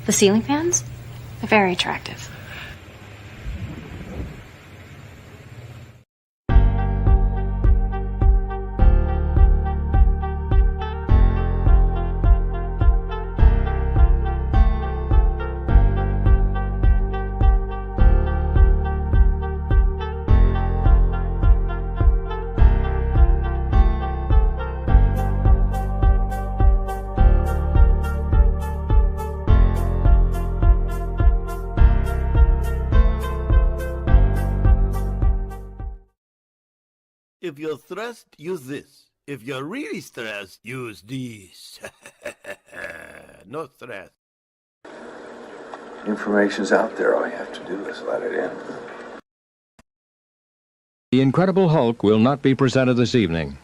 The ceiling fans? They're very attractive. If you're stressed, use this. If you're really stressed, use these. No stress. Information's out there. All you have to do is let it in. The Incredible Hulk will not be presented this evening.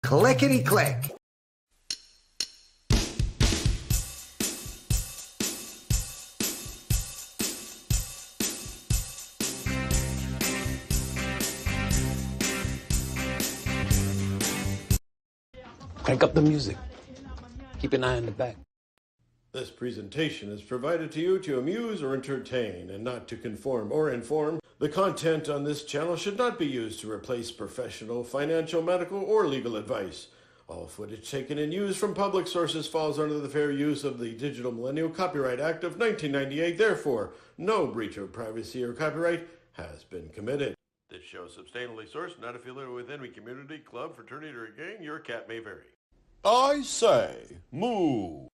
Clickety-click. Crank up the music. Keep an eye on the back. This presentation is provided to you to amuse or entertain and not to conform or inform. The content on this channel should not be used to replace professional, financial, medical, or legal advice. All footage taken and used from public sources falls under the fair use of the Digital Millennial Copyright Act of 1998. Therefore, no breach of privacy or copyright has been committed. This show is substantially sourced, not affiliated with any community, club, fraternity, or gang. Your cat may vary. I say, moo.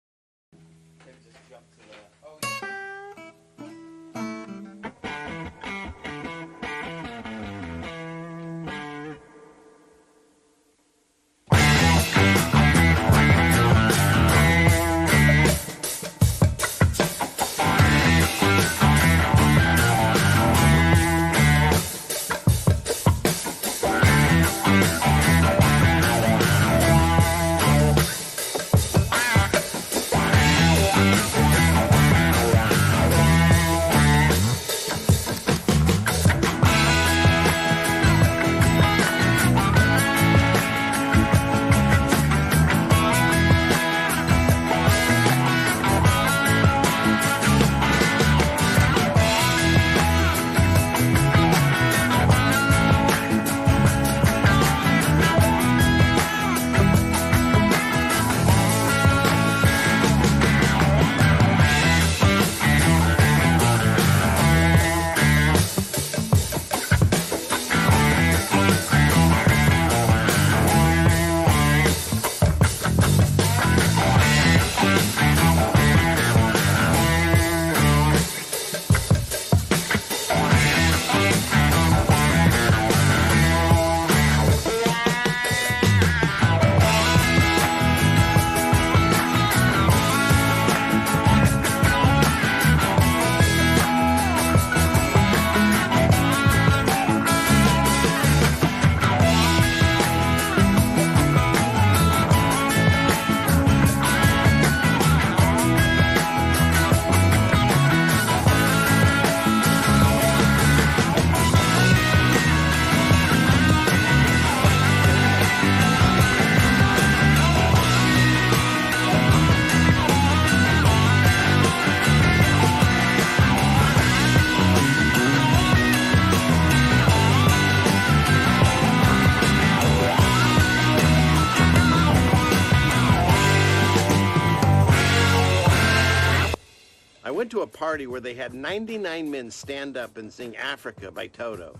went to a party where they had 99 men stand up and sing Africa by Toto.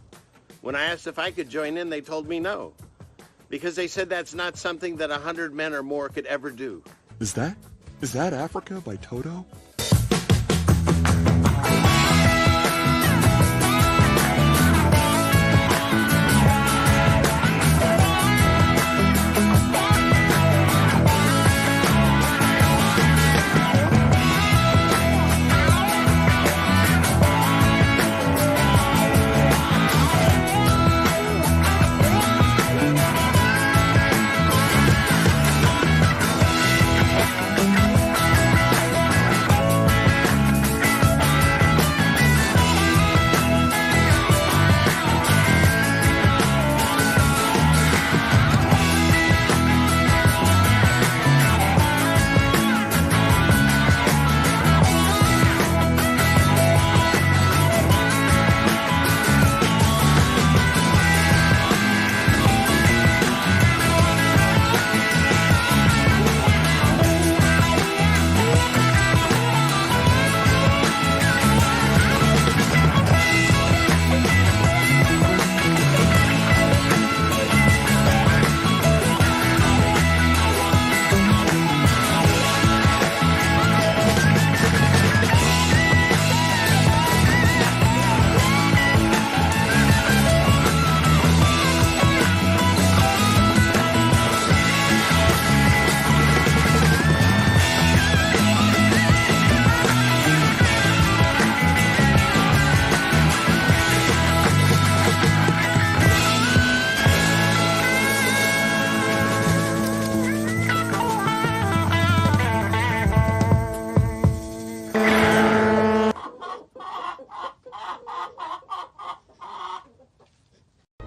When I asked if I could join in, they told me no, because they said that's not something that 100 men or more could ever do. Is that Africa by Toto?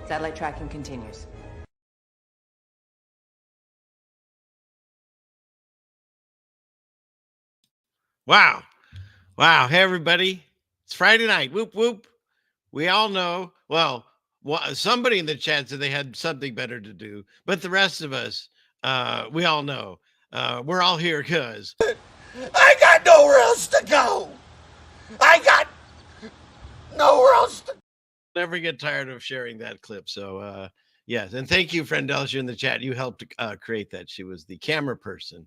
Satellite tracking continues. Wow. Wow. Hey, everybody. It's Friday night. Whoop, whoop. We all know, well, somebody in the chat said they had something better to do, but the rest of us, we all know, we're all here because I got nowhere else to go. I got nowhere else to never get tired of sharing that clip. So, yes. And thank you, friend Elsie in the chat. You helped create that. She was the camera person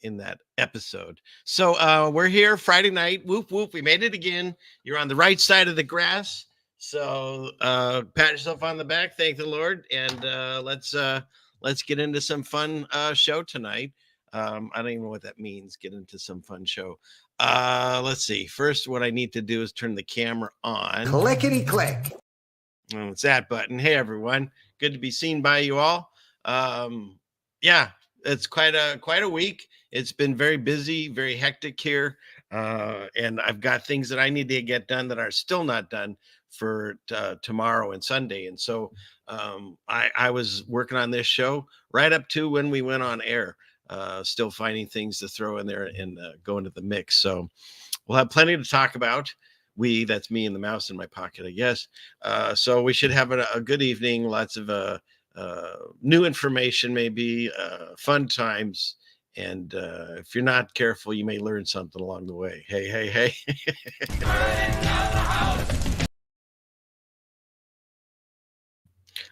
in that episode. So we're here Friday night. Whoop, whoop. We made it again. You're on the right side of the grass. So pat yourself on the back. Thank the Lord. And let's get into some fun show tonight. I don't even know what that means. Get into some fun show. Let's see. First, what I need to do is turn the camera on. clickety click. Oh, it's that button. Hey, everyone. Good to be seen by you all. Yeah, it's quite a week. It's been very busy, very hectic here. And I've got things that I need to get done that are still not done for tomorrow and Sunday. And so I was working on this show right up to when we went on air, still finding things to throw in there and go into the mix. So we'll have plenty to talk about. That's me and the mouse in my pocket, I guess. So we should have a good evening. Lots of new information, maybe fun times. And if you're not careful, you may learn something along the way. Hey, hey, hey.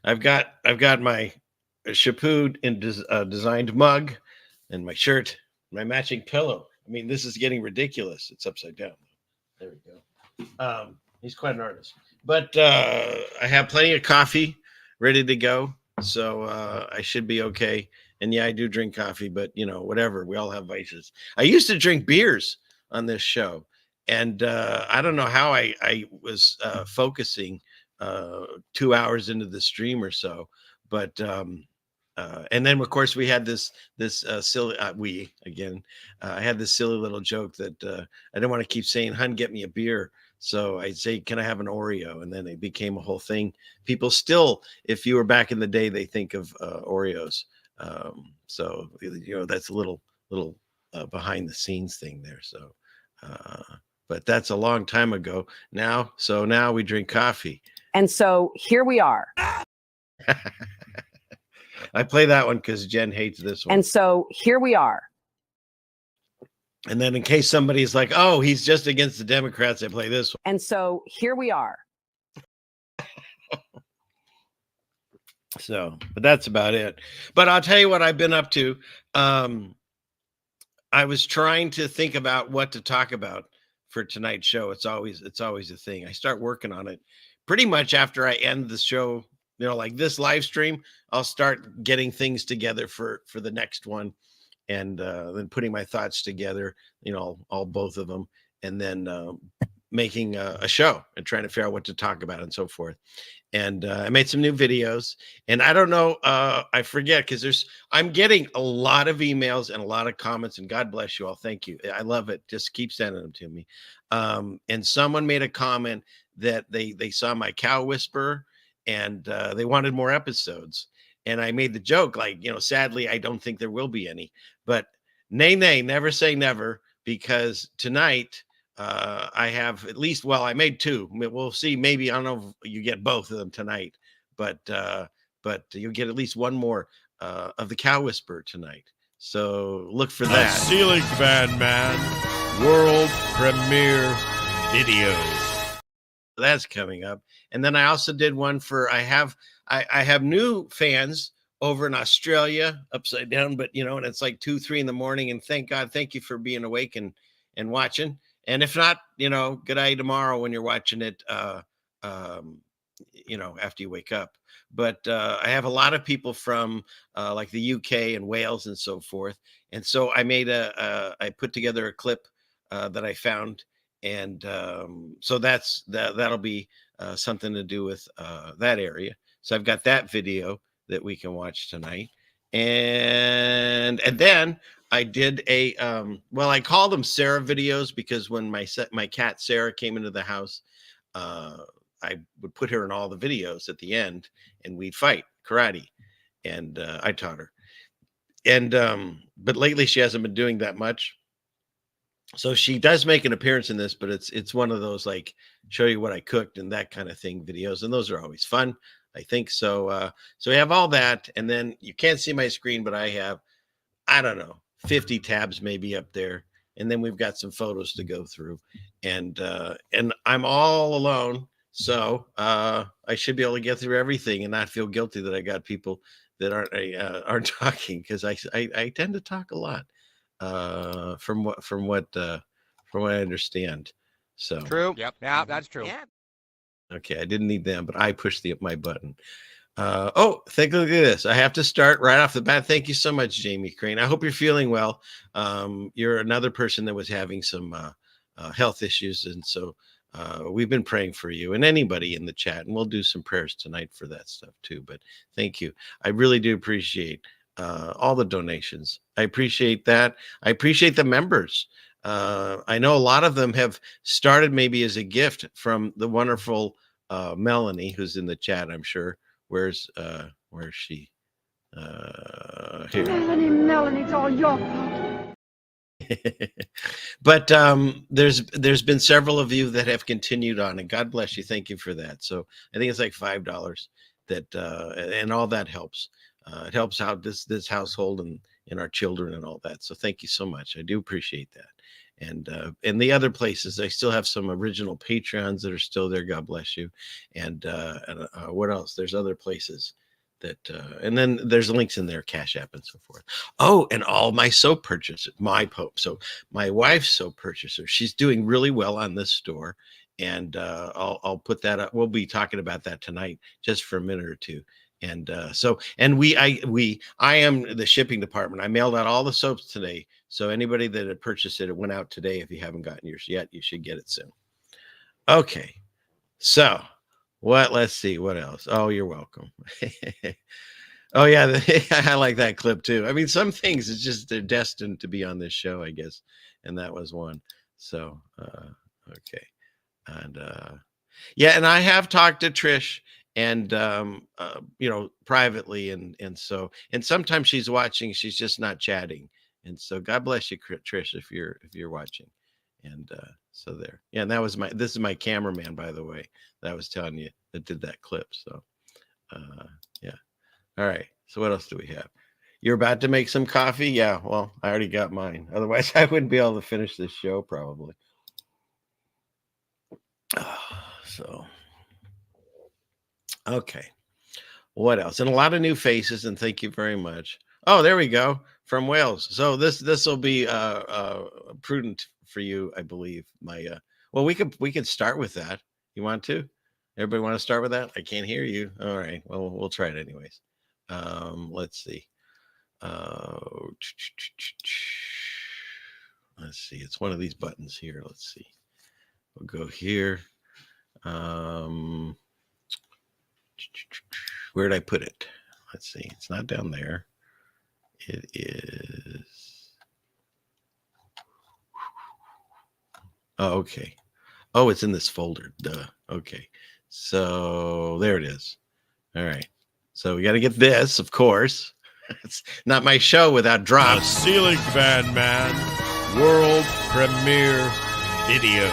I've got my Chaput and designed mug and my shirt, my matching pillow. I mean, this is getting ridiculous. It's upside down. There we go. He's quite an artist. But I have plenty of coffee ready to go. So I should be okay. And yeah, I do drink coffee, but whatever. We all have vices. I used to drink beers on this show. And I don't know how I was focusing 2 hours into the stream or so. But and then of course we had this silly I had this silly little joke that I didn't want to keep saying, "Hun, get me a beer." So I'd say, "Can I have an Oreo?" And then it became a whole thing. People still, if you were back in the day, they think of Oreos. So that's a little behind the scenes thing there. So but that's a long time ago now. So now we drink coffee. And so here we are. I play that one because Jen hates this one. And so here we are. And then in case somebody's like, "Oh, he's just against the Democrats," I play this one. And so here we are. So, but that's about it. But I'll tell you what I've been up to. I was trying to think about what to talk about for tonight's show. It's always a thing. I start working on it pretty much after I end the show. Like this live stream, I'll start getting things together for the next one, and then putting my thoughts together, all both of them, and then making a show and trying to figure out what to talk about and so forth. And I made some new videos, and I don't know, I forget because I'm getting a lot of emails and a lot of comments, and God bless you all. Thank you. I love it. Just keep sending them to me. And someone made a comment that they saw my cow whisperer, and they wanted more episodes. And I made the joke, like, sadly, I don't think there will be any. But nay, never say never, because tonight I have at least, I made two. We'll see. Maybe, I don't know if you get both of them tonight, but you'll get at least one more of the cow whisperer tonight. So look for that. Ceiling fan man, world premiere videos. That's coming up. And then I also did one for I have new fans over in Australia, upside down, but and it's like 2-3 in the morning, and thank God, thank you for being awake and watching. And if not, good eye tomorrow when you're watching it after you wake up. But I have a lot of people from like the UK and Wales and so forth. And so I made I put together a clip that I found. And so that'll be something to do with that area. So I've got that video that we can watch tonight. And then I did I call them Sarah videos because when my cat Sarah came into the house, I would put her in all the videos at the end, and we'd fight karate, and I taught her. And but lately she hasn't been doing that much. So she does make an appearance in this, but it's one of those like show you what I cooked and that kind of thing videos, and those are always fun, I think. So so we have all that, and then you can't see my screen, but I have, I don't know, 50 tabs maybe up there, and then we've got some photos to go through, and I'm all alone, so I should be able to get through everything and not feel guilty that I got people that aren't talking, because I tend to talk a lot. From what I understand. So True. Yep. Yeah, that's true. Yeah. Okay, I didn't need them, but I pushed my button. Oh, look at this. I have to start right off the bat. Thank you so much, Jamie Crane. I hope you're feeling well. You're another person that was having some health issues, and so we've been praying for you and anybody in the chat, and we'll do some prayers tonight for that stuff too. But thank you. I really do appreciate all the donations. I appreciate that. I appreciate the members. I know a lot of them have started maybe as a gift from the wonderful Melanie, who's in the chat, I'm sure. Where's she? Here. Melanie, it's all your fault. But there's been several of you that have continued on, and God bless you. Thank you for that. So I think it's like $5 that and all that helps. It helps out this household and our children and all that. So thank you so much. I do appreciate that. And the other places, I still have some original Patreons that are still there. God bless you. And what else? There's other places that, and then there's links in there, Cash App and so forth. Oh, and all my soap purchases, so my wife's soap purchaser, she's doing really well on this store. And I'll put that up. We'll be talking about that tonight, just for a minute or two. And I am the shipping department. I mailed out all the soaps today. So anybody that had purchased it went out today. If you haven't gotten yours yet, you should get it soon. Okay. So let's see what else. Oh, you're welcome. Oh yeah. I like that clip too. I mean, some things it's just they're destined to be on this show, I guess. And that was one. So, okay. And, yeah. And I have talked to Trish, and privately, and sometimes she's watching, she's just not chatting, and so God bless you, Trish, if you're watching. And so there, yeah. And this is my cameraman, by the way, that I was telling you that did that clip. So yeah. All right, so what else do we have? You're about to make some coffee? Yeah, well, I already got mine, otherwise I wouldn't be able to finish this show probably. So okay, what else? And a lot of new faces, and thank you very much. Oh, there we go, from Wales. So this will be prudent for you, I believe. Well, we could start with that. You want to? Everybody want to start with that? I can't hear you. All right, well, we'll try it anyways. Let's see. Let's see. It's one of these buttons here. Let's see. We'll go here. Where did I put it? Let's see. It's not down there. It is. Oh, okay. Oh, it's in this folder. Duh. Okay. So there it is. All right. So we got to get this, of course. It's not my show without drops. The Ceiling Fan Man World Premiere Video.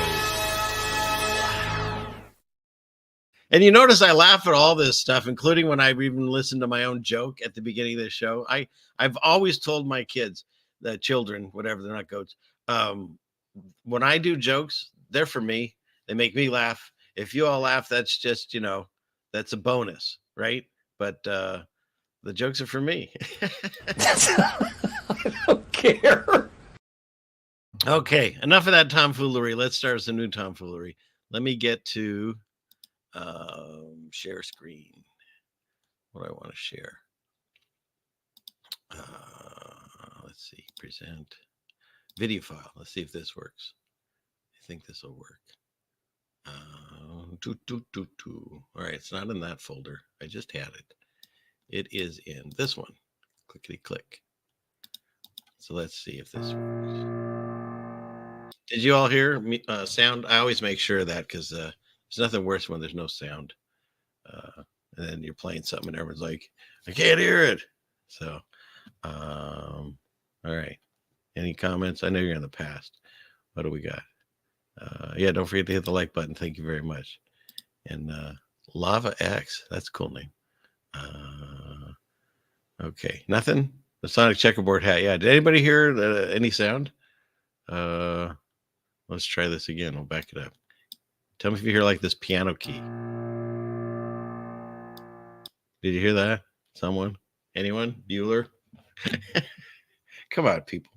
And you notice I laugh at all this stuff, including when I even listened to my own joke at the beginning of the show. I've always told my kids, the children, whatever, they're not goats. When I do jokes, they're for me. They make me laugh. If you all laugh, that's just, that's a bonus, right? But the jokes are for me. I don't care. Okay, enough of that tomfoolery. Let's start with some new tomfoolery. Let me get to share screen. What do I want to share? Let's see. Present video file. Let's see if this works. I think this will work. All right, it's not in that folder. I just had it. It is in this one. Clickety click. So let's see if this works. Did you all hear me sound? I always make sure of that because There's nothing worse when there's no sound. And then you're playing something and everyone's like, I can't hear it. So, all right. Any comments? I know you're in the past. What do we got? Yeah, don't forget to hit the like button. Thank you very much. And Lava X, that's a cool name. Okay, nothing? The Sonic checkerboard hat. Yeah, did anybody hear any sound? Let's try this again. We'll back it up. Tell me if you hear like this piano key. Did you hear that? Someone? Anyone? Bueller? Come on, people.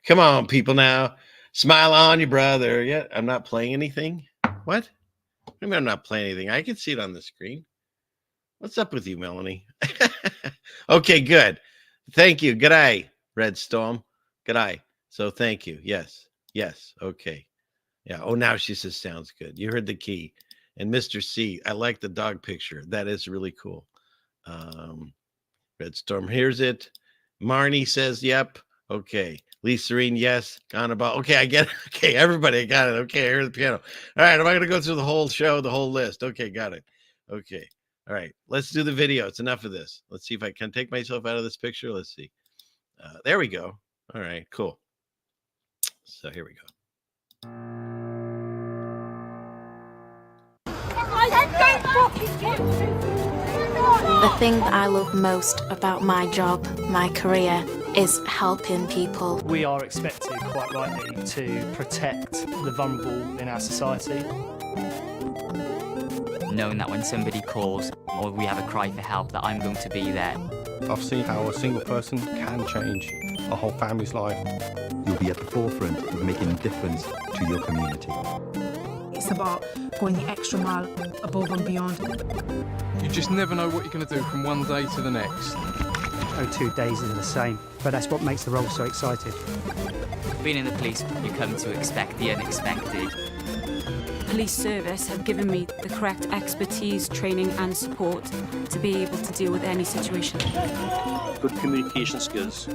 Come on, people now. Smile on your brother. Yeah, I'm not playing anything. What? What do you mean I'm not playing anything? I can see it on the screen. What's up with you, Melanie? Okay, good. Thank you. Good eye, Red Storm. Good eye. So thank you. Yes. Yes. Okay. Yeah. Oh, now she says sounds good. You heard the key. And Mr. C, I like the dog picture. That is really cool. Red Storm hears it. Marnie says, yep. Okay. Lee Serene, yes. Gone about. Okay, I get it. Okay, everybody, I got it. Okay, I hear the piano. All right, am I going to go through the whole show, the whole list? Okay, got it. Okay. All right, let's do the video. It's enough of this. Let's see if I can take myself out of this picture. Let's see. There we go. All right, cool. So here we go. The thing that I love most about my job, my career, is helping people. We are expected, quite rightly, to protect the vulnerable in our society. Knowing that when somebody calls or we have a cry for help, that I'm going to be there. I've seen how a single person can change a whole family's life. You'll be at the forefront of making a difference to your community. It's about going the extra mile above and beyond. You just never know what you're going to do from one day to the next. No 2 days are the same, but that's what makes the role so exciting. Being in the police, you come to expect the unexpected. Police service have given me the correct expertise, training and support to be able to deal with any situation. Good communication skills.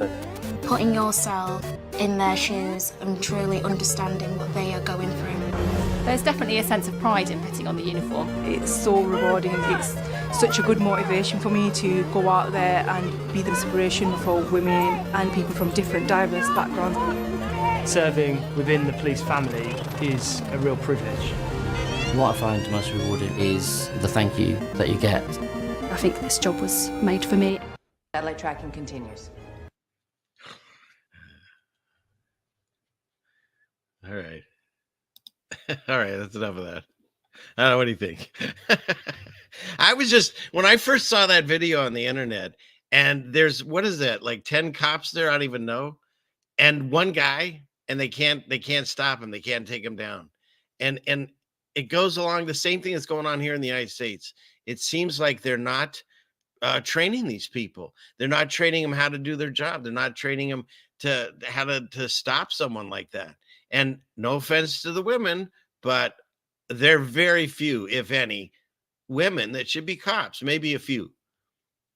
Putting yourself in their shoes and truly understanding what they are going through. There's definitely a sense of pride in putting on the uniform. It's so rewarding. It's such a good motivation for me to go out there and be the inspiration for women and people from different diverse backgrounds. Serving within the police family is a real privilege. What I find most rewarding is the thank you that you get. I think this job was made for me. Satellite tracking continues. All right. All right, that's enough of that. I don't know, what do you think? I was just, when I first saw that video on the internet, and there's, what is that, like 10 cops there? I don't even know. And one guy, and they can't stop him. They can't take him down. And it goes along the same thing that's going on here in the United States. It seems like they're not training these people. They're not training them how to do their job. They're not training them to how to stop someone like that. And no offense to the women, but there are very few, if any, women that should be cops, maybe a few.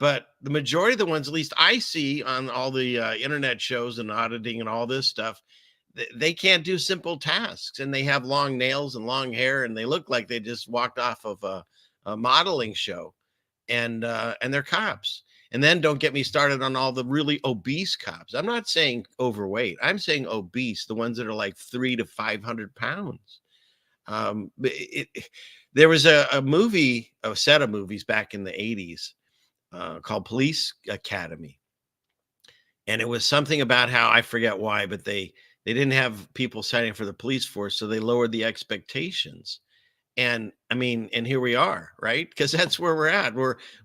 But the majority of the ones, at least I see on all the internet shows and auditing and all this stuff, they can't do simple tasks, and they have long nails and long hair, and they look like they just walked off of a modeling show, and they're cops. And then don't get me started on all the really obese cops. I'm not saying overweight. I'm saying obese, the ones that are like 300 to 500 pounds. There was a movie, a set of movies back in the 80s called Police Academy. And it was something about how, I forget why, but they didn't have people signing for the police force, so they lowered the expectations. And I mean, and here we are, right? Because that's where we're at.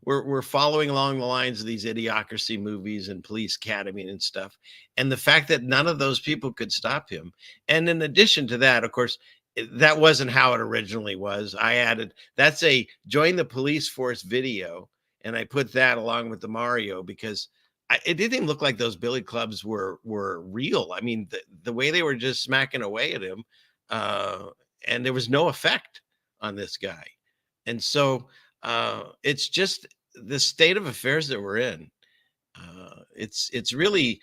We're following along the lines of these idiocracy movies and Police Academy and stuff. And the fact that none of those people could stop him. And in addition to that, of course, that wasn't how it originally was. I added, that's a join the police force video. And I put that along with the Mario because it didn't even look like those billy clubs were real. I mean, the way they were just smacking away at him, and there was no effect on this guy. And so it's just the state of affairs that we're in. It's really,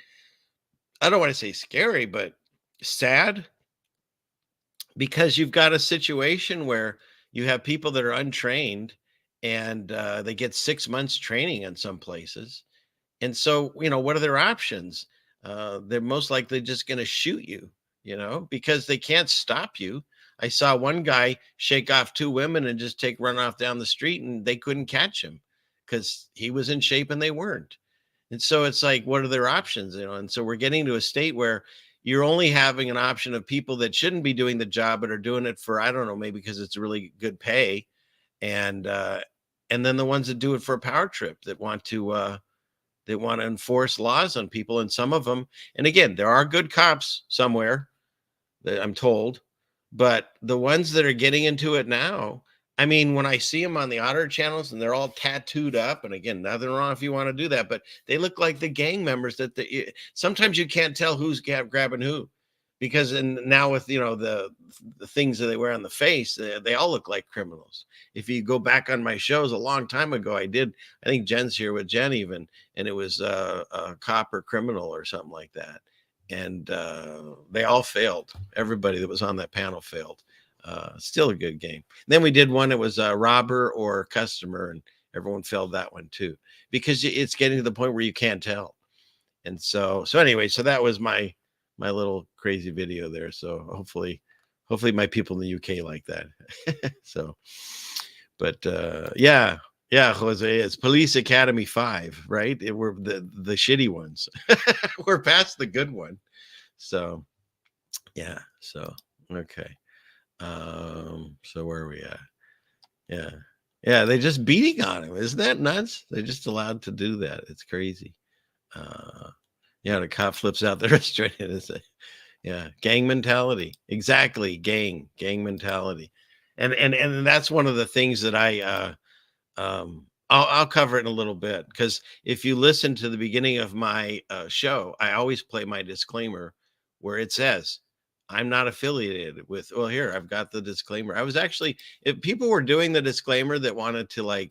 I don't want to say scary, but sad, because you've got a situation where you have people that are untrained, and they get 6 months training in some places. And so, what are their options? They're most likely just going to shoot you, because they can't stop you. I saw one guy shake off 2 women and just run off down the street, and they couldn't catch him because he was in shape and they weren't. And so it's like, what are their options? And so we're getting to a state where you're only having an option of people that shouldn't be doing the job, but are doing it for, I don't know, maybe because it's really good pay. And then the ones that do it for a power trip, that want to enforce laws on people. And some of them, and again, there are good cops somewhere, that I'm told, but the ones that are getting into it now, I mean, when I see them on the Otter channels and they're all tattooed up, and again, nothing wrong if you want to do that, but they look like the gang members sometimes you can't tell who's grabbing who, because now with, the things that they wear on the face, they all look like criminals. If you go back on my shows a long time ago, I think Jen's here with Jen even, and it was a cop or criminal or something like that. And they all failed. Everybody that was on that panel failed. Still a good game. Then we did one that was a robber or customer, and everyone failed that one too, because it's getting to the point where you can't tell. And so anyway, so that was my little crazy video there. So hopefully my people in the UK like that. So, but yeah, Jose, it's Police Academy 5, right? We're the shitty ones. We're past the good one. So yeah. So okay. So where are we at? Yeah, they're just beating on him. Isn't that nuts? They're just allowed to do that. It's crazy. The cop flips out the restaurant and say, gang mentality. Exactly. Gang mentality. And that's one of the things that I'll cover it in a little bit, because if you listen to the beginning of my show, I always play my disclaimer where it says, I'm not affiliated with, well, here, I've got the disclaimer. I was actually, if people were doing the disclaimer that wanted to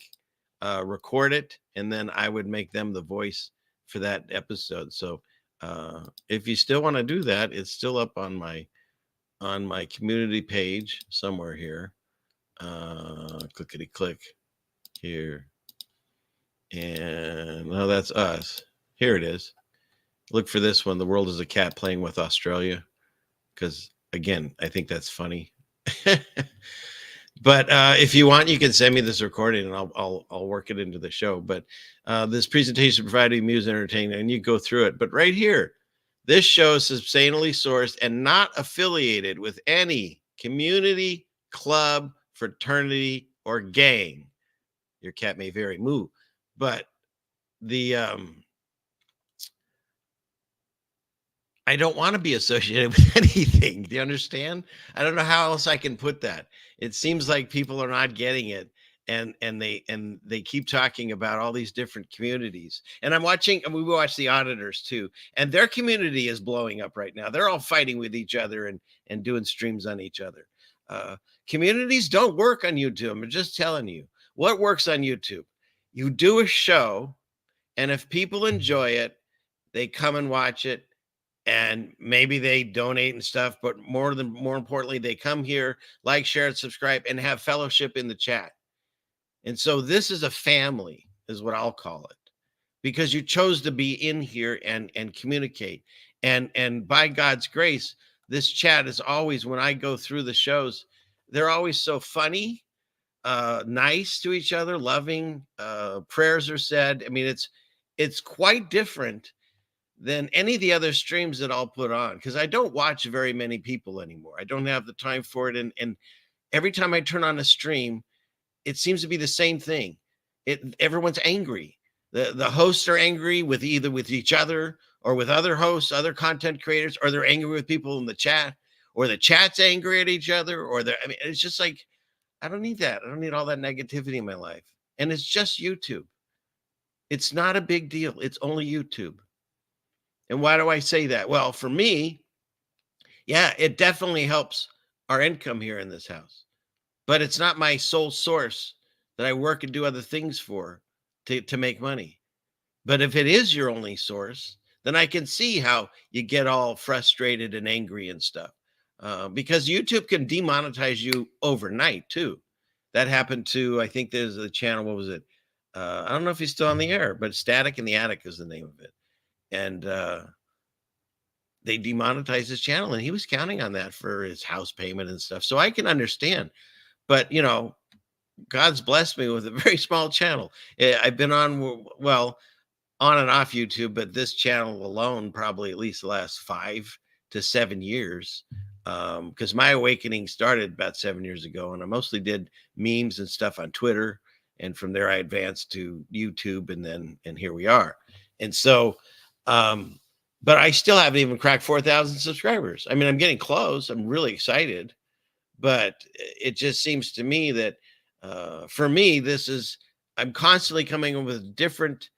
record it, and then I would make them the voice for that episode. So if you still want to do that, it's still up on my community page somewhere here. Clickety click here. And no, that's us. Here it is. Look for this one. The world is a cat playing with Australia. Because again, I think that's funny. But if you want, you can send me this recording and I'll work it into the show. But this presentation provided music and entertainment, and you go through it. But right here, this show is sustainably sourced and not affiliated with any community, club, fraternity, or gang. Your cat may vary, moo. But the I don't want to be associated with anything. Do you understand? I don't know how else I can put that. It seems like people are not getting it, and they keep talking about all these different communities. And I'm watching, and we watch the auditors too, and their community is blowing up right now. They're all fighting with each other and doing streams on each other. Communities don't work on YouTube. I'm just telling you what works on YouTube. You do a show, and if people enjoy it, they come and watch it. And maybe they donate and stuff, but more importantly, they come here, like, share, and subscribe, and have fellowship in the chat. And so this is a family, is what I'll call it, because you chose to be in here and communicate. And by God's grace, this chat is always, when I go through the shows, they're always so funny, nice to each other, loving. Prayers are said. I mean, it's quite different than any of the other streams that I'll put on, because I don't watch very many people anymore. I don't have the time for it. And every time I turn on a stream, it seems to be the same thing. Everyone's angry. The hosts are angry with either with each other or with other hosts, other content creators, or they're angry with people in the chat, or the chat's angry at each other, it's just like, I don't need that. I don't need all that negativity in my life. And it's just YouTube. It's not a big deal. It's only YouTube. And why do I say that? Well, for me, yeah, it definitely helps our income here in this house, but it's not my sole source that I work and do other things for to make money. But if it is your only source, then I can see how you get all frustrated and angry and stuff, because YouTube can demonetize you overnight too. That happened to, I think there's a channel, what was it? I don't know if he's still on the air, but Static in the Attic is the name of it. And they demonetized his channel, and he was counting on that for his house payment and stuff. So I can understand. But, you know, God's blessed me with a very small channel. I've been on, well, on and off YouTube, but this channel alone, probably at least the last 5 to 7 years. Because my awakening started about 7 years ago, and I mostly did memes and stuff on Twitter. And from there, I advanced to YouTube, and here we are. And so, but I still haven't even cracked 4,000 subscribers. I mean, I'm getting close. I'm really excited, but it just seems to me that for me, I'm constantly coming up with different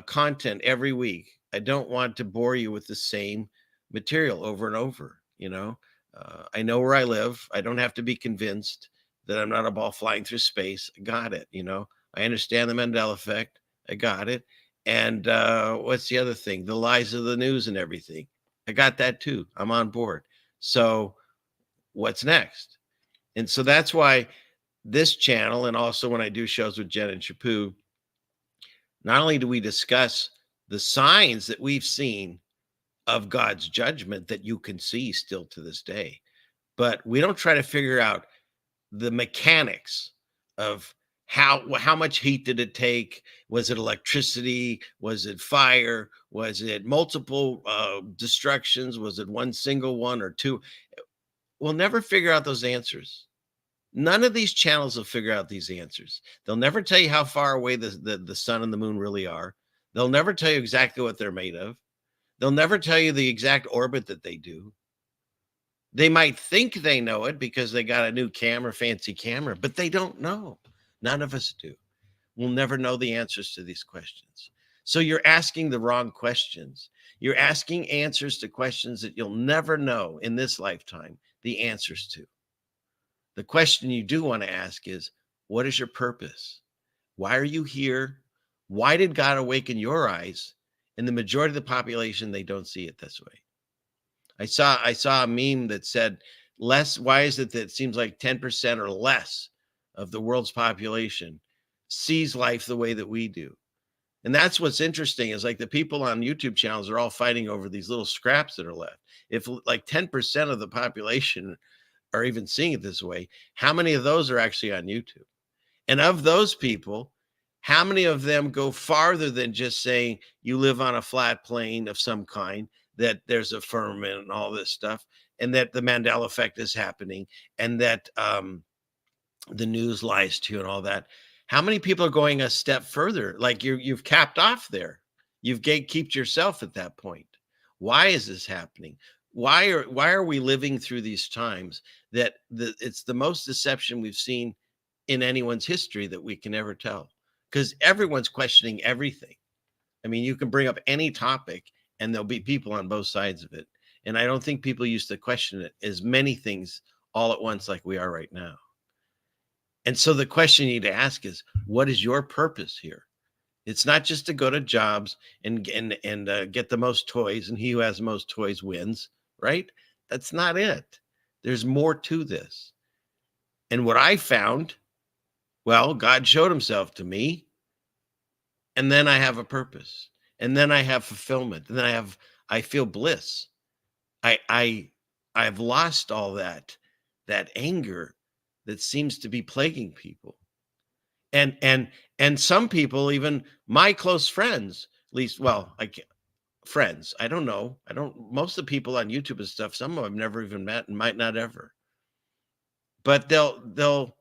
content every week. I don't want to bore you with the same material over and over. You know, I know where I live. I don't have to be convinced that I'm not a ball flying through space. I got it. You know, I understand the Mandela effect. I got it. And what's the other thing? The lies of the news and everything. I got that too. I'm on board. So what's next? And so that's why this channel, and also when I do shows with Jen and Chapu, not only do we discuss the signs that we've seen of God's judgment that you can see still to this day, but we don't try to figure out the mechanics of how much heat did it take? Was it electricity? Was it fire? Was it multiple destructions? Was it one single one or two? We'll never figure out those answers. None of these channels will figure out these answers. They'll never tell you how far away the sun and the moon really are. They'll never tell you exactly what they're made of. They'll never tell you the exact orbit that they do. They might think they know it because they got a new camera, fancy camera, but they don't know. None of us do. We'll never know the answers to these questions. So you're asking the wrong questions. You're asking answers to questions that you'll never know in this lifetime the answers to. The question you do want to ask is, what is your purpose? Why are you here? Why did God awaken your eyes? In the majority of the population, they don't see it this way. I saw a meme that said, why is it that it seems like 10% or less of the world's population sees life the way that we do? And that's what's interesting, is like the people on YouTube channels are all fighting over these little scraps that are left. If like 10% of the population are even seeing it this way, how many of those are actually on YouTube? And of those people, how many of them go farther than just saying you live on a flat plane of some kind, that there's a firmament and all this stuff, and that the Mandela effect is happening, and that the news lies to you and all that? How many people are going a step further? Like you've capped off there. You've gatekeeped yourself at that point. Why is this happening? Why are we living through these times that it's the most deception we've seen in anyone's history that we can ever tell? Because everyone's questioning everything. I mean, you can bring up any topic and there'll be people on both sides of it. And I don't think people used to question it as many things all at once like we are right now. And so the question you need to ask is, what is your purpose here? It's not just to go to jobs and get the most toys, and he who has the most toys wins, right? That's not it. There's more to this. And what I found, well, God showed himself to me, and then I have a purpose, and then I have fulfillment, and then I feel bliss. I've lost all that anger that seems to be plaguing people. And some people, even my close friends, at least, well, friends, I don't know. Most of the people on YouTube and stuff, some of them I've never even met and might not ever. But they'll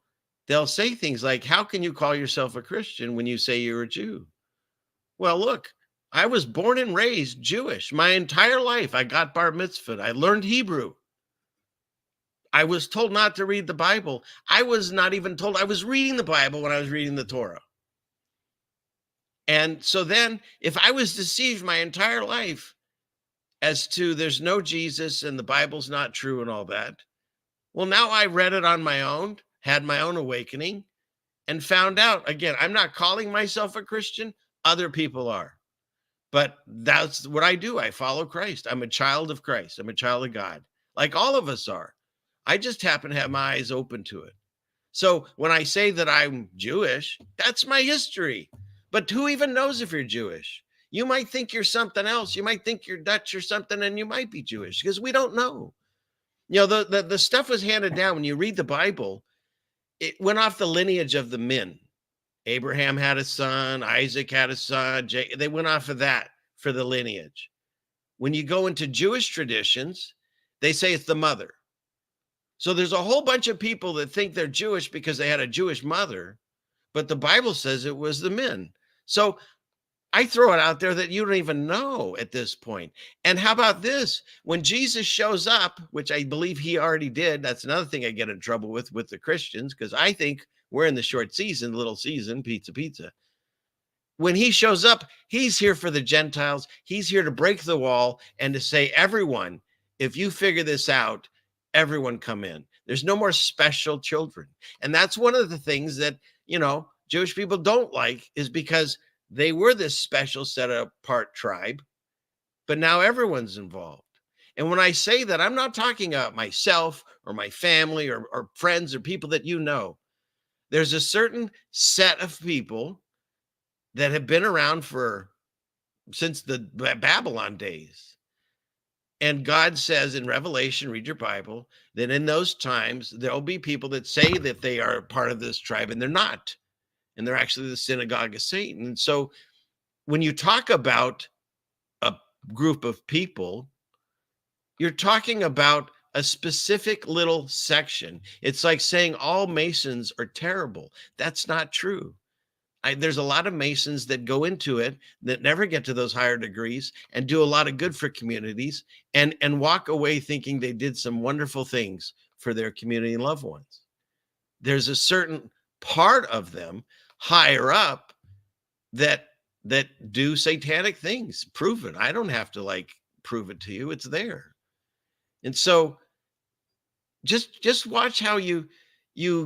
say things like, how can you call yourself a Christian when you say you're a Jew? Well, look, I was born and raised Jewish my entire life. I got bar mitzvahed. I learned Hebrew. I was told not to read the Bible. I was not even told I was reading the Bible when I was reading the Torah. And so then if I was deceived my entire life as to there's no Jesus and the Bible's not true and all that, well, now I read it on my own, had my own awakening, and found out, again, I'm not calling myself a Christian. Other people are. But that's what I do. I follow Christ. I'm a child of Christ. I'm a child of God, like all of us are. I just happen to have my eyes open to it. So when I say that I'm Jewish, that's my history. But who even knows if you're Jewish? You might think you're something else. You might think you're Dutch or something, and you might be Jewish because we don't know. You know, the stuff was handed down. When you read the Bible, it went off the lineage of the men. Abraham had a son, Isaac had a son. They went off of that for the lineage. When you go into Jewish traditions, they say it's the mother. So there's a whole bunch of people that think they're Jewish because they had a Jewish mother, but the Bible says it was the men. So I throw it out there that you don't even know at this point. And how about this? When Jesus shows up, which I believe he already did, that's another thing I get in trouble with the Christians, because I think we're in the short season, little season, pizza. When he shows up, he's here for the Gentiles. He's here to break the wall and to say, everyone, if you figure this out, everyone come in. There's no more special children. And that's one of the things that, you know, Jewish people don't like, is because they were this special set apart tribe, but now everyone's involved. And when I say that, I'm not talking about myself or my family or friends or people that you know. There's a certain set of people that have been around since the Babylon days. And God says in Revelation, read your Bible, that in those times, there'll be people that say that they are part of this tribe and they're not. And they're actually the synagogue of Satan. And so when you talk about a group of people, you're talking about a specific little section. It's like saying all Masons are terrible. That's not true. There's a lot of Masons that go into it that never get to those higher degrees and do a lot of good for communities and walk away thinking they did some wonderful things for their community and loved ones. There's a certain part of them higher up that do satanic things. Prove it. I don't have to prove it to you. It's there. And so just watch how you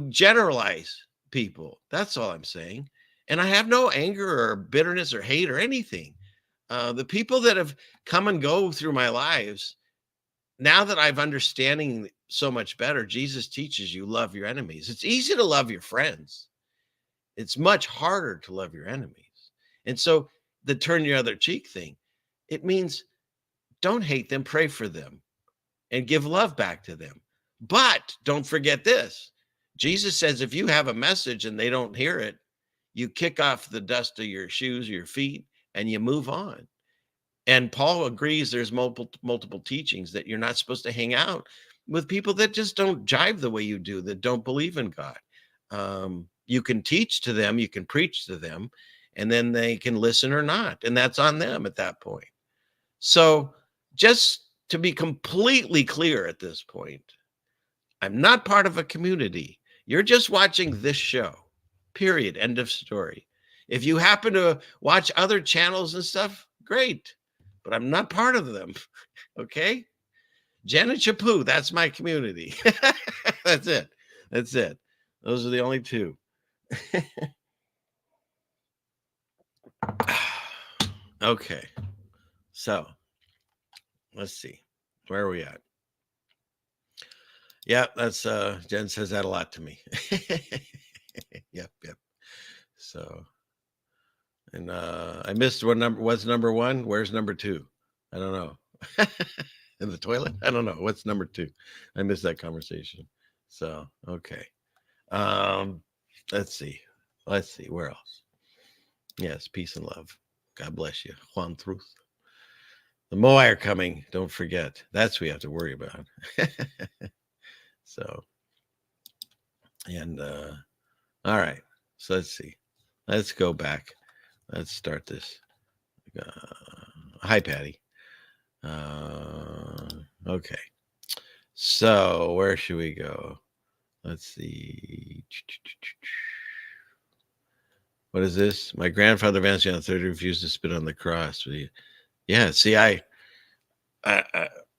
generalize people. That's all I'm saying. And I have no anger or bitterness or hate or anything. The people that have come and go through my lives, now that I've understanding so much better, Jesus teaches you love your enemies. It's easy to love your friends. It's much harder to love your enemies. And so the turn your other cheek thing, it means don't hate them, pray for them, and give love back to them. But don't forget this. Jesus says if you have a message and they don't hear it, you kick off the dust of your shoes, your feet, and you move on. And Paul agrees there's multiple teachings that you're not supposed to hang out with people that just don't jive the way you do, that don't believe in God. You can teach to them, you can preach to them, and then they can listen or not. And that's on them at that point. So just to be completely clear at this point, I'm not part of a community. You're just watching this show. Period. End of story. If you happen to watch other channels and stuff, great. But I'm not part of them. Okay? Jen and Chapu, that's my community. That's it. That's it. Those are the only two. Okay. So let's see. Where are we at? Yeah, that's Jen says that a lot to me. Yep. So, and I missed what's number one? Where's number two? I don't know. In the toilet? I don't know. What's number two? I missed that conversation. So, okay. Let's see. Where else? Yes, peace and love. God bless you. Juan Truth. The Moai are coming. Don't forget. That's what we have to worry about. So, and all right. So let's see. Let's go back. Let's start this. Hi, Patty. Okay. So where should we go? Let's see. What is this? My grandfather, Vance on 30, refused to spit on the cross. Yeah, see,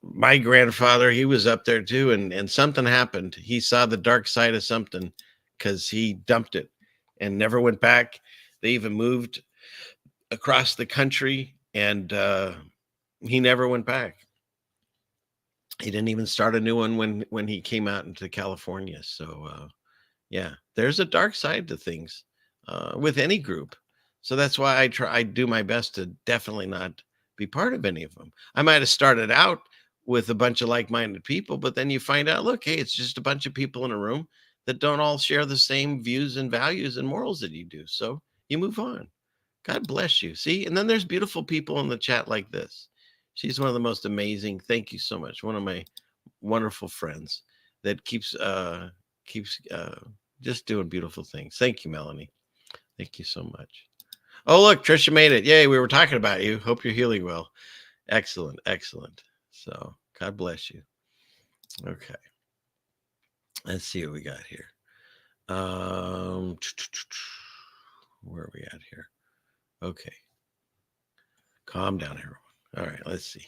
my grandfather, he was up there too, and something happened. He saw the dark side of something because he dumped it and never went back. They even moved across the country, and he never went back. He didn't even start a new one when he came out into California. So Yeah, there's a dark side to things with any group. So that's why I do my best to definitely not be part of any of them. I might have started out with a bunch of like-minded people, but then you find out, look, hey, it's just a bunch of people in a room that don't all share the same views and values and morals that you do. So you move on. God bless you. See, and then there's beautiful people in the chat like this. She's one of the most amazing. Thank you so much. One of my wonderful friends that keeps just doing beautiful things. Thank you, Melanie. Thank you so much. Oh, look, Trisha made it. Yay, we were talking about you. Hope you're healing well. Excellent, excellent. So God bless you. Okay. Let's see what we got here. Where are we at here? Okay. Calm down, everyone. All right, let's see.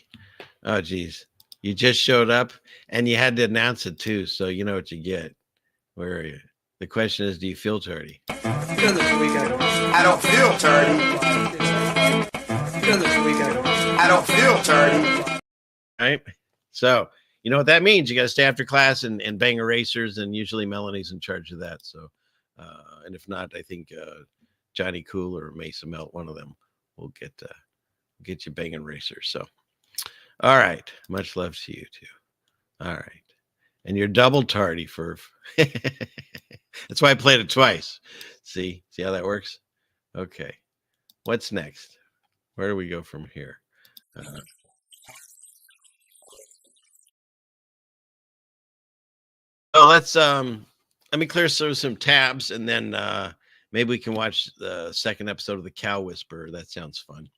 Oh, geez. You just showed up and you had to announce it too, so you know what you get. Where are you? The question is, do you feel tardy? I don't feel tardy. I don't feel tardy. Right? So, you know what that means. You got to stay after class and bang erasers, and usually Melanie's in charge of that. So, and if not, I think Johnny Cool or Mason Melt, one of them, will get you banging erasers. So, all right. Much love to you too. All right. And you're double tardy for that's why I played it twice. See how that works? Okay. What's next? Where do we go from here? Let's let me clear some tabs, and then maybe we can watch the second episode of The Cow Whisperer. That sounds fun.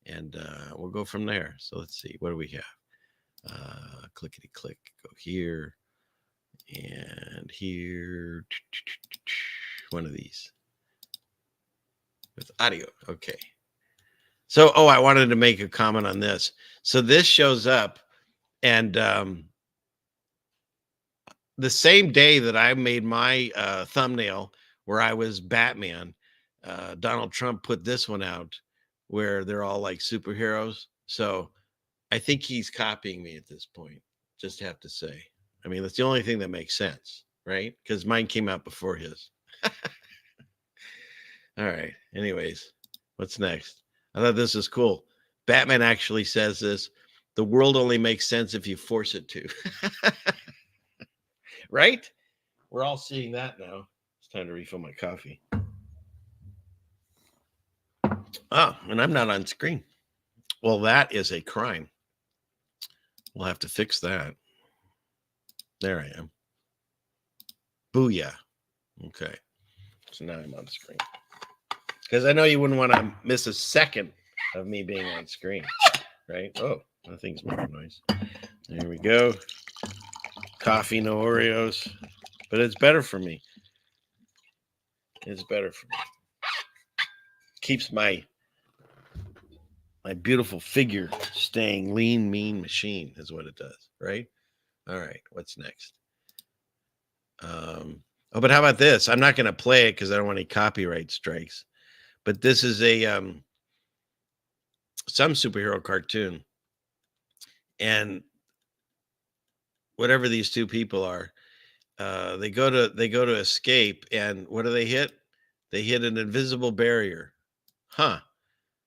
And we'll go from there. So let's see. What do we have? Clickety click. Go here. And here, one of these with audio. Okay. So, I wanted to make a comment on this. So this shows up, and the same day that I made my thumbnail where I was Batman, Donald Trump put this one out where they're all like superheroes. So I think he's copying me at this point. Just have to say. I mean, that's the only thing that makes sense, right? Because mine came out before his. All right. Anyways, what's next? I thought this was cool. Batman actually says this. The world only makes sense if you force it to. Right? We're all seeing that now. It's time to refill my coffee. Oh, and I'm not on screen. Well, that is a crime. We'll have to fix that. There I am. Booyah. Okay. So now I'm on screen. Because I know you wouldn't want to miss a second of me being on screen. Right? Oh, nothing's making noise. There we go. Coffee, no Oreos. But it's better for me. It's better for me. Keeps my beautiful figure staying lean, mean machine is what it does. Right? All right, what's next? But how about this? I'm not going to play it because I don't want any copyright strikes. But this is a some superhero cartoon, and whatever these two people are, they go to escape, and what do they hit? They hit an invisible barrier. Huh.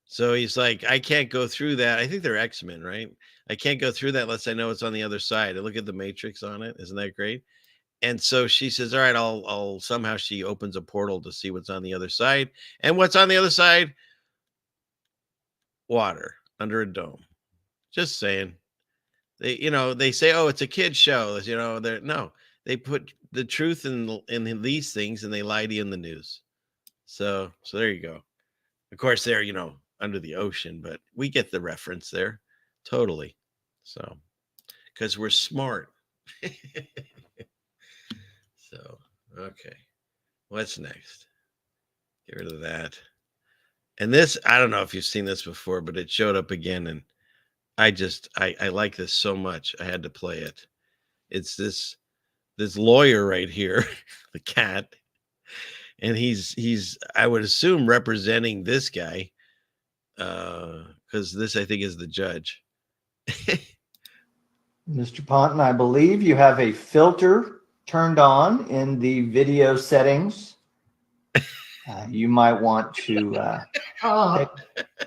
So he's like, I can't go through that. I think they're X-Men, right? I can't go through that unless I know what's on the other side. And look at the Matrix on it. Isn't that great? And so she says, all right, I'll somehow she opens a portal to see what's on the other side. And what's on the other side? Water under a dome. Just saying. They say, oh, it's a kid's show. They put the truth in these things, and they lie to you in the news. So there you go. Of course, they're, under the ocean, but we get the reference there. Totally. So, because we're smart. So, okay. What's next? Get rid of that. And this, I don't know if you've seen this before, but it showed up again, and I like this so much. I had to play it. It's this lawyer right here, the cat, and he's I would assume representing this guy, because this I think is the judge. Mr. Ponton, I believe you have a filter turned on in the video settings. You might want to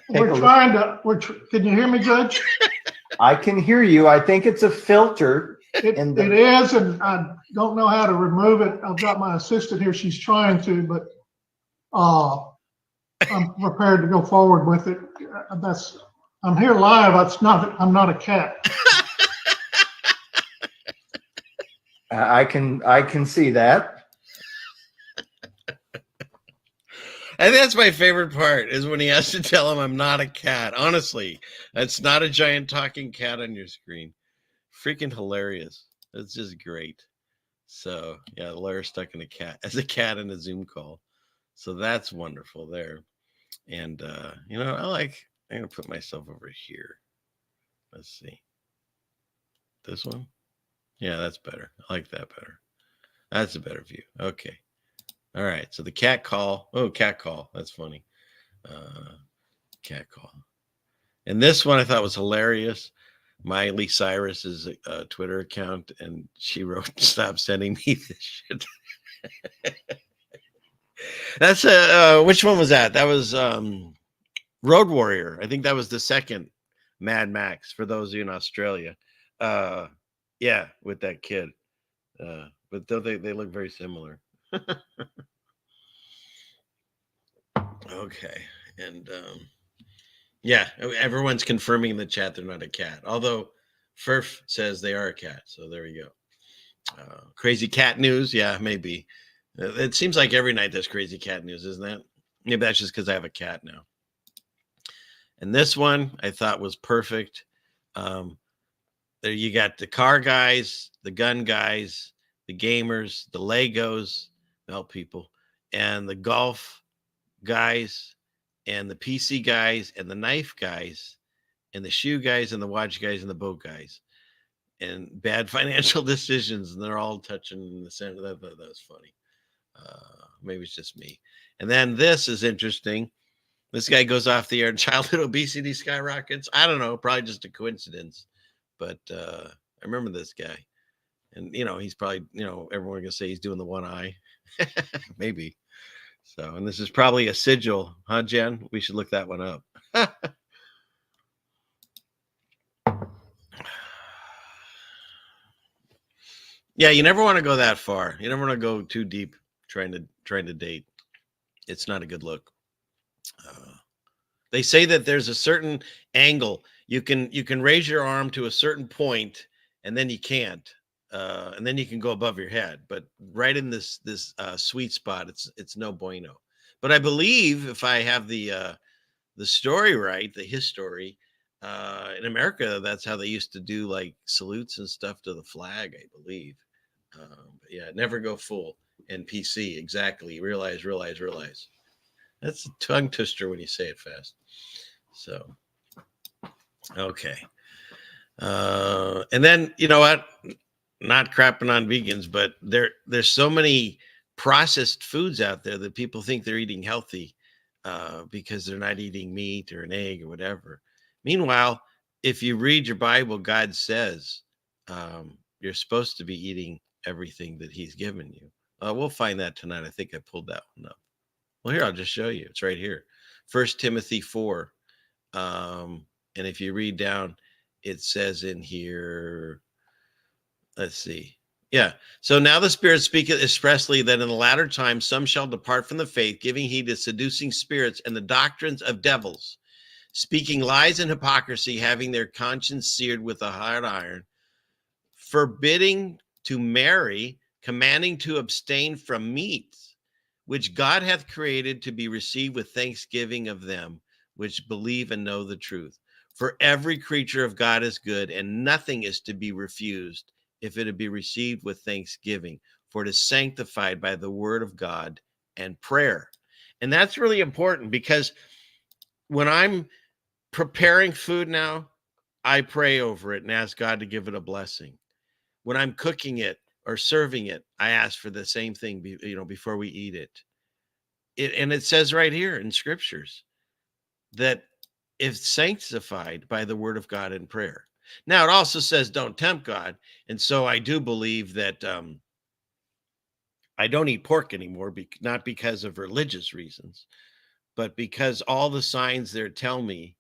we're trying to. Can you hear me, Judge? I can hear you. I think it's a filter. It is, and I don't know how to remove it. I've got my assistant here. She's trying to, but I'm prepared to go forward with it. I'm here live. I'm not a cat. I can see that. I think that's my favorite part, is when he has to tell him I'm not a cat. Honestly, that's not a giant talking cat on your screen. Freaking hilarious. It's just great. So yeah, the lawyer stuck in a cat as a cat in a Zoom call. So that's wonderful there. And I'm gonna put myself over here. Let's see. This one? Yeah, that's better. I like that better. That's a better view. Okay. All right. So the cat call. Oh, cat call. That's funny. Cat call. And this one I thought was hilarious. Miley Cyrus's Twitter account, and she wrote, "Stop sending me this shit." That's which one was that? That was Road Warrior. I think that was the second Mad Max, for those of you in Australia. Yeah, with that kid. But though they look very similar. Okay. And yeah, everyone's confirming in the chat they're not a cat. Although Furf says they are a cat. So there we go. Crazy cat news. Yeah, maybe. It seems like every night there's crazy cat news, isn't that? Maybe that's just because I have a cat now. And this one I thought was perfect. There you got the car guys, the gun guys, the gamers, the Legos, well, people, and the golf guys, and the PC guys, and the knife guys, and the shoe guys, and the watch guys, and the boat guys, and bad financial decisions, and they're all touching in the center. That was funny. Maybe it's just me. And then this is interesting. This guy goes off the air, and childhood obesity skyrockets. I don't know, probably just a coincidence. But I remember this guy. And, he's probably, everyone going to say he's doing the one eye. Maybe. So, and this is probably a sigil. Huh, Jen? We should look that one up. Yeah, you never want to go that far. You never want to go too deep trying to date. It's not a good look. They say that there's a certain angle. You can raise your arm to a certain point, and then you can't. And then you can go above your head. But right in this sweet spot, it's no bueno. But I believe, if I have the story right, the history, in America, that's how they used to do like salutes and stuff to the flag, I believe. But yeah, never go full. And PC, exactly. Realize. That's a tongue twister when you say it fast. So, okay. And then, you know what? Not crapping on vegans, but there's so many processed foods out there that people think they're eating healthy because they're not eating meat or an egg or whatever. Meanwhile, if you read your Bible, God says you're supposed to be eating everything that he's given you. We'll find that tonight. I think I pulled that one up. Well, here, I'll just show you. It's right here. 1 Timothy 4. And if you read down, it says in here, let's see. Yeah. So now the Spirit speaketh expressly that in the latter times some shall depart from the faith, giving heed to seducing spirits and the doctrines of devils, speaking lies and hypocrisy, having their conscience seared with a hot iron, forbidding to marry, commanding to abstain from meats, which God hath created to be received with thanksgiving of them which believe and know the truth. For every creature of God is good, and nothing is to be refused if it be received with thanksgiving, for it is sanctified by the word of God and prayer. And that's really important, because when I'm preparing food now, I pray over it and ask God to give it a blessing. When I'm cooking it or serving it, I ask for the same thing, before we eat it. And it says right here in scriptures that it's sanctified by the word of God and prayer. Now, it also says don't tempt God. And so I do believe that I don't eat pork anymore, not because of religious reasons, but because all the signs there tell me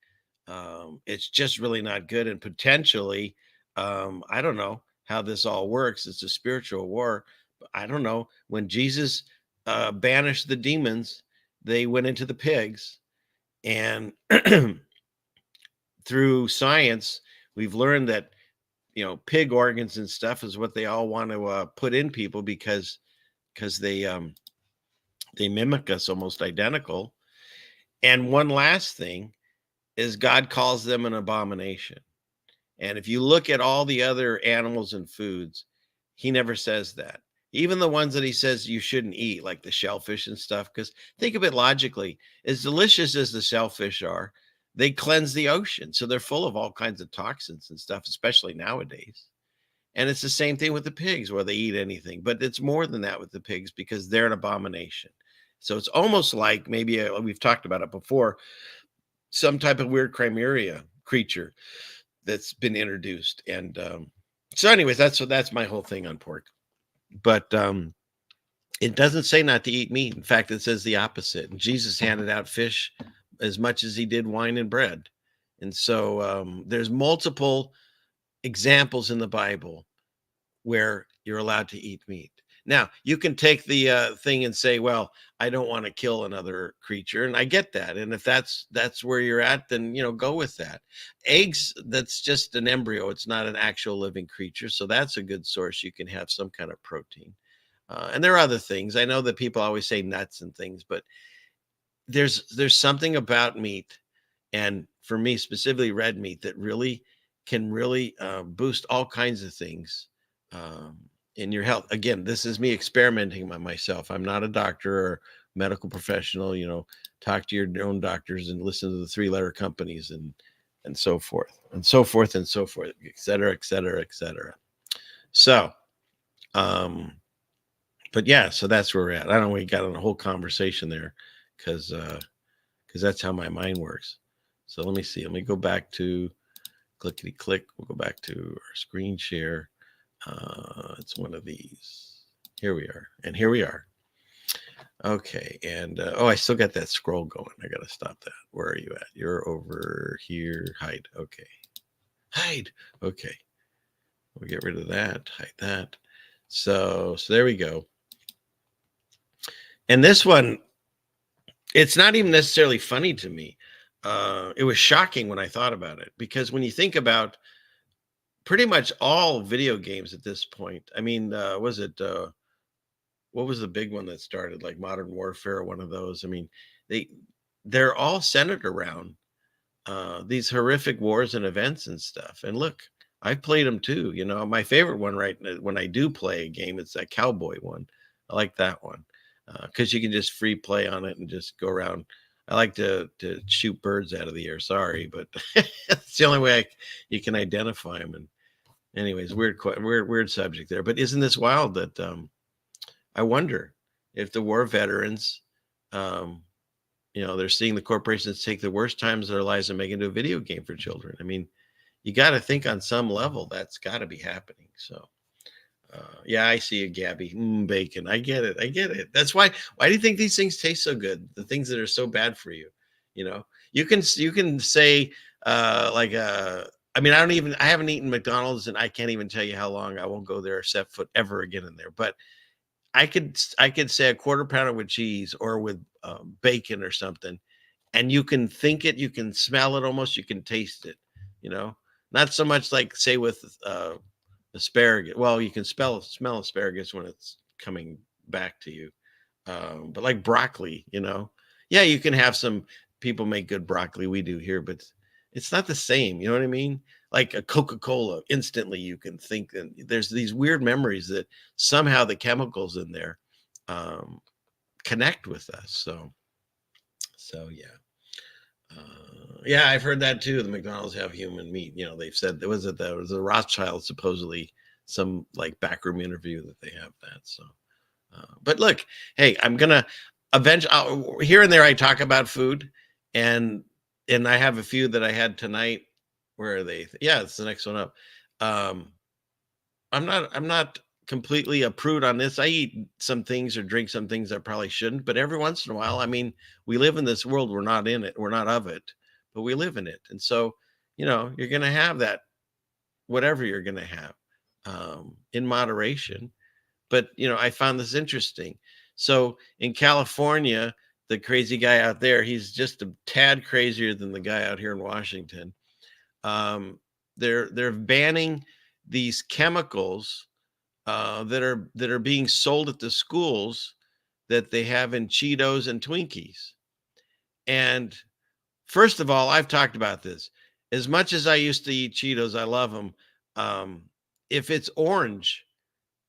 it's just really not good. And potentially, I don't know how this all works. It's a spiritual war. But I don't know. When Jesus banished the demons, they went into the pigs. And through science, we've learned that, pig organs and stuff is what they all want to put in people because they mimic us almost identical. And one last thing is God calls them an abomination. And if you look at all the other animals and foods, he never says that. Even the ones that he says you shouldn't eat, like the shellfish and stuff, because think of it logically, as delicious as the shellfish are, they cleanse the ocean. So they're full of all kinds of toxins and stuff, especially nowadays. And it's the same thing with the pigs, where they eat anything. But it's more than that with the pigs because they're an abomination. So it's almost like maybe we've talked about it before, some type of weird Chimera creature that's been introduced. And so anyways, that's my whole thing on pork. But it doesn't say not to eat meat. In fact, it says the opposite. And Jesus handed out fish as much as he did wine and bread. And so there's multiple examples in the Bible where you're allowed to eat meat. Now, you can take the thing and say, well, I don't want to kill another creature. And I get that. And if that's where you're at, then, go with that. Eggs, that's just an embryo. It's not an actual living creature. So that's a good source. You can have some kind of protein. And there are other things. I know that people always say nuts and things, but there's something about meat, and for me, specifically red meat, that really can boost all kinds of things in your health. Again, this is me experimenting by myself. I'm not a doctor or medical professional. Talk to your own doctors and listen to the 3-letter companies and so forth and so forth and so forth, et cetera, et cetera, et cetera. So, but yeah, so that's where we're at. I don't know, we got on a whole conversation there because that's how my mind works. So let me see. Let me go back to clickety click. We'll go back to our screen share. It's one of these. Here we are. And here we are. Okay. And I still got that scroll going. I got to stop that. Where are you at? You're over here. Hide. Okay. Hide. Okay. We'll get rid of that. Hide that. So there we go. And this one, it's not even necessarily funny to me. It was shocking when I thought about it, because when you think about pretty much all video games at this point, I mean, what was the big one that started, like Modern Warfare or one of those? I mean, they're all centered around these horrific wars and events and stuff. And look, I've played them too. My favorite one when I do play a game, it's that cowboy one. I like that one because you can just free play on it and just go around. I like to shoot birds out of the air. Sorry, but it's the only way you can identify them. And anyways, weird subject there. But isn't this wild that I wonder if the war veterans, they're seeing the corporations take the worst times of their lives and make it into a video game for children. I mean, you got to think on some level that's got to be happening. So, yeah, I see you, Gabby. Bacon. I get it. That's why do you think these things taste so good? The things that are so bad for you, you can say I haven't eaten McDonald's and I can't even tell you how long. I won't go there or set foot ever again in there. But I could say a quarter pounder with cheese or with bacon or something, and you can think it, you can smell it, almost you can taste it. Not so much like say with asparagus. Well, you can smell asparagus when it's coming back to you, but like broccoli, yeah, you can have some people make good broccoli. We do here, but it's not the same. You know what I mean? Like a Coca-Cola, instantly you can think that there's these weird memories that somehow the chemicals in there connect with us. So yeah. Yeah, I've heard that too. The McDonald's have human meat. They've said there was a Rothschild, supposedly some like backroom interview that they have that. So, but look, hey, I'm gonna eventually here and there I talk about food, and I have a few that I had tonight. Where are they? Yeah, it's the next one up. I'm not completely a prude on this. I eat some things or drink some things I probably shouldn't, but every once in a while, I mean, we live in this world. We're not in it. We're not of it, but we live in it. And so, you know, you're going to have that, whatever you're going to have, in moderation. But, you know, I found this interesting. So in California, the crazy guy out there, he's just a tad crazier than the guy out here in Washington. They're banning these chemicals that are being sold at the schools that they have in Cheetos and Twinkies. And first of all, I've talked about this. As much as I used to eat Cheetos, I love them. If it's orange,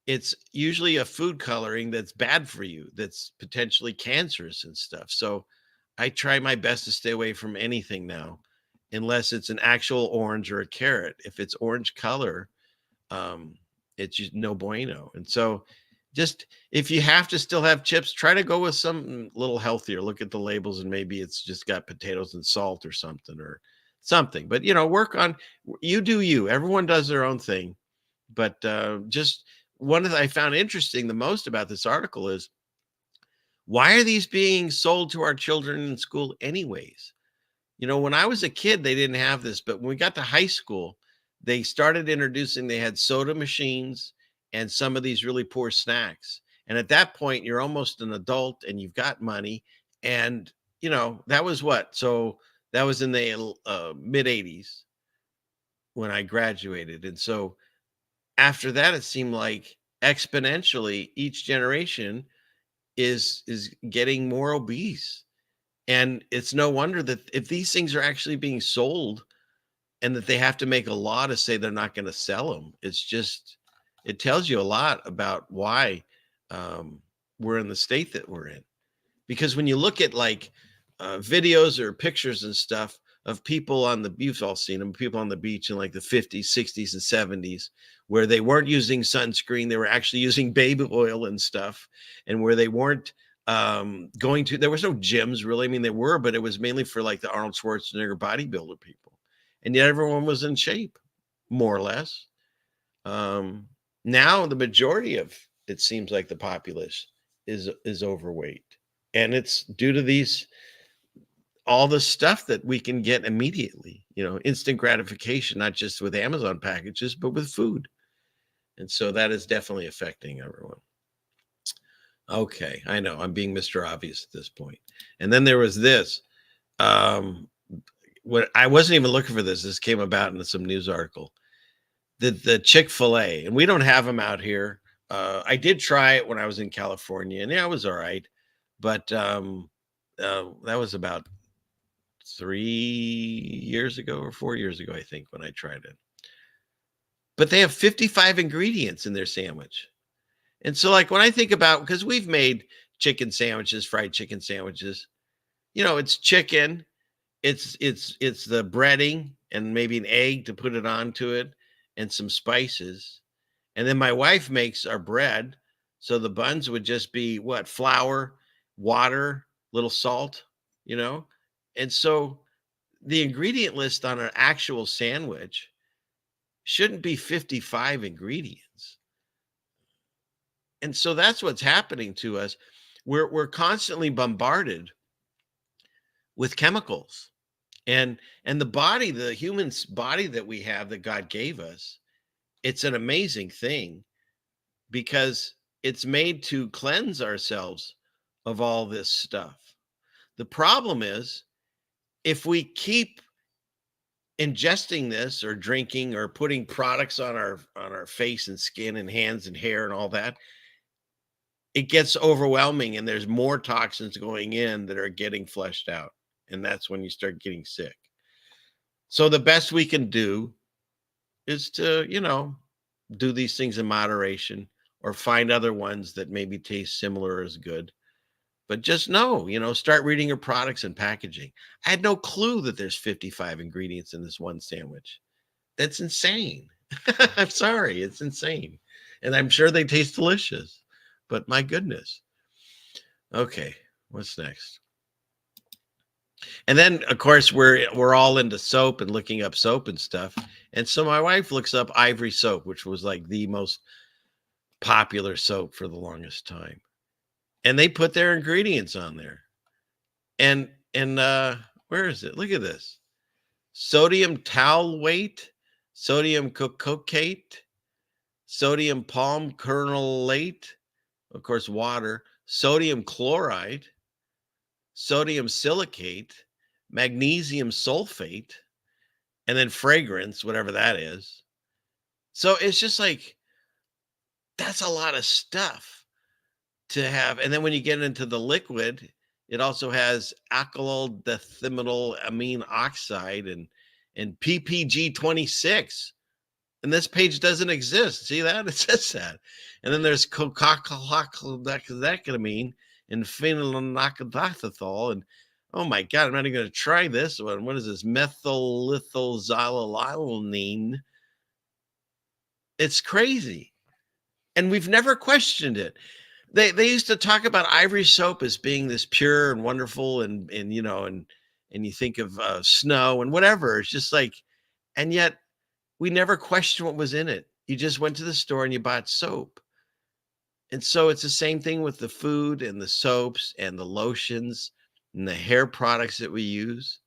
it's usually a food coloring that's bad for you, that's potentially cancerous and stuff. So I try my best to stay away from anything now, unless it's an actual orange or a carrot. If it's orange color, it's just no bueno. And so just, if you have to still have chips, try to go with something a little healthier. Look at the labels and maybe it's just got potatoes and salt or something, but, you know, work on, you do you. Everyone does their own thing. But just one that I found interesting the most about this article is, why are these being sold to our children in school anyways? You know, when I was a kid, they didn't have this, but when we got to high school, they started introducing, they had soda machines and some of these really poor snacks. And at that point, you're almost an adult and you've got money. And, you know, that was what? So that was in the mid 80s when I graduated. And so after that, it seemed like exponentially each generation is getting more obese. And it's no wonder that if these things are actually being sold and that they have to make a law to say they're not going to sell them, it's just, it tells you a lot about why we're in the state that we're in. Because when you look at like videos or pictures and stuff of people on the, you've all seen them, people on the beach in like the 50s, 60s, and 70s, where they weren't using sunscreen, they were actually using baby oil and stuff, and where they weren't going to, there was no gyms really. I mean, there were, but it was mainly for like the Arnold Schwarzenegger bodybuilder people. And yet everyone was in shape, more or less. Now the majority of, it seems like, the populace is overweight. And it's due to these, all the stuff that we can get immediately, you know, instant gratification, not just with Amazon packages, but with food. And so that is definitely affecting everyone. Okay, I know I'm being Mr. Obvious at this point. And then there was this. What I wasn't even looking for this. This came about in some news article. The Chick-fil-A, and we don't have them out here. I did try it when I was in California, and yeah, it was all right. But that was about 3 years ago or 4 years ago, I think, when I tried it. But they have 55 ingredients in their sandwich. And so, like, when I think about, because we've made chicken sandwiches, fried chicken sandwiches, you know, it's chicken, it's the breading and maybe an egg to put it onto it and some spices. And then my wife makes our bread. So the buns would just be what? Flour, water, little salt, you know? And so the ingredient list on an actual sandwich shouldn't be 55 ingredients. And so that's what's happening to us. We're constantly bombarded with chemicals. And the body, the human's body that we have, that God gave us, it's an amazing thing because it's made to cleanse ourselves of all this stuff. The problem is, if we keep ingesting this or drinking or putting products on our face and skin and hands and hair and all that, it gets overwhelming and there's more toxins going in that are getting flushed out. And that's when you start getting sick. So the best we can do is to, you know, do these things in moderation or find other ones that maybe taste similar as good. But just know, you know, start reading your products and packaging. I had no clue that there's 55 ingredients in this one sandwich. That's insane. I'm sorry, it's insane. And I'm sure they taste delicious, but my goodness. Okay, what's next? And then, of course, we're all into soap and looking up soap and stuff. And so my wife looks up Ivory soap, which was like the most popular soap for the longest time. And they put their ingredients on there. And where is it? Look at this. Sodium towelate, sodium cocoate, sodium palm kernelate, of course, water, sodium chloride, sodium silicate, magnesium sulfate, and then fragrance, whatever that is. So it's just like, that's a lot of stuff to have. And then when you get into the liquid, it also has alkyl dithimetylamine oxide and PPG 26. And this page doesn't exist. See that? It says that. And then there's cocaclamine and phenylnoctethol. And oh my God, I'm not even going to try this one. What is this? Methylethylxylalanine. It's crazy. And we've never questioned it. They used to talk about ivory soap as being this pure and wonderful and you know, and you think of snow and whatever. It's just like, and yet we never questioned what was in it. You just went to the store and you bought soap. And so it's the same thing with the food and the soaps and the lotions and the hair products that we use.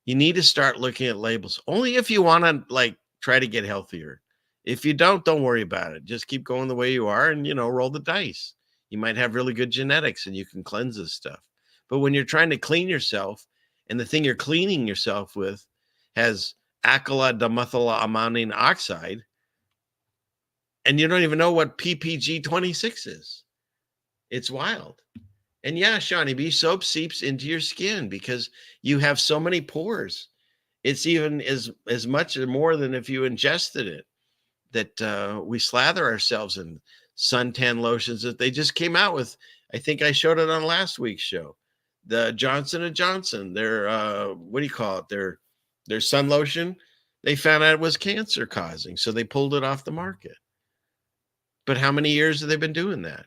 You need to start looking at labels only if you want to like try to get healthier. If you don't worry about it. Just keep going the way you are and, you know, roll the dice. You might have really good genetics and you can cleanse this stuff. But when you're trying to clean yourself and the thing you're cleaning yourself with has alkyl dithimetylamine oxide, and you don't even know what PPG 26 is. It's wild. And yeah, Shawnee B, soap seeps into your skin because you have so many pores. It's even as much or more than if you ingested it. That we slather ourselves in suntan lotions that they just came out with. I think I showed it on last week's show. The Johnson & Johnson, their what do you call it? Their sun lotion, they found out it was cancer causing, so they pulled it off the market. But how many years have they been doing that?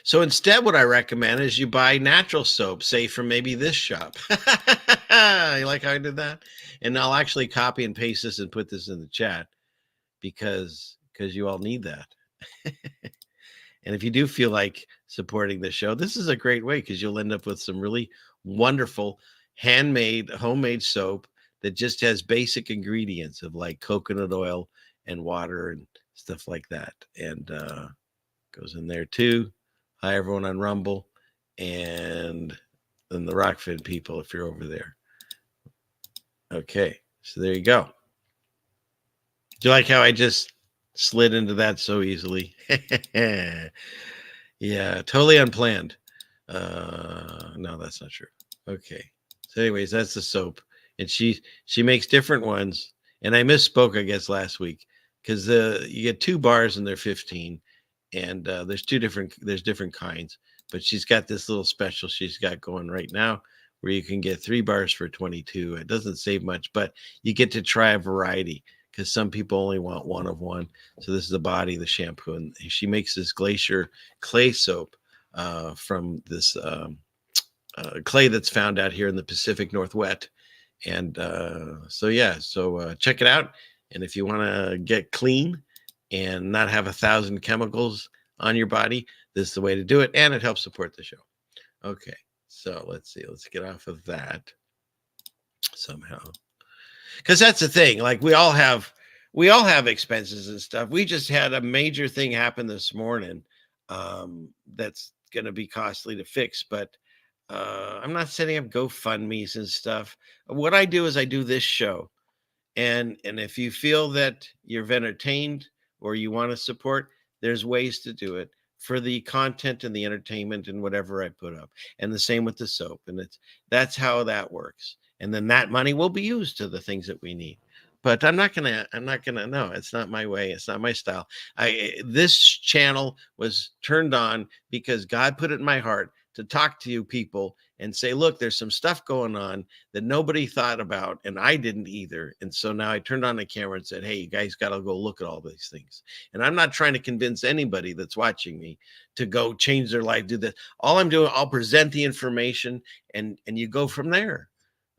So instead, what I recommend is you buy natural soap, say from maybe this shop. You like how I did that? And I'll actually copy and paste this and put this in the chat because you all need that. And if you do feel like supporting the show, this is a great way because you'll end up with some really wonderful handmade, homemade soap that just has basic ingredients of like coconut oil and water and stuff like that. And goes in there too. Hi, everyone on Rumble and then the Rockfin people, if you're over there. Okay, so there you go. Do you like how I just slid into that so easily? Yeah, totally unplanned. No, that's not true. Okay. So anyways, that's the soap. And she makes different ones. And I misspoke, I guess, last week because you get 2 bars and they're 15. And there's different kinds. But she's got this little special she's got going right now where you can get 3 bars for 22. It doesn't save much, but you get to try a variety because some people only want one of one. So this is the body, the shampoo, and she makes this glacier clay soap from this clay that's found out here in the Pacific Northwest. And so check it out. And if you want to get clean and not have 1,000 chemicals on your body, this is the way to do it. And it helps support the show. Okay. So let's see. Let's get off of that somehow. Because that's the thing. Like we all have expenses and stuff. We just had a major thing happen this morning that's going to be costly to fix. But I'm not setting up GoFundMe's and stuff. What I do is I do this show. And if you feel that you're entertained or you want to support, there's ways to do it for the content and the entertainment and whatever I put up. And the same with the soap. And that's how that works. And then that money will be used to the things that we need. But no, it's not my way. It's not my style. This channel was turned on because God put it in my heart to talk to you people and say, look, there's some stuff going on that nobody thought about, and I didn't either. And so now I turned on the camera and said, hey, you guys got to go look at all these things. And I'm not trying to convince anybody that's watching me to go change their life, do this. All I'm doing, I'll present the information, and you go from there.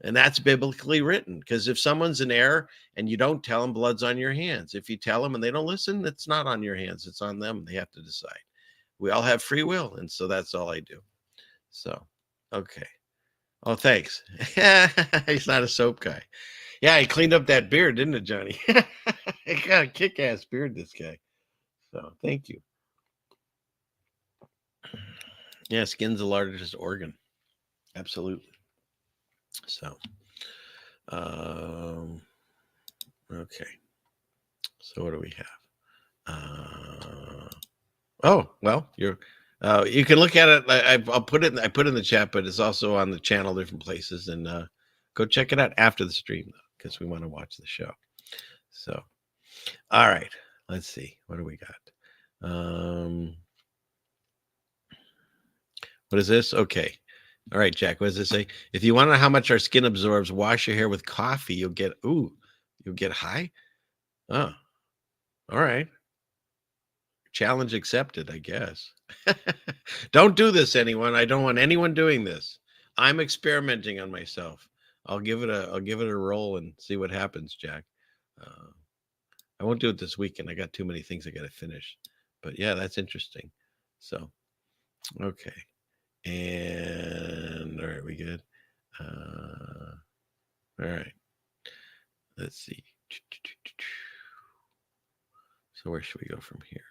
And that's biblically written, because if someone's in error and you don't tell them, blood's on your hands. If you tell them and they don't listen, it's not on your hands. It's on them. They have to decide. We all have free will. And so that's all I do. So, okay. Oh, thanks. He's not a soap guy. Yeah, he cleaned up that beard, didn't it, Johnny? He got a kick-ass beard, this guy. So, thank you. Yeah, skin's the largest organ. Absolutely. So, okay. So what do we have? Oh, well, you can look at it. I'll put it. I put it in the chat, but it's also on the channel, different places, and go check it out after the stream, though, because we want to watch the show. So, all right, let's see. What do we got? What is this? Okay. All right, Jack, what does it say? If you want to know how much our skin absorbs, wash your hair with coffee. You'll get high. Oh, all right. Challenge accepted, I guess. Don't do this, anyone. I don't want anyone doing this. I'm experimenting on myself. I'll give it a roll and see what happens, Jack. I won't do it this weekend. I got too many things I got to finish. But yeah, that's interesting. So, okay. And all right, we good. All right. Let's see. So where should we go from here?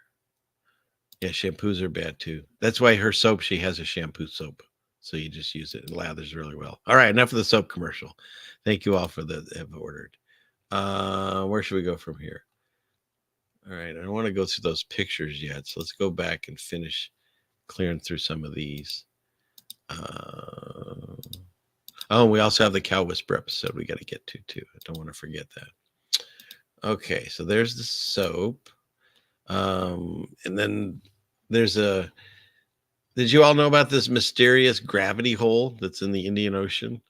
Yeah, shampoos are bad too. That's why her soap, she has a shampoo soap. So you just use it. It lathers really well. All right, enough of the soap commercial. Thank you all for the have ordered. Where should we go from here? All right, I don't want to go through those pictures yet. So let's go back and finish clearing through some of these. Oh, we also have the Cow Whisper episode we got to get to too. I don't want to forget that. Okay, so there's the soap. And then there's did you all know about this mysterious gravity hole that's in the Indian Ocean?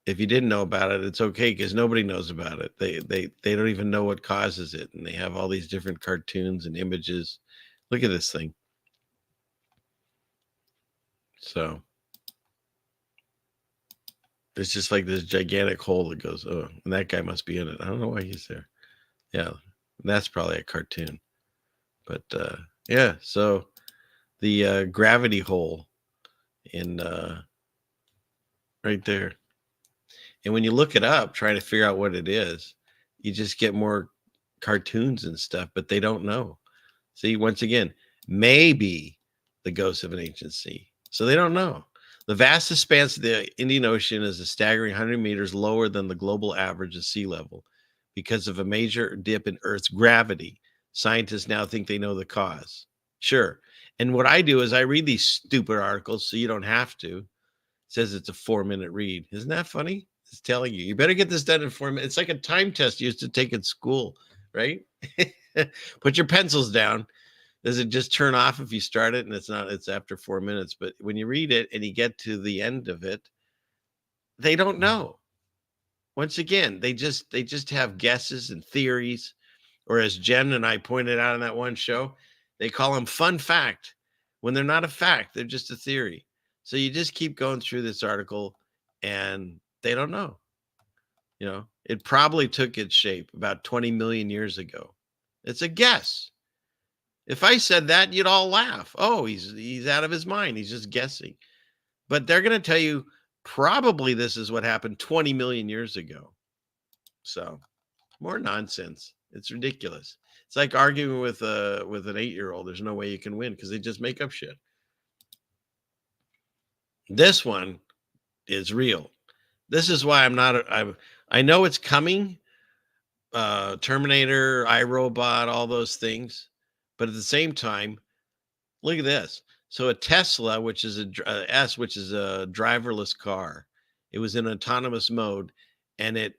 If you didn't know about it, it's okay, because nobody knows about it. They don't even know what causes it. And they have all these different cartoons and images. Look at this thing. So it's just like this gigantic hole that goes, oh, and that guy must be in it. I don't know why he's there. Yeah, that's probably a cartoon. But yeah, so the gravity hole in right there. And when you look it up, trying to figure out what it is, you just get more cartoons and stuff, but they don't know. See, once again, maybe the ghost of an ancient sea. So they don't know. The vast expanse of the Indian Ocean is a staggering 100 meters lower than the global average of sea level because of a major dip in Earth's gravity. Scientists now think they know the cause. Sure. And what I do is I read these stupid articles so you don't have to. It says it's a 4-minute read. Isn't that funny? It's telling you better get this done in 4 minutes. It's like a time test you used to take at school, right? Put your pencils down. Does it just turn off if you start it and it's after 4 minutes? But when you read it and you get to the end of it, they don't know. Once again, they just have guesses and theories, or as Jen and I pointed out in that one show, they call them fun fact when they're not a fact. They're just a theory. So you just keep going through this article and they don't know. You know, it probably took its shape about 20 million years ago. It's a guess. If I said that, you'd all laugh. Oh, he's out of his mind. He's just guessing. But they're going to tell you probably this is what happened 20 million years ago. So more nonsense. It's ridiculous. It's like arguing with an 8-year-old. There's no way you can win because they just make up shit. This one is real. This is why I know it's coming. Terminator, iRobot, all those things. But at the same time, look at this. So a Tesla, which is a driverless car, it was in autonomous mode, and it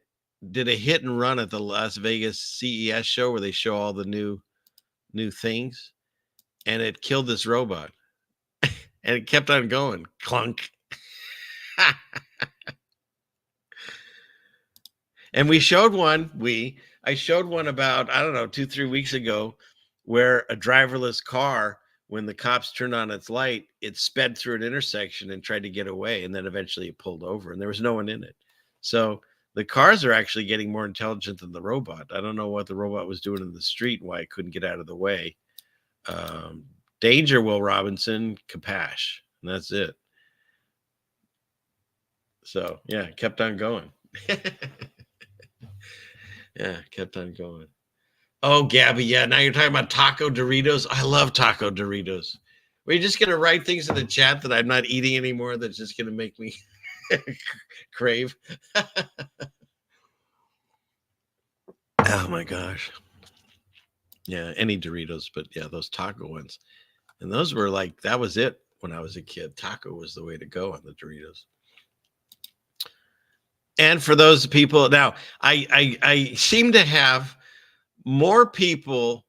did a hit and run at the Las Vegas CES show where they show all the new things, and it killed this robot, and it kept on going. Clunk. And I showed one about, I don't know, 2-3 weeks ago, where a driverless car when the cops turned on its light, it sped through an intersection and tried to get away, and then eventually it pulled over, and there was no one in it. So the cars are actually getting more intelligent than the robot. I don't know what the robot was doing in the street and why it couldn't get out of the way. Danger, Will Robinson, kapash, and that's it. So yeah, kept on going. Yeah, kept on going. Oh, Gabby, yeah, now you're talking about taco Doritos. I love taco Doritos. Are you just going to write things in the chat that I'm not eating anymore that's just going to make me crave? Oh, my gosh. Yeah, any Doritos, but yeah, those taco ones. And those were like, that was it when I was a kid. Taco was the way to go on the Doritos. And for those people, now, I seem to have more people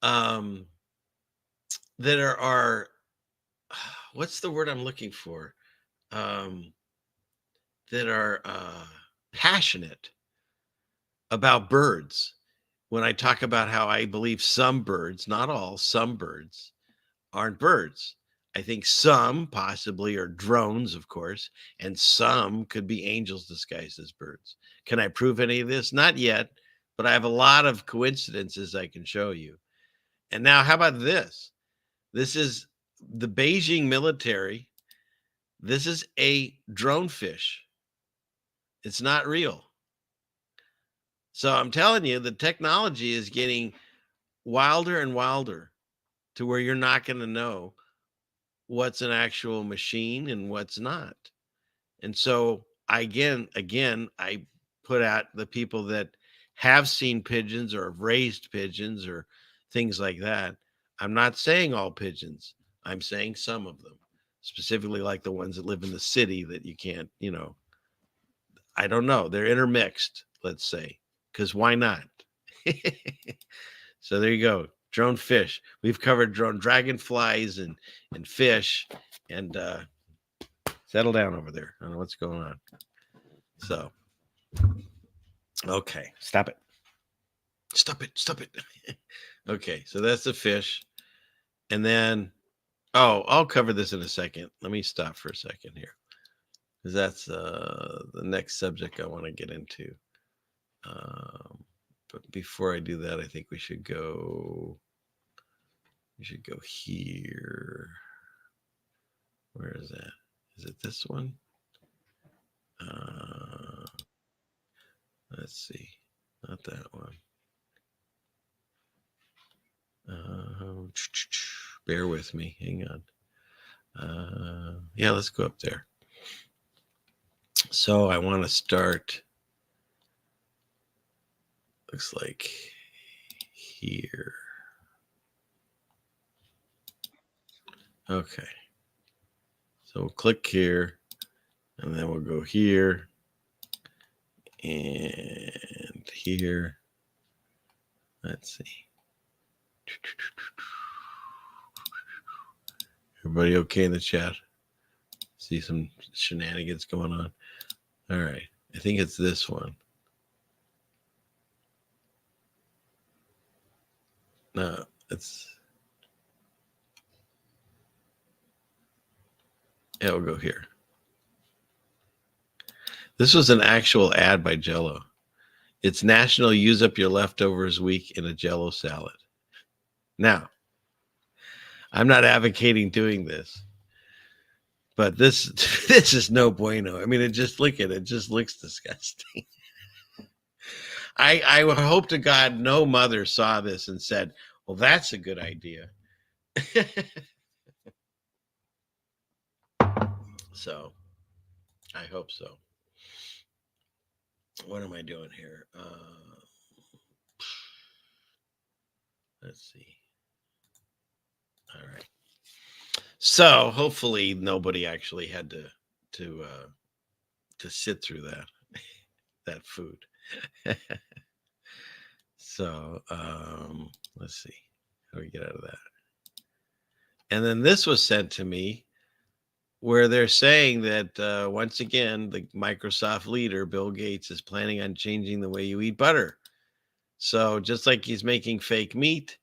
that are what's the word I'm looking for? That are passionate about birds. When I talk about how I believe some birds, not all, some birds aren't birds. I think some possibly are drones, of course, and some could be angels disguised as birds. Can I prove any of this? Not yet, but I have a lot of coincidences I can show you. And now, how about this? This is the Beijing military. This is a drone fish. It's not real. So I'm telling you, the technology is getting wilder and wilder to where you're not going to know what's an actual machine and what's not. And so I put out the people that have seen pigeons or have raised pigeons or things like that. I'm not saying all pigeons. I'm saying some of them, specifically like the ones that live in the city that you can't, I don't know. They're intermixed, let's say, because why not? So there you go. Drone fish. We've covered drone dragonflies and fish, and settle down over there. I don't know what's going on. So, okay, stop it. Okay, so that's the fish. And then, I'll cover this in a second. Let me stop for a second here, because that's the next subject I want to get into. But before I do that, I think we should go here. Where is that? Is it this one? Let's see. Not that one. Bear with me. Hang on. Yeah, let's go up there. So I want to start. Looks like here. Okay. So we'll click here, and then we'll go here and here. Let's see. Everybody okay in the chat? See some shenanigans going on. All right. I think it's this one. No, we'll go here. This was an actual ad by Jell-O. It's National Use Up Your Leftovers Week in a Jell-O salad. Now, I'm not advocating doing this, but this is no bueno. I mean, look at it. It just looks disgusting. I hope to God no mother saw this and said, well, that's a good idea. So I hope so. What am I doing here? Let's see. All right. So hopefully nobody actually had to sit through that food. So let's see. How do we get out of that? And then this was sent to me where they're saying that once again, the Microsoft leader, Bill Gates, is planning on changing the way you eat butter. So just like he's making fake meat,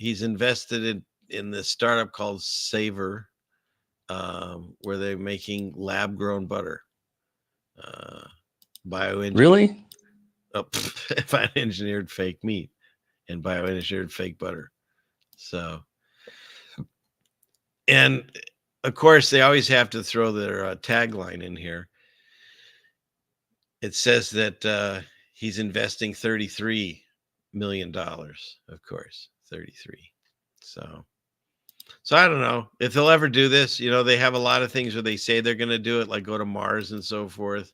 he's invested in this startup called Savor, where they're making lab-grown butter. Bioengineered. Really? Oh, bioengineered fake meat and bioengineered fake butter. So, and of course, they always have to throw their tagline in here. It says that he's investing $33 million, of course, 33. So I don't know if they'll ever do this. You know, they have a lot of things where they say they're going to do it, like go to Mars and so forth.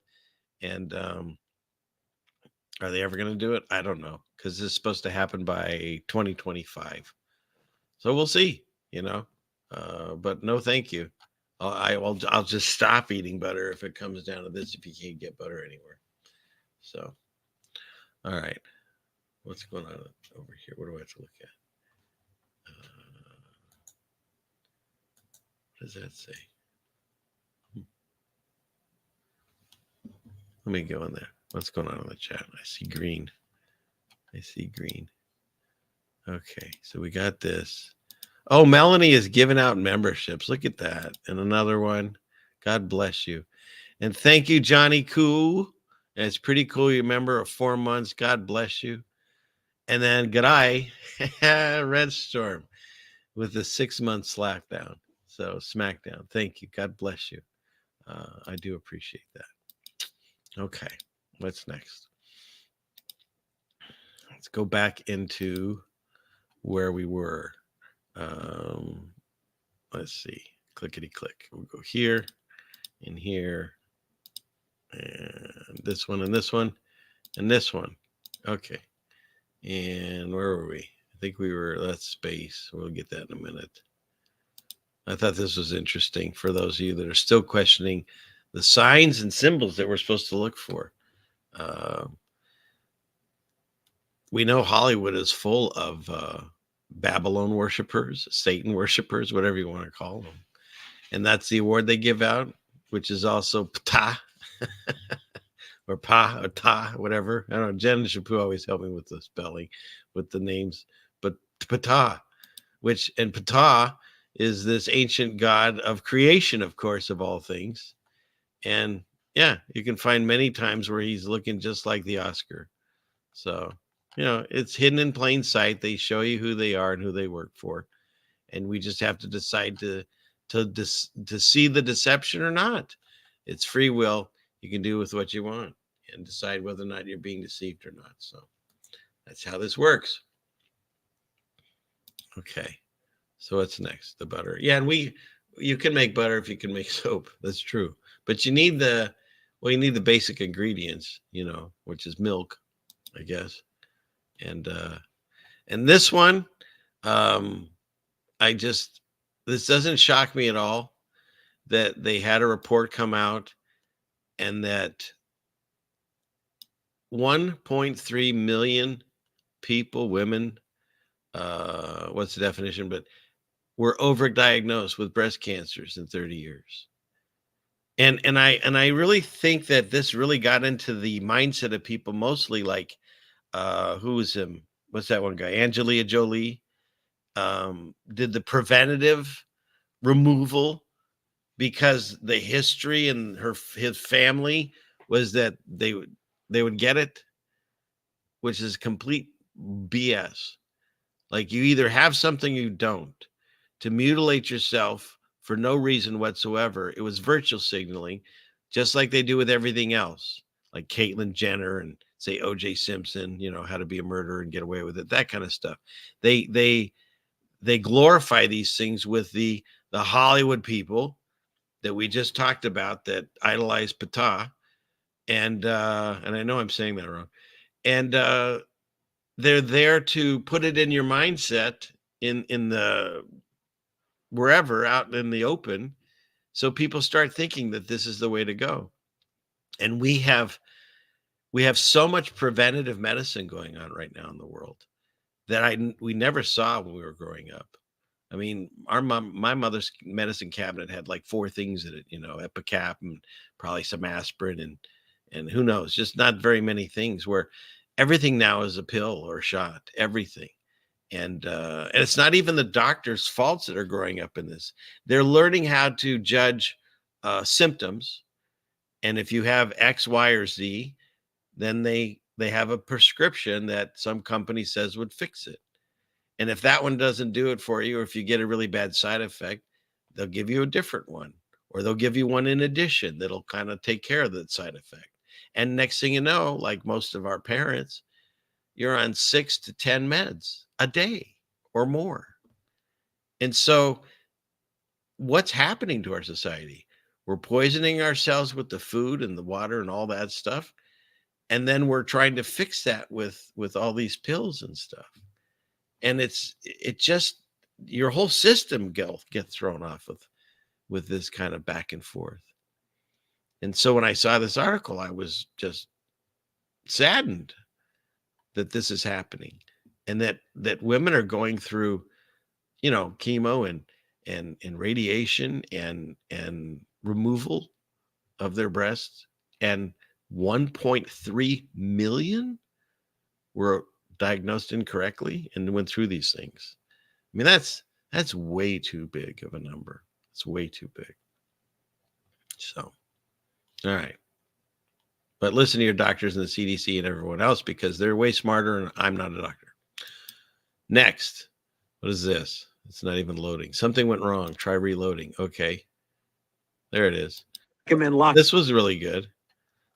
And are they ever going to do it? I don't know, because this is supposed to happen by 2025. So we'll see, you know. But no, thank you. I'll just stop eating butter if it comes down to this, if you can't get butter anywhere. So, all right. What's going on over here? What do I have to look at? What does that say? Let me go in there. What's going on in the chat? I see green. Okay, so we got this. Oh, Melanie is giving out memberships. Look at that. And another one. God bless you. And thank you, Johnny Koo. And it's pretty cool. You're a member of 4 months. God bless you. And then G'day, Red Storm, with the 6 month slackdown. So Smackdown. Thank you. God bless you. I do appreciate that. Okay, what's next? Let's go back into where we were. Let's see. Clickety click. We'll go here and here. And this one and this one and this one. Okay. And where were we? I think we were, that's space. We'll get that in a minute. I thought this was interesting for those of you that are still questioning the signs and symbols that we're supposed to look for. We know Hollywood is full of Babylon worshipers, Satan worshipers, whatever you want to call them. And that's the award they give out, which is also Ptah. Or Pa or Ta, whatever. I don't know. Jen Chapu always help me with the spelling, with the names. But Ptah, and Ptah is this ancient god of creation, of course, of all things. And yeah, you can find many times where he's looking just like the Oscar. So, you know, it's hidden in plain sight. They show you who they are and who they work for. And we just have to decide to see the deception or not. It's free will. You can do with what you want and decide whether or not you're being deceived or not. So that's how this works. Okay. So what's next? The butter. Yeah. And you can make butter if you can make soap. That's true. But you need the basic ingredients, you know, which is milk, I guess. And this one, this doesn't shock me at all that they had a report come out and that 1.3 million people, women, what's the definition, but were overdiagnosed with breast cancers in 30 years. And I really think that this really got into the mindset of people, mostly like, who was him? What's that one guy? Angelina Jolie did the preventative removal because the history and his family was that they would get it, which is complete BS. Like, you either have something or you don't. To mutilate yourself for no reason whatsoever, it was virtual signaling, just like they do with everything else, like Caitlyn Jenner and say O.J. Simpson, you know, how to be a murderer and get away with it, that kind of stuff. They glorify these things with the Hollywood people that we just talked about that idolize Ptah, and I know I'm saying that wrong, and they're there to put it in your mindset in the wherever out in the open, so people start thinking that this is the way to go. And we have so much preventative medicine going on right now in the world that we never saw when we were growing up. I mean, my mother's medicine cabinet had like 4 things in it, you know, Epicap and probably some aspirin and who knows, just not very many things, where everything now is a pill or a shot, everything. And it's not even the doctors' faults that are growing up in this. They're learning how to judge symptoms. And if you have X, Y, or Z, then they have a prescription that some company says would fix it. And if that one doesn't do it for you, or if you get a really bad side effect, they'll give you a different one, or they'll give you one in addition that'll kind of take care of that side effect. And next thing you know, like most of our parents, you're on 6 to 10 meds a day or more. And so what's happening to our society? We're poisoning ourselves with the food and the water and all that stuff. And then we're trying to fix that with all these pills and stuff. And it just, your whole system gets thrown off with this kind of back and forth. And so when I saw this article, I was just saddened that this is happening, and that women are going through, chemo and radiation and removal of their breasts, and 1.3 million were diagnosed incorrectly and went through these things. I mean, that's way too big of a number. It's way too big. So, all right. But listen to your doctors and the CDC and everyone else, because they're way smarter, and I'm not a doctor. Next, what is this? It's not even loading. Something went wrong. Try reloading. Okay. There it is. This was really good.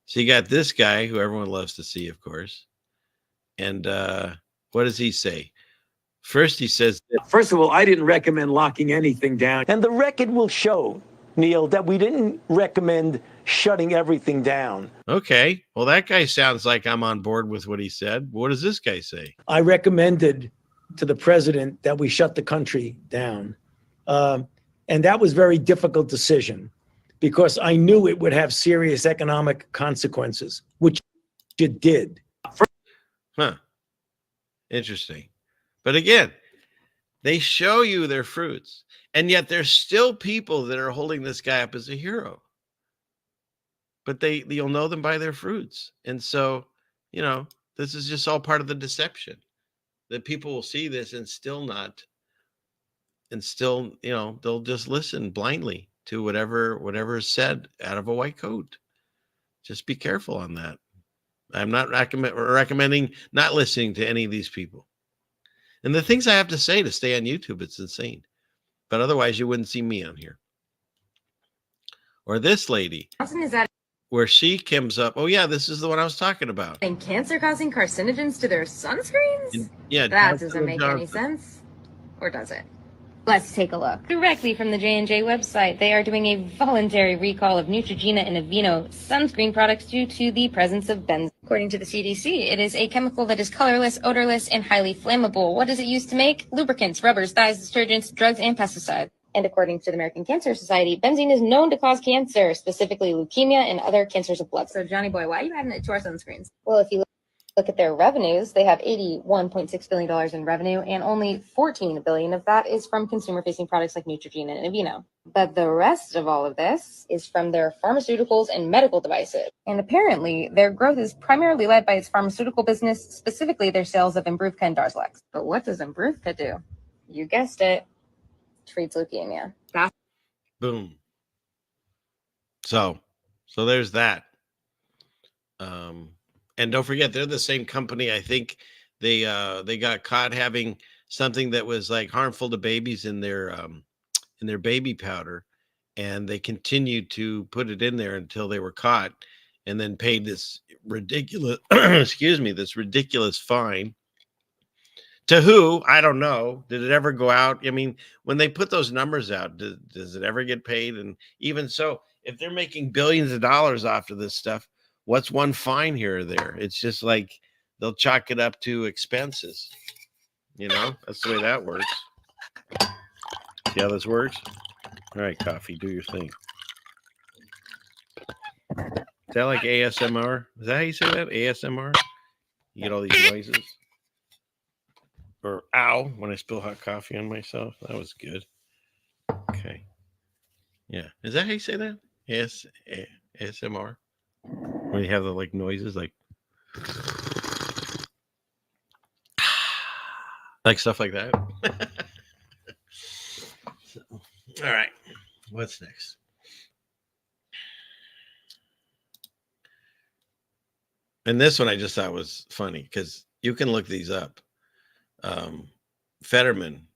So you got this guy who everyone loves to see, of course. And what does he say? First, he says, first of all, I didn't recommend locking anything down. And the record will show, Neil, that we didn't recommend shutting everything down. Okay. Well, that guy sounds like I'm on board with what he said. What does this guy say? I recommended to the president that we shut the country down. And that was a very difficult decision, because I knew it would have serious economic consequences, which it did. Huh. Interesting. But again, they show you their fruits, and yet there's still people that are holding this guy up as a hero. But you'll know them by their fruits. And so, this is just all part of the deception, that people will see this and still, they'll just listen blindly to whatever is said out of a white coat. Just be careful on that. I'm not recommending not listening to any of these people. And the things I have to say to stay on YouTube, it's insane. But otherwise, you wouldn't see me on here. Or this lady, where she comes up. Oh, yeah, this is the one I was talking about. And cancer-causing carcinogens to their sunscreens? Yeah. That doesn't make any sense. Or does it? Let's take a look. Directly from the J&J website, they are doing a voluntary recall of Neutrogena and Aveeno sunscreen products due to the presence of benzene. According to the CDC, it is a chemical that is colorless, odorless, and highly flammable. What is it used to make? Lubricants, rubbers, dyes, detergents, drugs, and pesticides. And according to the American Cancer Society, benzene is known to cause cancer, specifically leukemia and other cancers of blood. So, Johnny boy, why are you adding it to our sunscreens? Well, if you look at their revenues, they have $81.6 billion in revenue, and only $14 billion of that is from consumer-facing products like Neutrogena and Aveeno. But the rest of all of this is from their pharmaceuticals and medical devices. And apparently, their growth is primarily led by its pharmaceutical business, specifically their sales of Imbruvica and Darzalex. But what does Imbruvica do? You guessed it. Treats leukemia. Boom. So there's that. And don't forget, they're the same company. I think they got caught having something that was like harmful to babies in their baby powder, and they continued to put it in there until they were caught, and then paid this ridiculous this ridiculous fine. To who? I don't know. Did it ever go out? I mean, when they put those numbers out, does it ever get paid? And even so, if they're making billions of dollars off of this stuff, what's one fine here or there? It's just like they'll chalk it up to expenses. That's the way that works. See how this works? All right, coffee, do your thing. Is that like ASMR? Is that how you say that? ASMR? You get all these noises? Or ow, when I spill hot coffee on myself. That was good. Okay. Yeah. Is that how you say that? ASMR? When you have the noises like Like stuff like that. So, all right. What's next? And this one I just thought was funny because you can look these up. Fetterman,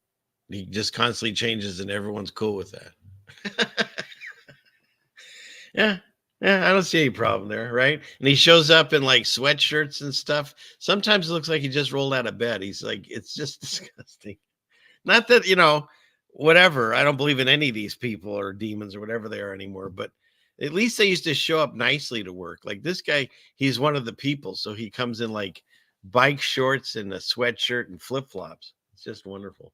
he just constantly changes and everyone's cool with that. Yeah. Yeah, I don't see any problem there, right? And he shows up in like sweatshirts and stuff. Sometimes it looks like he just rolled out of bed. He's like, it's just disgusting. Not that, whatever. I don't believe in any of these people or demons or whatever they are anymore, but at least they used to show up nicely to work. Like this guy, he's one of the people. So he comes in like bike shorts and a sweatshirt and flip-flops. It's just wonderful.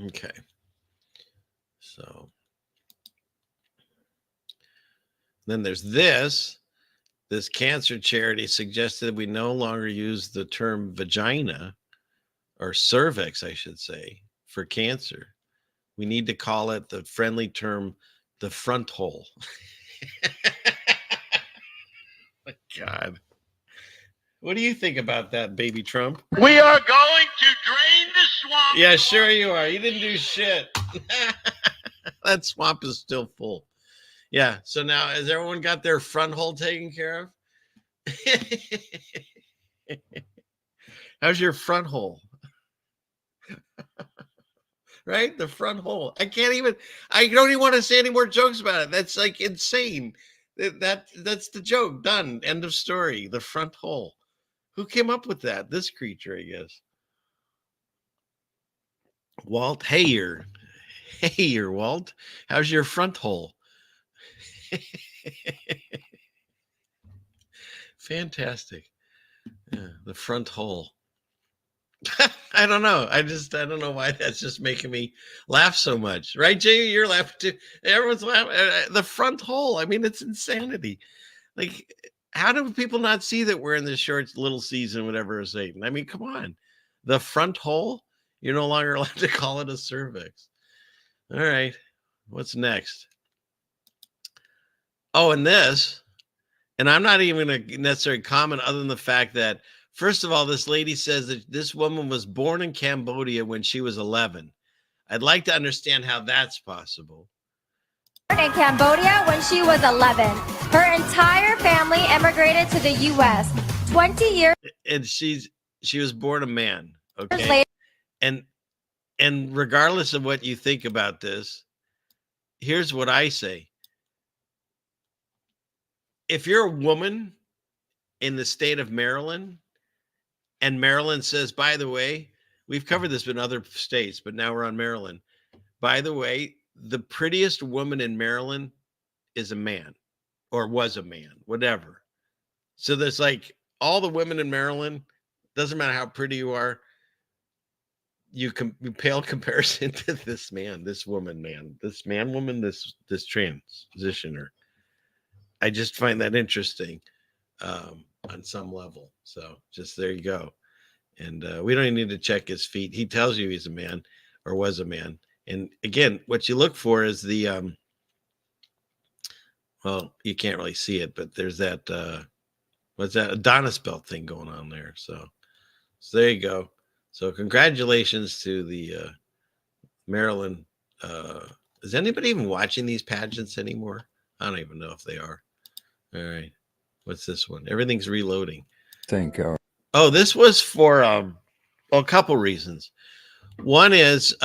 Okay. So then there's this cancer charity suggested we no longer use the term vagina or cervix, I should say, for cancer. We need to call it the friendly term, the front hole. My God. What do you think about that, baby Trump? We are going to drain the swamp. Yeah, sure you are. You didn't do shit. That swamp is still full. Yeah. So now has everyone got their front hole taken care of? How's your front hole? Right? The front hole. I don't even want to say any more jokes about it. That's like insane. That's the joke. Done. End of story. The front hole. Who came up with that? This creature, I guess. Walt, hey, Walt. How's your front hole? Fantastic. Yeah, the front hole. I don't know. I don't know why that's just making me laugh so much. Right, Jay? You're laughing too. Everyone's laughing. The front hole. I mean, it's insanity. Like, how do people not see that we're in this short little season, whatever is Satan? I mean, come on. The front hole? You're no longer allowed to call it a cervix. All right. What's next? Oh, and this, and I'm not even going to necessarily comment other than the fact that, first of all, this lady says that this woman was born in Cambodia when she was 11. I'd like to understand how that's possible. In Cambodia when she was 11. Her entire family immigrated to the U.S. 20 years. And she was born a man. Okay. Later. And regardless of what you think about this, here's what I say. If you're a woman in the state of Maryland, and Maryland says, by the way, we've covered this in other states, but now we're on Maryland. By the way, the prettiest woman in Maryland is a man or was a man, whatever. So there's like all the women in Maryland, doesn't matter how pretty you are, you pale comparison to this man, this woman, this man, woman, this transitioner. I just find that interesting on some level. So just there you go. And we don't even need to check his feet. He tells you he's a man or was a man. And again, what you look for is the, well, you can't really see it, but there's that, what's that? Adonis belt thing going on there. So there you go. So congratulations to the Maryland. Is anybody even watching these pageants anymore? I don't even know if they are. All right. What's this one? Everything's reloading. Oh, this was for a couple reasons. One is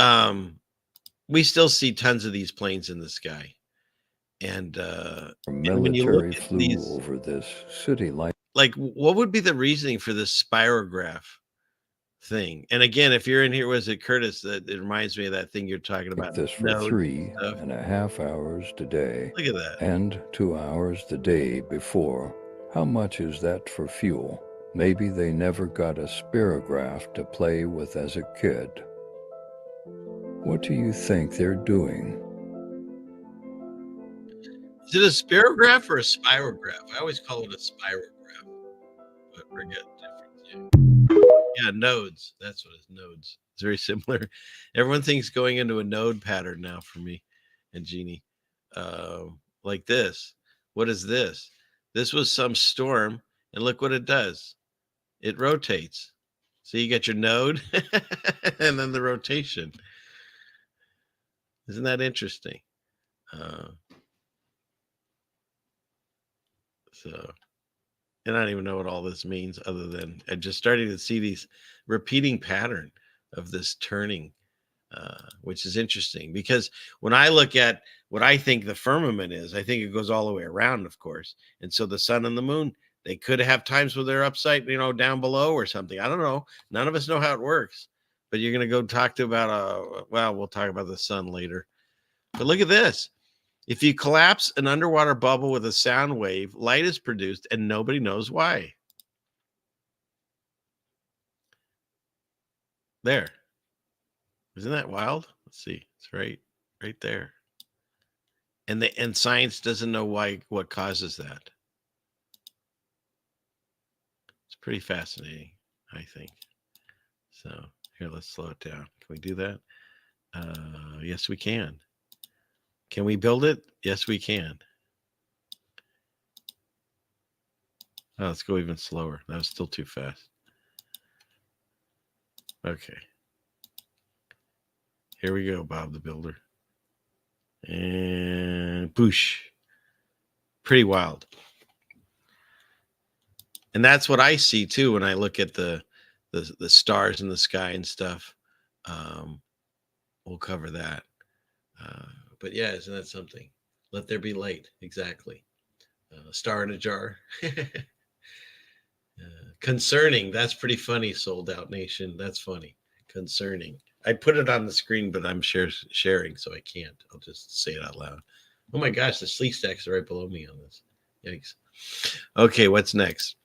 we still see tons of these planes in the sky. And when you look at these over this city like what would be the reasoning for this spirograph thing? And again, if you're in here, was it Curtis, that it reminds me of that thing you're talking about. This for 3.5 hours today. Look at that. And 2 hours the day before. How much is that for fuel? Maybe they never got a spirograph to play with as a kid. What do you think they're doing? Is it a spirograph or a spirograph? I always call it a spirograph, but forget the difference. Yeah, nodes. That's what it's nodes. It's very similar. Everyone thinks going into a node pattern now for me and Jeannie. Like this. What is this? This was some storm, and look what it does. it rotates. So you get your node and then the rotation. Isn't that interesting? So, and I don't even know what all this means other than I'm just starting to see these repeating pattern of this turning, which is interesting because when I look at what I think the firmament is, I think it goes all the way around, of course. And so the sun and the moon, they could have times where they're upside, down below or something. I don't know. None of us know how it works, but you're going to go talk to about, we'll talk about the sun later. But look at this. If you collapse an underwater bubble with a sound wave, light is produced and nobody knows why. There. Isn't that wild? Let's see. It's right there. And science doesn't know what causes that. It's pretty fascinating, I think. So here, let's slow it down. Can we do that? Yes, we can. Can we build it? Yes, we can. Oh, let's go even slower. That was still too fast. Okay. Here we go, Bob the Builder. And boosh. Pretty wild. And that's what I see too when I look at the stars in the sky and stuff. We'll cover that. But yeah, isn't that something? Let there be light. Exactly. Star in a jar. Concerning. That's pretty funny, Sold Out Nation. That's funny. Concerning. I put it on the screen, but I'm sharing, so I can't. I'll just say it out loud. Oh my gosh, the sleek stacks are right below me on this. Yikes. Okay, what's next?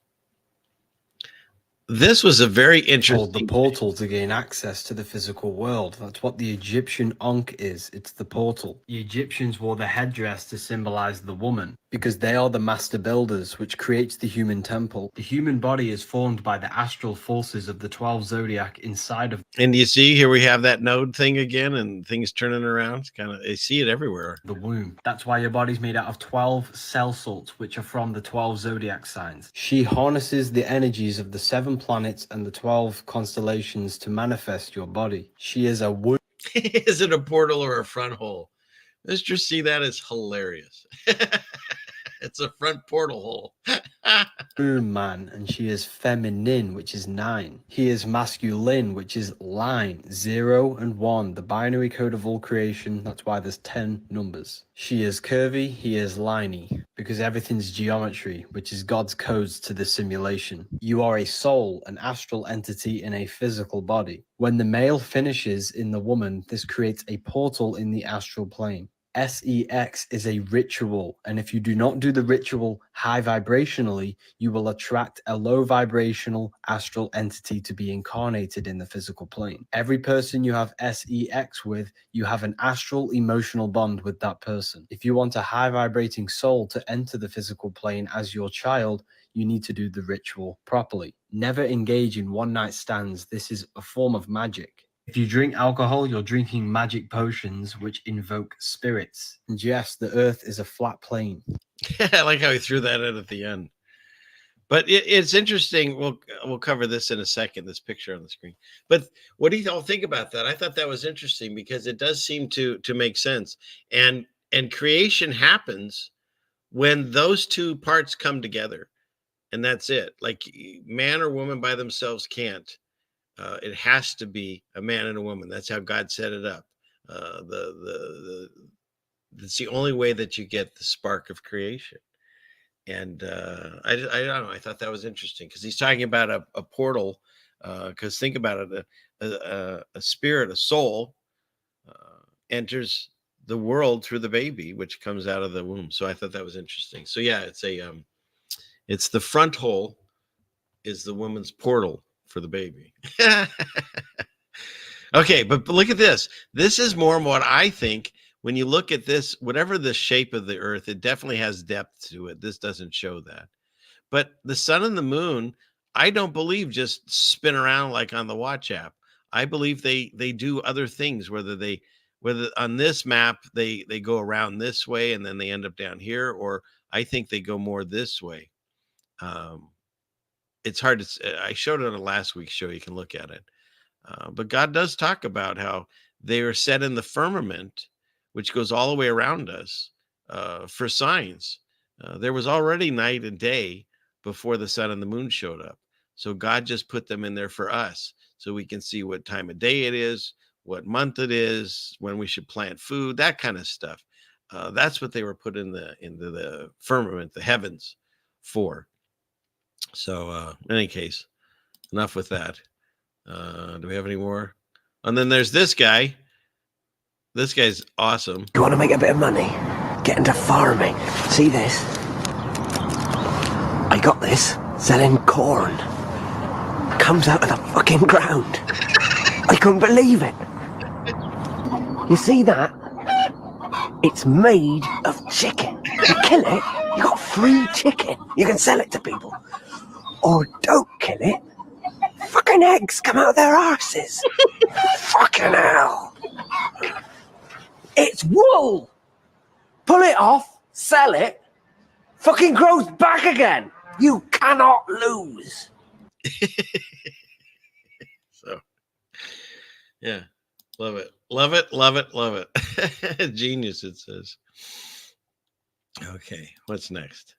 This was a very interesting... the portal to gain access to the physical world. That's what the Egyptian Ankh is. It's the portal. The Egyptians wore the headdress to symbolize the woman, because they are the master builders, which creates the human temple. The human body is formed by the astral forces of the 12 zodiac inside of... And you see, here we have that node thing again, and things turning around. It's kind of, I see it everywhere. the womb. That's why your body's made out of 12 cell salts, which are from the 12 zodiac signs. She harnesses the energies of the 7 planets and the 12 constellations to manifest your body. She is a womb. Is it a portal or a front hole? Let's just see, that is hilarious. It's a front portal hole. Man, and she is feminine, which is 9. He is masculine, which is line, 0 and 1, the binary code of all creation. That's why there's 10 numbers. She is curvy, he is liney, because everything's geometry, which is God's codes to the simulation. You are a soul, an astral entity in a physical body. When the male finishes in the woman, this creates a portal in the astral plane. SEX is a ritual, and if you do not do the ritual high vibrationally, you will attract a low vibrational astral entity to be incarnated in the physical plane. Every person you have SEX with, you have an astral emotional bond with that person. If you want a high vibrating soul to enter the physical plane as your child, you need to do the ritual properly. Never engage in one-night stands. This is a form of magic. If you drink alcohol, you're drinking magic potions which invoke spirits. And yes, the earth is a flat plane. I like how he threw that in at the end. But it's interesting. We'll cover this in a second, this picture on the screen. But what do you all think about that? I thought that was interesting because it does seem to make sense. And creation happens when those two parts come together. And that's it. Like man or woman by themselves can't. It has to be a man and a woman. That's how God set it up. That's the only way that you get the spark of creation. And I don't know. I thought that was interesting because he's talking about a portal. Because think about it, a spirit, a soul, enters the world through the baby, which comes out of the womb. So I thought that was interesting. So yeah, it's the front hole is the woman's portal for the baby. Okay, but look at this. This is more and what I think when you look at this, whatever the shape of the earth, it definitely has depth to it. This doesn't show that. But the sun and the moon, I don't believe just spin around like on the watch app. I believe they do other things, whether on this map they go around this way and then they end up down here, or I think they go more this way. it's hard to. I showed it on last week's show. You can look at it. But God does talk about how they are set in the firmament, which goes all the way around us, for signs. There was already night and day before the sun and the moon showed up. So God just put them in there for us, so we can see what time of day it is, what month it is, when we should plant food, that kind of stuff. That's what they were put into the firmament, the heavens, for. So in any case, enough with that. Do we have any more? And then there's this guy. This guy's awesome. You want to make a bit of money? Get into farming. See this? I got this. Selling corn. Comes out of the fucking ground. I couldn't believe it. You see that? It's made of chicken. You kill it, you got free chicken. You can sell it to people. Or don't kill it. Fucking eggs come out of their arses. Fucking hell. It's wool. Pull it off, sell it, fucking grows back again. You cannot lose. So, yeah, love it. Love it, love it, love it. Genius, it says. Okay, what's next?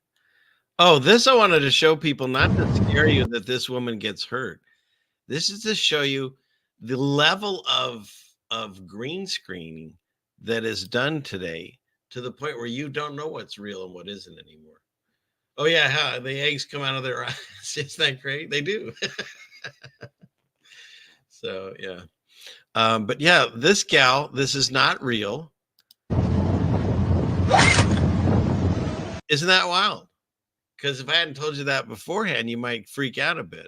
Oh, this I wanted to show people, not to scare you that this woman gets hurt. This is to show you the level of green screening that is done today, to the point where you don't know what's real and what isn't anymore. Oh yeah, how the eggs come out of their eyes. Isn't that great? They do. So yeah. But yeah, this gal, this is not real. Isn't that wild? Because if I hadn't told you that beforehand, you might freak out a bit.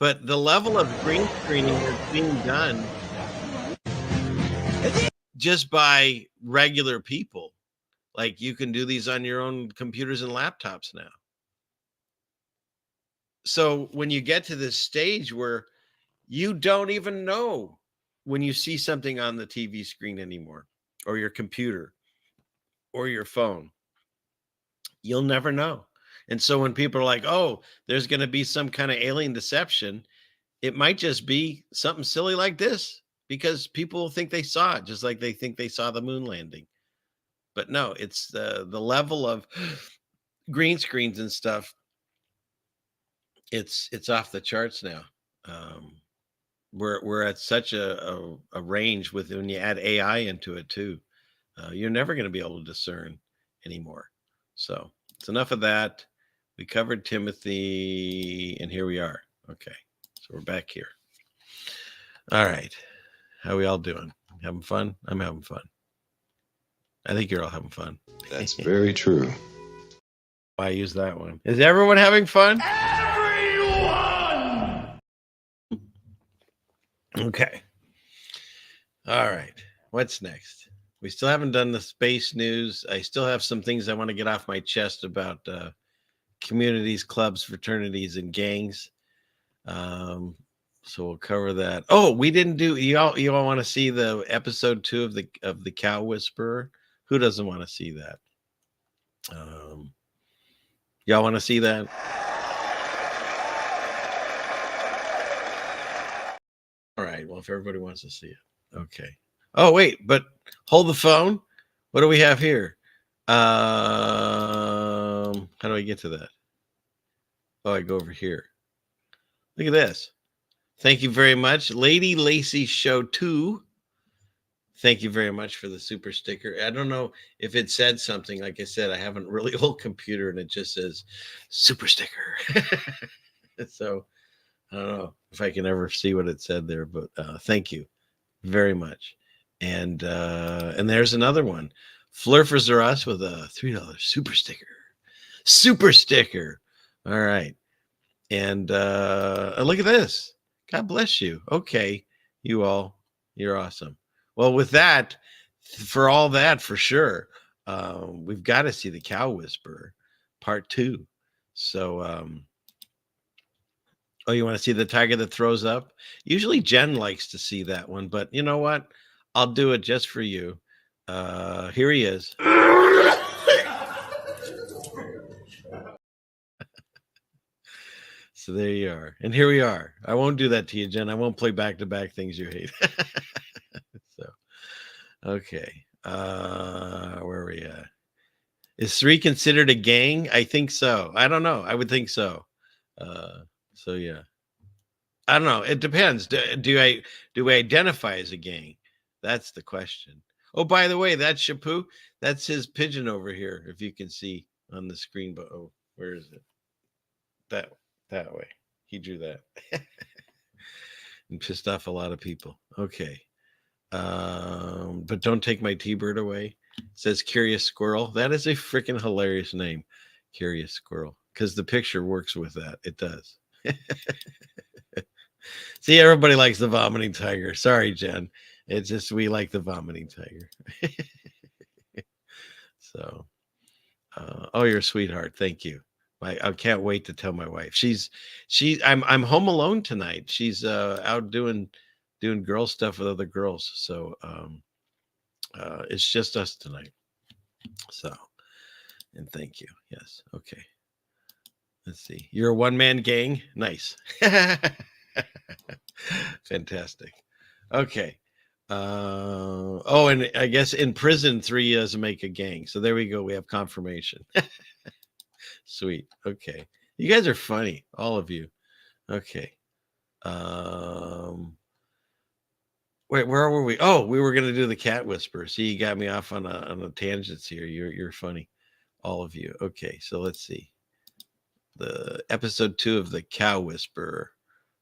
But the level of green screening that's being done just by regular people, like you can do these on your own computers and laptops now. So when you get to this stage where you don't even know when you see something on the TV screen anymore, or your computer, or your phone, you'll never know. And so when people are like, oh, there's going to be some kind of alien deception, it might just be something silly like this, because people think they saw it, just like they think they saw the moon landing. But no, it's the level of green screens and stuff. It's off the charts now. We're at such a range with, when you add AI into it too, you're never going to be able to discern anymore. So it's enough of that. We covered Timothy, and here we are. Okay, so we're back here. All right, how we all doing? Having fun? I'm having fun. I think you're all having fun. That's very true. I use that one. Is everyone having fun? Okay. All right. What's next? We still haven't done the space news. I still have some things I want to get off my chest about communities, clubs, fraternities, and gangs. So we'll cover that. Oh, we didn't do. You all want to see the episode 2 of the Cow Whisperer? Who doesn't want to see that? Y'all want to see that? All right. Well, if everybody wants to see it, okay. Oh, wait, but hold the phone. What do we have here? How do I get to that? Oh, I go over here. Look at this. Thank you very much. Lady Lacey Show 2. Thank you very much for the super sticker. I don't know if it said something. Like I said, I have a really old computer and it just says super sticker. So I don't know if I can ever see what it said there, but thank you very much. And there's another one. Flurfers are us with a $3 super sticker. Super sticker. All right. And look at this. God bless you. Okay. You all, you're awesome. Well, with that, for all that, for sure, we've got to see the Cow Whisperer part 2. So, oh, you want to see the tiger that throws up? Usually Jen likes to see that one, but you know what? I'll do it just for you. Here he is. So there you are. And here we are. I won't do that to you, Jen. I won't play back-to-back things you hate. So, okay. Where are we at? Is 3 considered a gang? I think so. I don't know. I would think so. So yeah. I don't know. It depends. Do I identify as a gang? That's the question. Oh, by the way, that's Shapu. That's his pigeon over here, if you can see on the screen. But oh, where is it? That way. He drew that. And pissed off a lot of people. Okay. But don't take my T-bird away. It says Curious Squirrel. That is a freaking hilarious name. Curious Squirrel. Because the picture works with that. It does. See, everybody likes the vomiting tiger. Sorry, Jen. It's just we like the vomiting tiger. So, oh, you're a sweetheart. Thank you. I can't wait to tell my wife. I'm home alone tonight. She's out doing girl stuff with other girls. So it's just us tonight. So, and thank you. Yes. Okay. Let's see. You're a one-man gang. Nice. Fantastic. Okay. Oh, and I guess in prison 3 doesn't make a gang. So there we go. We have confirmation. Sweet. Okay. You guys are funny, all of you. Okay. Wait, where were we? Oh, we were gonna do the cat whisperer. See, you got me off on a tangents here. You're funny, all of you. Okay, so let's see. The episode 2 of the cow whisperer.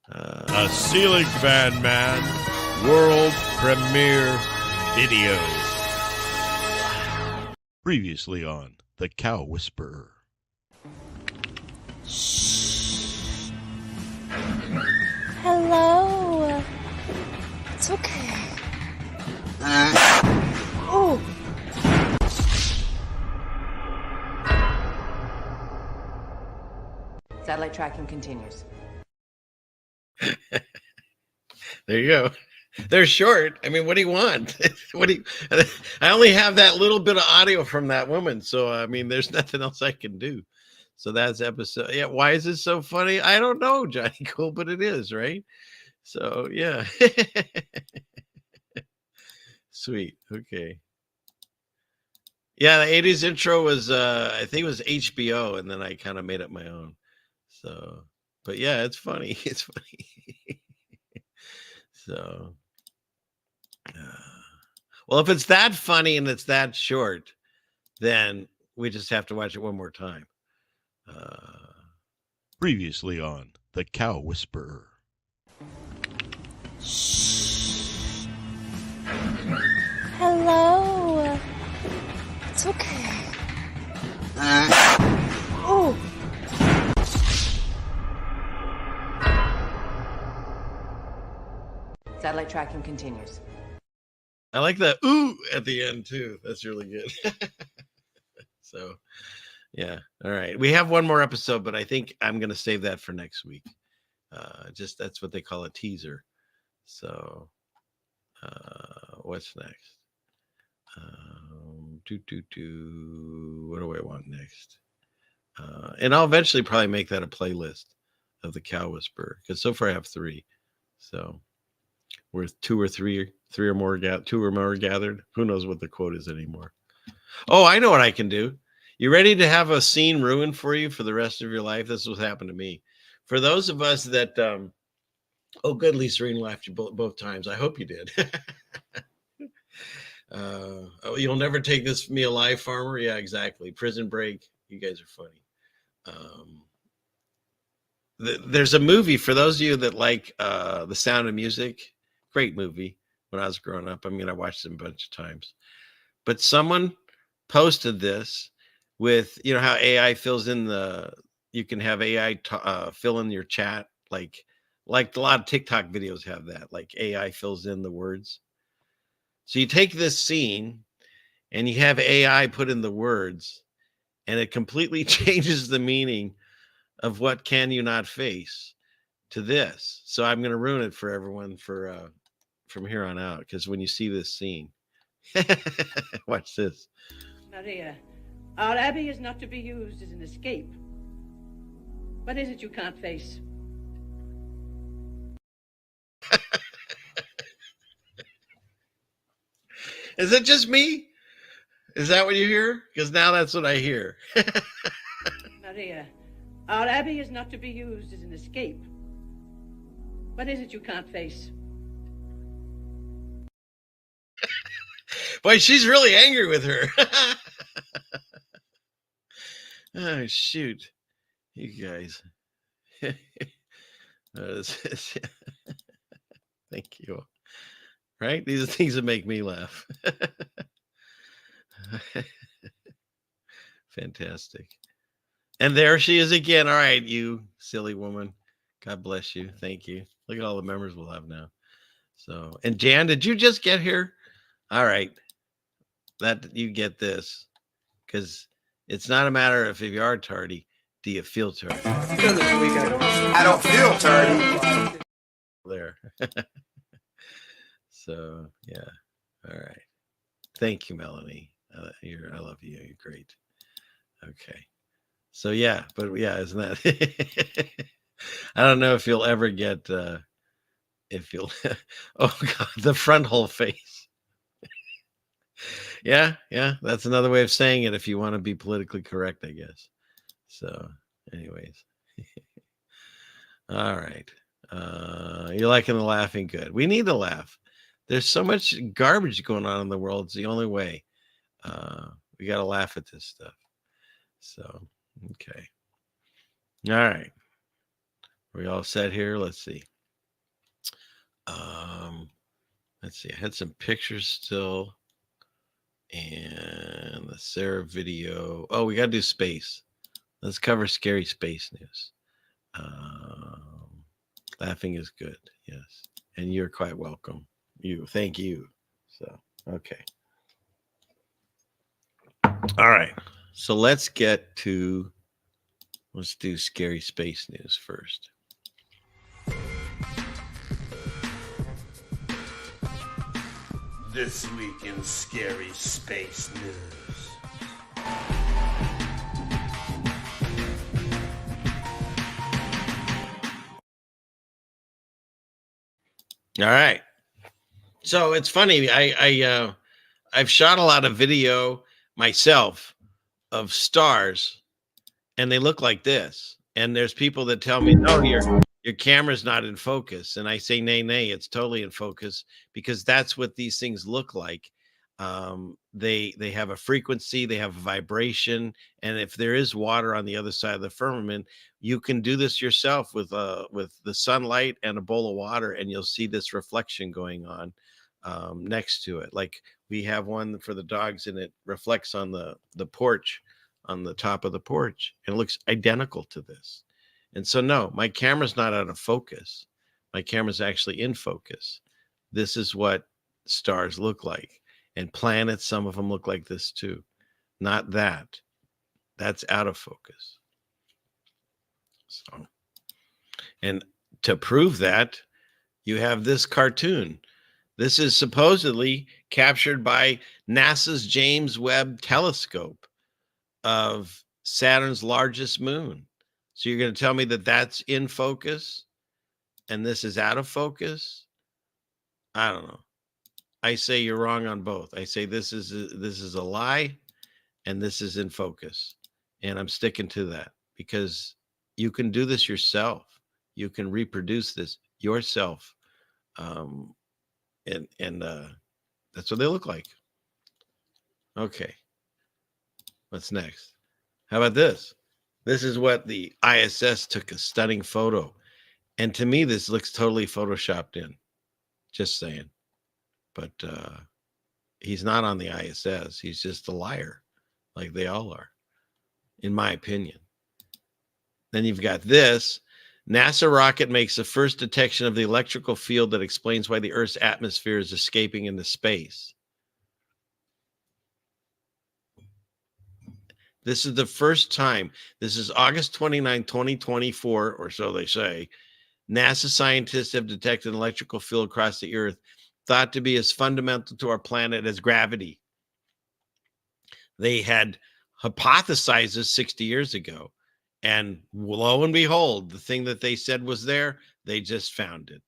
A ceiling fan man world premiere video. Previously on the Cow Whisperer. Hello. It's okay. Oh. Satellite tracking continues. There you go. They're short. I mean, what do you want? I only have that little bit of audio from that woman. So, I mean, there's nothing else I can do. So that's episode. Yeah. Why is it so funny? I don't know, Johnny Cool, but it is, right? So, yeah. Sweet. Okay. Yeah. The 80s intro was, I think it was HBO, and then I kind of made up my own. So, but yeah, it's funny. It's funny. So, well, if it's that funny and it's that short, then we just have to watch it one more time. Previously on the Cow Whisperer. Hello. It's okay. Oh. Satellite tracking continues. I like that ooh at the end too. That's really good. So, yeah. All right. We have one more episode, but I think I'm going to save that for next week. Just that's what they call a teaser. So, what's next? What do I want next? And I'll eventually probably make that a playlist of the Cow Whisperer, because so far I have 3. So, with 2 or 3 or more, 2 or more gathered. Who knows what the quote is anymore? Oh, I know what I can do. You ready to have a scene ruined for you for the rest of your life? This is what happened to me. For those of us that, oh, good, Lisa Serene laughed you both times. I hope you did. Oh, you'll never take this from me alive, farmer. Yeah, exactly. Prison Break. You guys are funny. There's a movie for those of you that like The Sound of Music. Great movie when I was growing up. I mean, I watched it a bunch of times. But someone posted this with, you know, how AI fills in you can have AI fill in your chat. Like a lot of TikTok videos have that. Like AI fills in the words. So you take this scene and you have AI put in the words, and it completely changes the meaning of what can you not face to this. So I'm going to ruin it for everyone from here on out, because when you see this scene, watch this. Maria, our abbey is not to be used as an escape. What is it you can't face? Is it just me? Is that what you hear? Because now that's what I hear. Maria, our abbey is not to be used as an escape. What is it you can't face? Boy, she's really angry with her. Oh, shoot. You guys. Thank you. Right? These are things that make me laugh. Fantastic. And there she is again. All right, you silly woman. God bless you. Thank you. Look at all the members we'll have now. So, and Jan, did you just get here? All right. That you get this. Because it's not a matter of if you are tardy. Do you feel tardy? I don't feel tardy. There. So, yeah. All right. Thank you, Melanie. I love you. You're great. Okay. So, yeah. But, yeah, isn't that... I don't know if you'll ever get... if you'll... Oh, God. The front whole face. Yeah. That's another way of saying it if you want to be politically correct, I guess. So, anyways. All right. You're liking the laughing. Good. We need to laugh. There's so much garbage going on in the world. It's the only way. We got to laugh at this stuff. So, okay. All right. We all set here? Let's see. Let's see. I had some pictures still. And the Sarah video. Oh, we got to do space. Let's cover scary space news. Laughing is good. Yes. And you're quite welcome. Thank you. So, okay. All right. So let's do scary space news first. This week in scary space news. All right. So it's funny. I've shot a lot of video myself of stars, and they look like this. And there's people that tell me, "No, your camera's not in focus." And I say, nay, it's totally in focus, because that's what these things look like. They have a frequency, they have a vibration, and if there is water on the other side of the firmament, you can do this yourself with the sunlight and a bowl of water, and you'll see this reflection going on next to it. Like we have one for the dogs, and it reflects on the porch, on the top of the porch, and it looks identical to this. And so, no, my camera's not out of focus. My camera's actually in focus. This is what stars look like. And planets, some of them look like this too. Not that. That's out of focus. So, and to prove that, you have this cartoon. This is supposedly captured by NASA's James Webb Telescope of Saturn's largest moon. So you're going to tell me that that's in focus and this is out of focus? I don't know. I say you're wrong on both. I say this is a lie and this is in focus. And I'm sticking to that, because you can do this yourself. You can reproduce this yourself. And that's what they look like. Okay. What's next? How about this? This is what the ISS took a stunning photo. And to me, this looks totally photoshopped in. Just saying. But he's not on the ISS. He's just a liar, like they all are, in my opinion. Then you've got this. NASA rocket makes the first detection of the electrical field that explains why the Earth's atmosphere is escaping into space. This is the first time. This is August 29, 2024, or so they say. NASA scientists have detected an electrical field across the Earth thought to be as fundamental to our planet as gravity. They had hypothesized this 60 years ago. And lo and behold, the thing that they said was there, they just found it.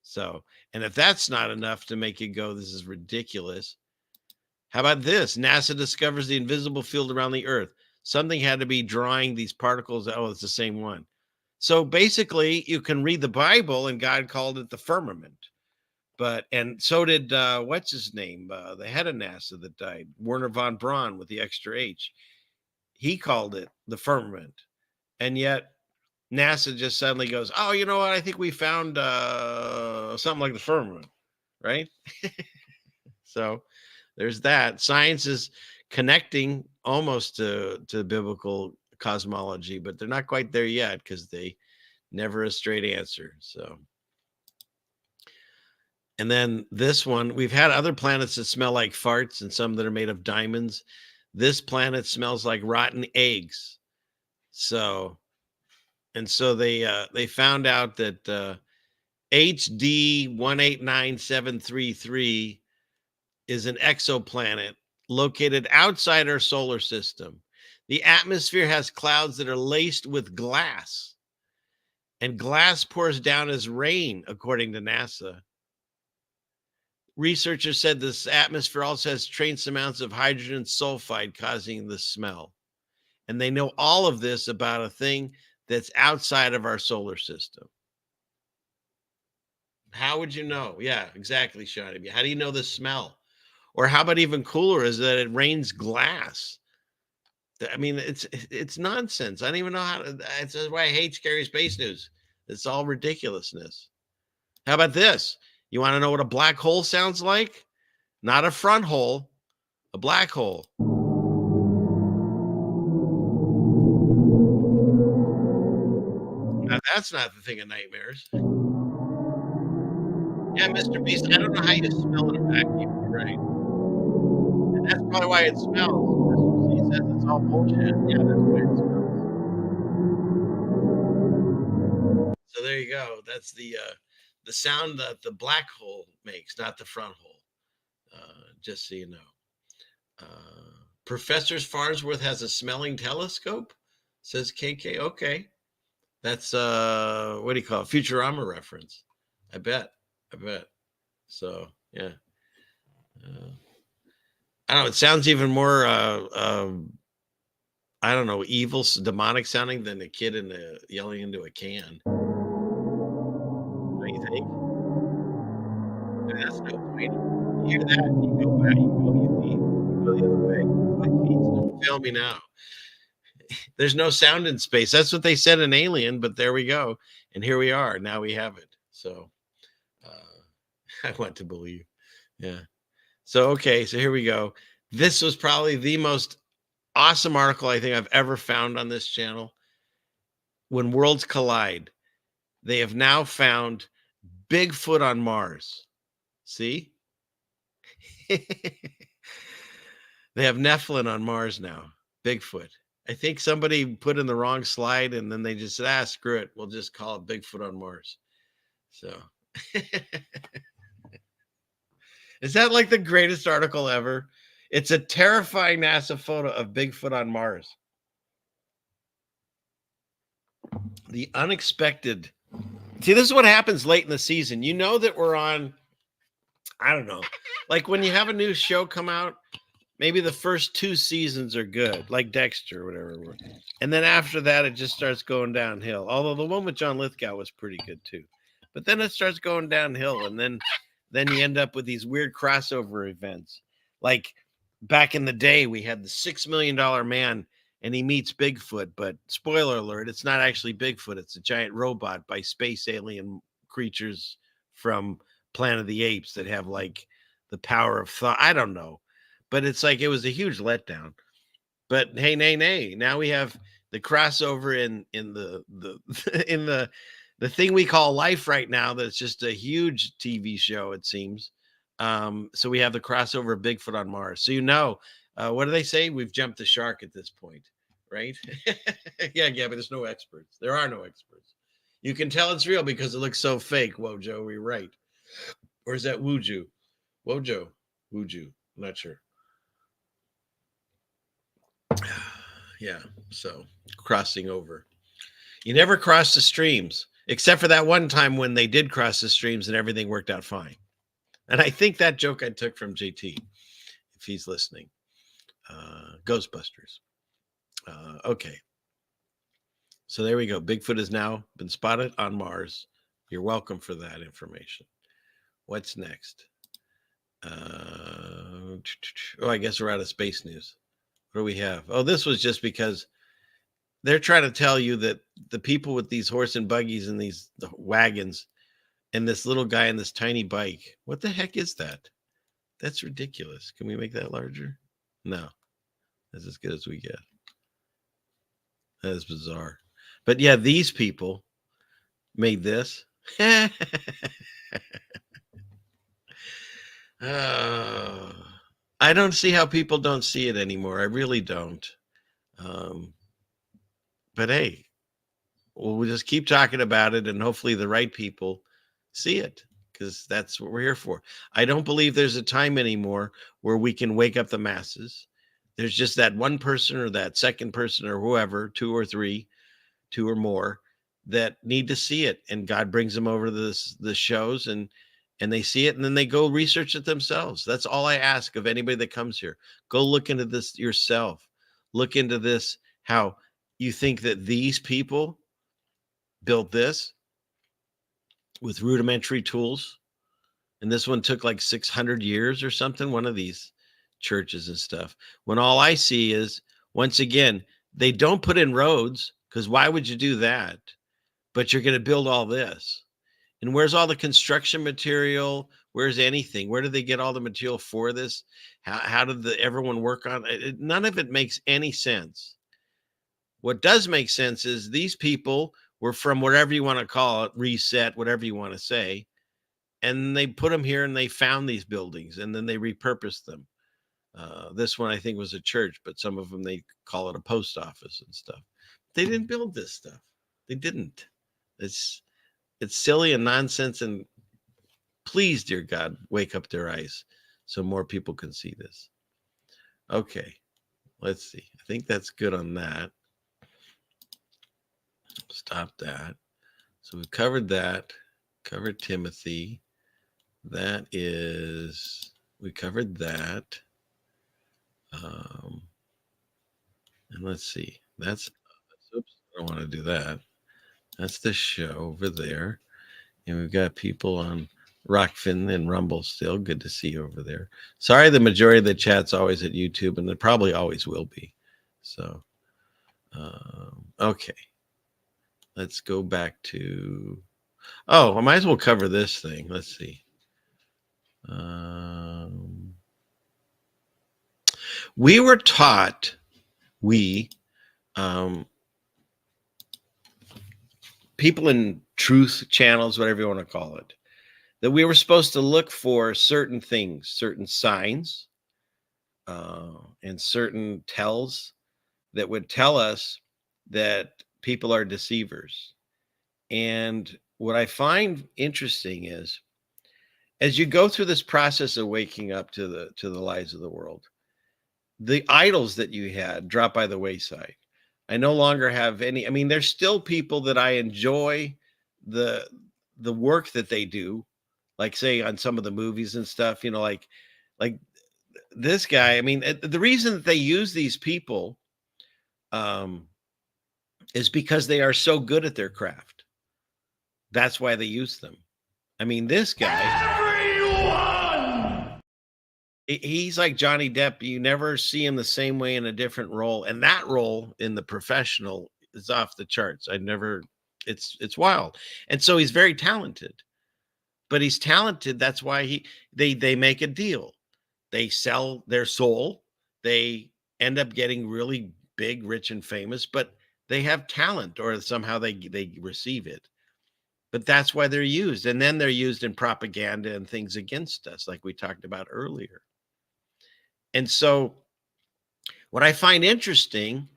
So, and if that's not enough to make you go, this is ridiculous. How about this? NASA discovers the invisible field around the Earth. Something had to be drawing these particles. Oh, it's the same one. So basically, you can read the Bible, and God called it the firmament. But, and so did, what's his name? The head of NASA that died, Werner von Braun with the extra H. He called it the firmament. And yet NASA just suddenly goes, oh, you know what? I think we found something like the firmament, right? So there's that. Science is connecting almost to biblical cosmology, but they're not quite there yet because they never a straight answer. So, and then this one, we've had other planets that smell like farts and some that are made of diamonds. This planet smells like rotten eggs. So, and so they found out that HD 189733 is an exoplanet located outside our solar system. The atmosphere has clouds that are laced with glass, and glass pours down as rain, according to NASA. Researchers said this atmosphere also has trace amounts of hydrogen sulfide causing the smell. And they know all of this about a thing that's outside of our solar system. How would you know? Yeah, exactly, Sean. How do you know the smell? Or how about even cooler is that it rains glass? I mean, it's nonsense. I don't even know how to. That's why I hate scary space news. It's all ridiculousness. How about this? You want to know what a black hole sounds like? Not a front hole, a black hole. Now, that's not the thing of nightmares. Yeah, Mr. Beast, I don't know how you smell in a vacuum, you're right. And that's probably why it smells. He says it's all bullshit. Yeah, that's why it smells. So there you go. That's the sound that the black hole makes, not the front hole. Just so you know. Professor Farnsworth has a smelling telescope, says KK. Okay. That's what do you call it? Futurama reference. I bet. So yeah. I don't know. It sounds even more I don't know, evil, demonic sounding than a kid yelling into a can. What do you think? I mean, that's no point. You hear that, you go back, you go the other way. My feet don't fail me now. There's no sound in space. That's what they said in Alien, but there we go. And here we are. Now we have it. So I want to believe. Yeah. So, okay. So here we go. This was probably the most awesome article I think I've ever found on this channel. When worlds collide, they have now found Bigfoot on Mars. See? They have Nephilim on Mars now. Bigfoot. I think somebody put in the wrong slide and then they just said, screw it. We'll just call it Bigfoot on Mars. So is that like the greatest article ever? It's a terrifying NASA photo of Bigfoot on Mars. The unexpected. See, this is what happens late in the season. You know that we're on, I don't know, like when you have a new show come out, maybe the first 2 seasons are good, like Dexter or whatever. And then after that, it just starts going downhill. Although the one with John Lithgow was pretty good too. But then it starts going downhill. And then you end up with these weird crossover events. Like back in the day, we had the $6 million man and he meets Bigfoot. But spoiler alert, it's not actually Bigfoot. It's a giant robot by space alien creatures from Planet of the Apes that have like the power of thought. I don't know. But it's like it was a huge letdown. But hey, nay. Now we have the crossover in the in the thing we call life right now. That's just a huge TV show, it seems. So we have the crossover of Bigfoot on Mars. So what do they say? We've jumped the shark at this point, right? yeah, but there's no experts. There are no experts. You can tell it's real because it looks so fake. Wojo, we're right. Or is that Wuju? Wuju. I'm not sure. Yeah, so crossing over. You never cross the streams. except for that one time when they did cross the streams and everything worked out fine. And I think that joke I took from JT, if he's listening. Ghostbusters. Okay. So there we go. Bigfoot has now been spotted on Mars. You're welcome for that information. What's next? Oh, I guess we're out of space news. What do we have? Oh, this was just because they're trying to tell you that the people with these horse and buggies and these wagons and this little guy in this tiny bike, what the heck is that? That's ridiculous. Can we make that larger? No. That's as good as we get. That is bizarre. But yeah, these people made this. I don't see how people don't see it anymore. I really don't. But hey, we'll just keep talking about it, and hopefully the right people see it, because that's what we're here for. I don't believe there's a time anymore where we can wake up the masses. There's just that one person or that second person or whoever, two or three, two or more, that need to see it, and God brings them over to the shows, and they see it, and then they go research it themselves. That's all I ask of anybody that comes here. Go look into this yourself. Look into this, how you think that these people built this with rudimentary tools, and this one took like 600 years or something, one of these churches and stuff, when all I see is, once again, they don't put in roads, because why would you do that? But you're going to build all this. And where's all the construction material? Where's anything? Where did they get all the material for this? How did everyone work on it? None of it makes any sense. What does make sense is these people were from whatever you want to call it, reset, whatever you want to say, and they put them here, and they found these buildings, and then they repurposed them. This one I think was a church, but some of them they call it a post office and stuff. They didn't build this stuff. They didn't. It's silly and nonsense, and please, dear God, wake up their eyes so more people can see this. Okay, let's see. I think that's good on that. Stop that. So we've covered that. Covered Timothy. That is, we covered that. And let's see. Oops, I don't want to do that. That's the show over there. And we've got people on Rockfin and Rumble still. Good to see you over there. Sorry, the majority of the chat's always at YouTube, and it probably always will be. So, okay. Let's go back to... Oh, I might as well cover this thing. Let's see. We were taught, people in truth channels, whatever you want to call it, that we were supposed to look for certain things, certain signs, and certain tells that would tell us that people are deceivers. And what I find interesting is, as you go through this process of waking up to the lies of the world, the idols that you had drop by the wayside. I no longer have any. I mean, there's still people that I enjoy the work that they do, like say on some of the movies and stuff, like this guy. I mean, the reason that they use these people is because they are so good at their craft. That's why they use them. I mean, this guy, he's like Johnny Depp. You never see him the same way in a different role. And that role in the professional is off the charts. It's wild. And so he's very talented, but he's talented. That's why they make a deal. They sell their soul. They end up getting really big, rich, and famous, but they have talent, or somehow they receive it. But that's why they're used. And then they're used in propaganda and things against us, like we talked about earlier. And so what I find interesting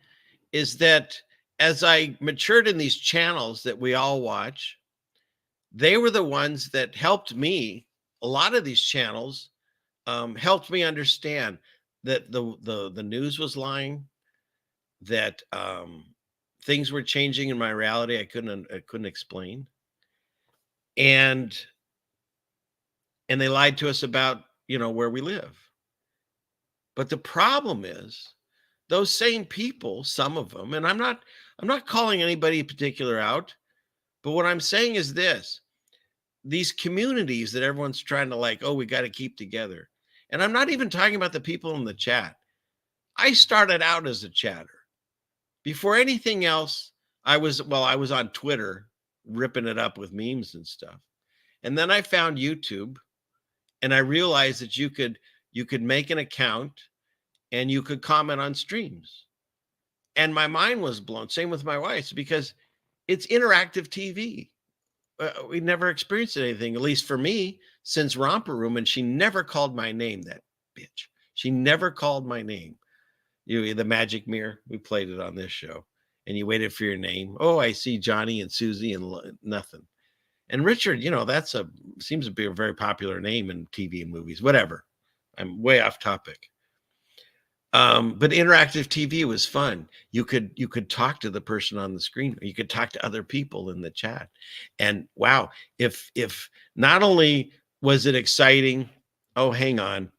is that as I matured in these channels that we all watch, they were the ones that helped me. A lot of these channels helped me understand that the news was lying, that things were changing in my reality I couldn't explain. and they lied to us about, where we live. But the problem is those same people, some of them, and I'm not calling anybody in particular out, but what I'm saying is this: these communities that everyone's trying to we got to keep together. And I'm not even talking about the people in the chat. I started out as a chatter. Before anything else, I was on Twitter ripping it up with memes and stuff. And then I found YouTube, and I realized that you could make an account and you could comment on streams. And my mind was blown. Same with my wife's, because it's interactive TV. We never experienced anything, at least for me, since Romper Room, and she never called my name, that bitch. She never called my name. The magic mirror, we played it on this show, and you waited for your name. Oh, I see Johnny and Susie and nothing. And Richard, that's seems to be a very popular name in TV and movies, whatever. I'm way off topic. But interactive TV was fun. You could talk to the person on the screen, or you could talk to other people in the chat. And wow, if not only was it exciting, oh, hang on.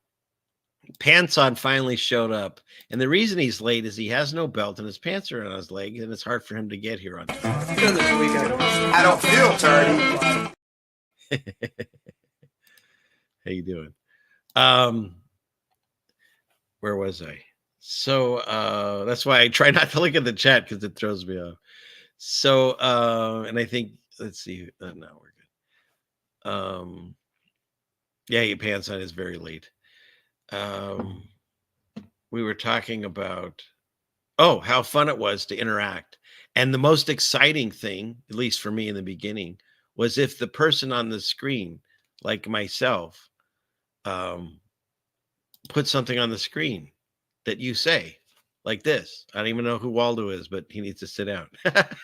Pants On finally showed up. And the reason he's late is he has no belt and his pants are on his leg, and it's hard for him to get here on time. I don't feel dirty. How you doing? Where was I? So that's why I try not to look at the chat, because it throws me off. So and I think, let's see. No, we're good. Yeah, your Pants On is very late. We were talking about how fun it was to interact. And the most exciting thing, at least for me in the beginning, was if the person on the screen, like myself, put something on the screen that you say, like this. I don't even know who Waldo is, but he needs to sit down. But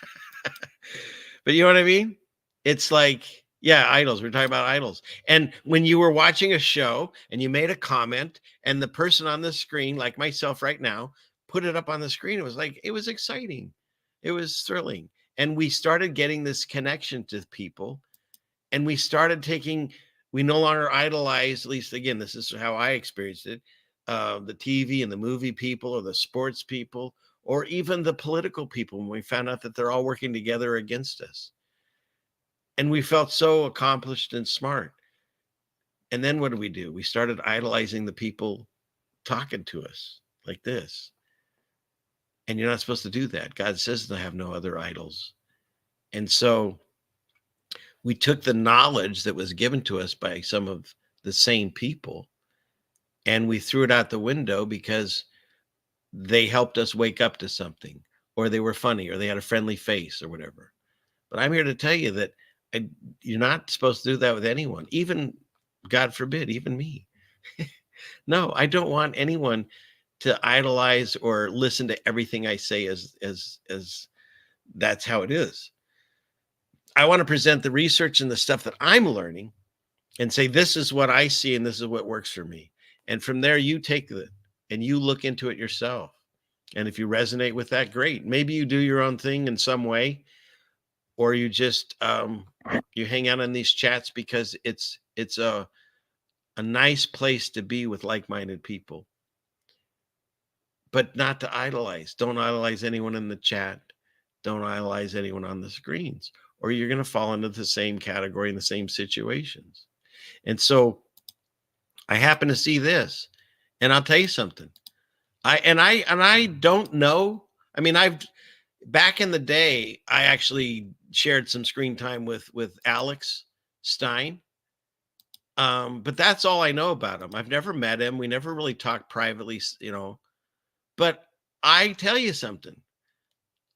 you know what I mean? It's like, yeah, idols. We're talking about idols. And when you were watching a show and you made a comment and the person on the screen, like myself right now, put it up on the screen, it was exciting. It was thrilling. And we started getting this connection to people, and we started we no longer idolize, at least again, this is how I experienced it, the TV and the movie people, or the sports people, or even the political people, when we found out that they're all working together against us. And we felt so accomplished and smart. And then what did we do? We started idolizing the people talking to us like this. And you're not supposed to do that. God says to have no other idols. And so we took the knowledge that was given to us by some of the same people, and we threw it out the window because they helped us wake up to something, or they were funny, or they had a friendly face, or whatever. But I'm here to tell you that you're not supposed to do that with anyone, even, God forbid, even me. No, I don't want anyone to idolize or listen to everything I say as that's how it is. I want to present the research and the stuff that I'm learning and say, this is what I see and this is what works for me. And from there, you take it and you look into it yourself. And if you resonate with that, great. Maybe you do your own thing in some way, or you just you hang out in these chats because it's a nice place to be with like-minded people. But not to idolize. Don't idolize anyone in the chat. Don't idolize anyone on the screens, or you're going to fall into the same category in the same situations. And so I happen to see this, and I'll tell you something. I don't know. I mean, back in the day, I actually shared some screen time with Alex Stein. But that's all I know about him. I've never met him. We never really talked privately, But I tell you something.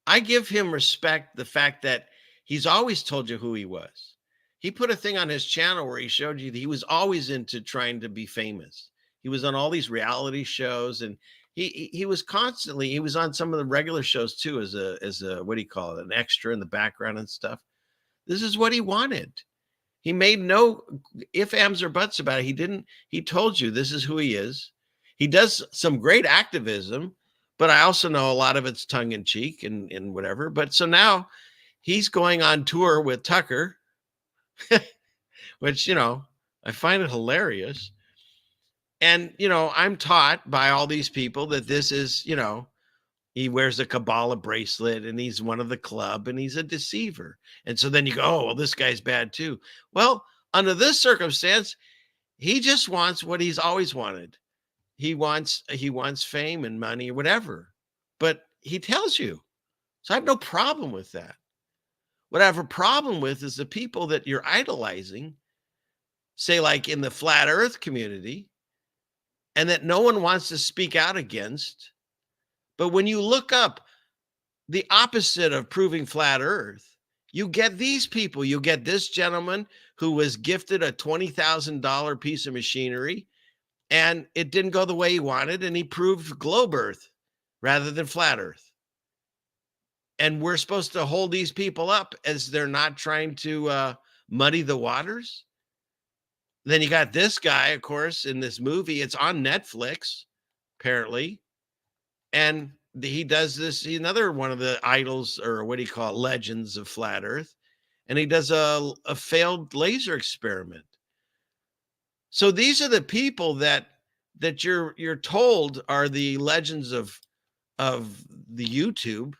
I give him respect, the fact that he's always told you who he was. He put a thing on his channel where he showed you that he was always into trying to be famous. He was on all these reality shows, and he was constantly, he was on some of the regular shows too, as a what do you call it, an extra in the background and stuff. This is what he wanted. He made no ifs, ands, or buts about it. He told you this is who he is. He does some great activism, but I also know a lot of it's tongue in cheek and whatever. But so now he's going on tour with Tucker which, I find it hilarious. And, I'm taught by all these people that this is, he wears a Kabbalah bracelet and he's one of the club and he's a deceiver. And so then you go, oh, well, this guy's bad too. Well, under this circumstance, he just wants what he's always wanted. He wants fame and money or whatever, but he tells you. So I have no problem with that. What I have a problem with is the people that you're idolizing, say like in the flat earth community, and that no one wants to speak out against. But when you look up the opposite of proving flat earth, you get these people. You get this gentleman who was gifted a $20,000 piece of machinery and it didn't go the way he wanted, and he proved globe earth rather than flat earth. And we're supposed to hold these people up as they're not trying to muddy the waters. Then you got this guy, of course, in this movie. It's on Netflix, apparently. And he does this, another one of the idols, or what do you call it, legends of flat earth. And he does a failed laser experiment. So these are the people that you're told are the legends of the YouTube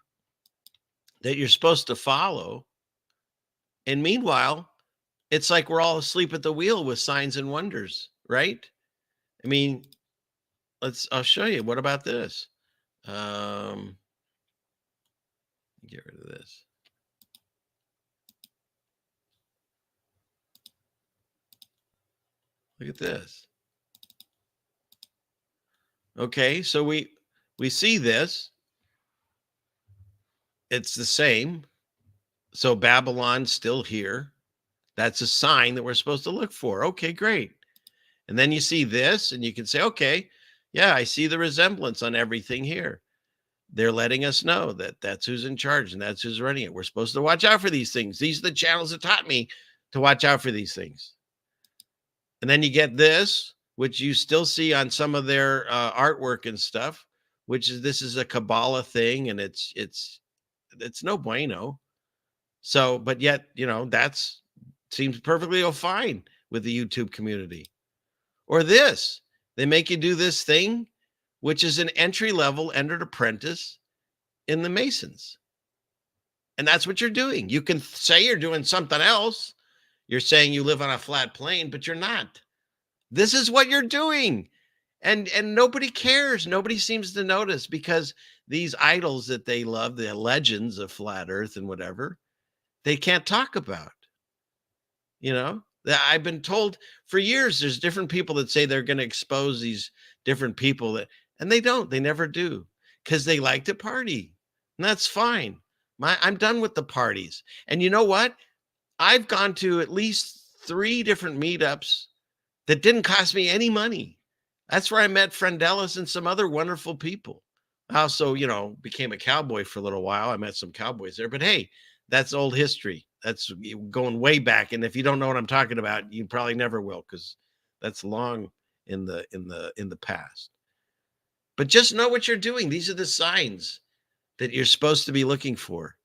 that you're supposed to follow. And meanwhile, it's like we're all asleep at the wheel with signs and wonders, right? I mean, I'll show you. What about this? Get rid of this. Look at this. Okay, so we see this. It's the same. So Babylon's still here. That's a sign that we're supposed to look for. Okay, great. And then you see this, and you can say, okay, yeah, I see the resemblance on everything here. They're letting us know that that's who's in charge and that's who's running it. We're supposed to watch out for these things. These are the channels that taught me to watch out for these things. And then you get this, which you still see on some of their artwork and stuff, which is, this is a Kabbalah thing, and it's no bueno. So, but yet, that's seems perfectly fine with the YouTube community. Or this, they make you do this thing, which is an entry-level entered apprentice in the Masons. And that's what you're doing. You can say you're doing something else. You're saying you live on a flat plane, but you're not. This is what you're doing. And nobody cares. Nobody seems to notice, because these idols that they love, the legends of flat earth and whatever, they can't talk about. I've been told for years, there's different people that say they're going to expose these different people and they don't. They never do, because they like to party. And that's fine. I'm done with the parties. And you know what? I've gone to at least 3 different meetups that didn't cost me any money. That's where I met Friendelis and some other wonderful people. I also, became a cowboy for a little while. I met some cowboys there, but hey, that's old history. That's going way back. And if you don't know what I'm talking about, you probably never will, because that's long in the past. But just know what you're doing. These are the signs that you're supposed to be looking for.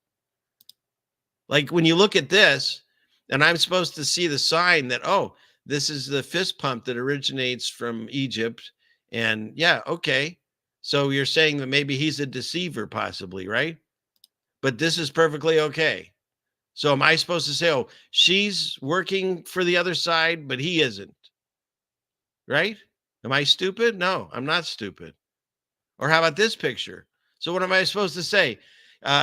Like when you look at this, and I'm supposed to see the sign that, oh, this is the fist pump that originates from Egypt. And yeah, okay. So you're saying that maybe he's a deceiver, possibly, right? But this is perfectly okay. So am I supposed to say, oh, she's working for the other side, but he isn't? Right? Am I stupid? No, I'm not stupid. Or how about this picture? So what am I supposed to say?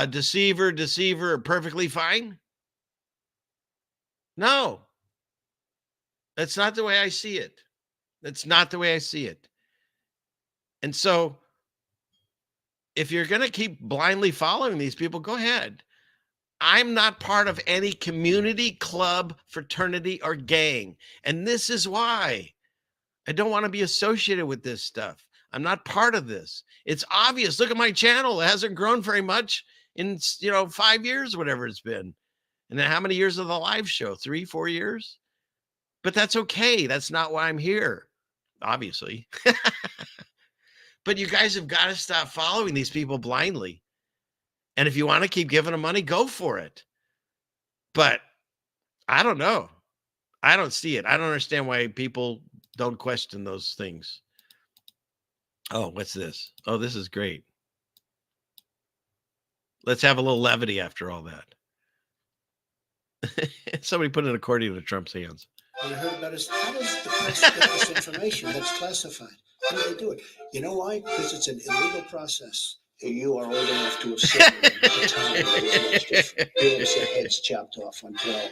Deceiver, perfectly fine? No. That's not the way I see it. That's not the way I see it. And so if you're going to keep blindly following these people, go ahead. I'm not part of any community, club, fraternity, or gang. And this is why. I don't want to be associated with this stuff. I'm not part of this. It's obvious. Look at my channel. It hasn't grown very much in, 5 years, whatever it's been. And then how many years of the live show? 3, 4 years? But that's okay. That's not why I'm here, obviously. But you guys have got to stop following these people blindly. And if you want to keep giving them money, go for it. But I don't know. I don't see it. I don't understand why people don't question those things. Oh, what's this? Oh, this is great. Let's have a little levity after all that. Somebody put an accordion to Trump's hands. You heard about us. How does the press get this information that's classified? How do they do it? You know why? Because it's an illegal process. You are old enough to have seen the time when it was much different. You ever said heads chopped off until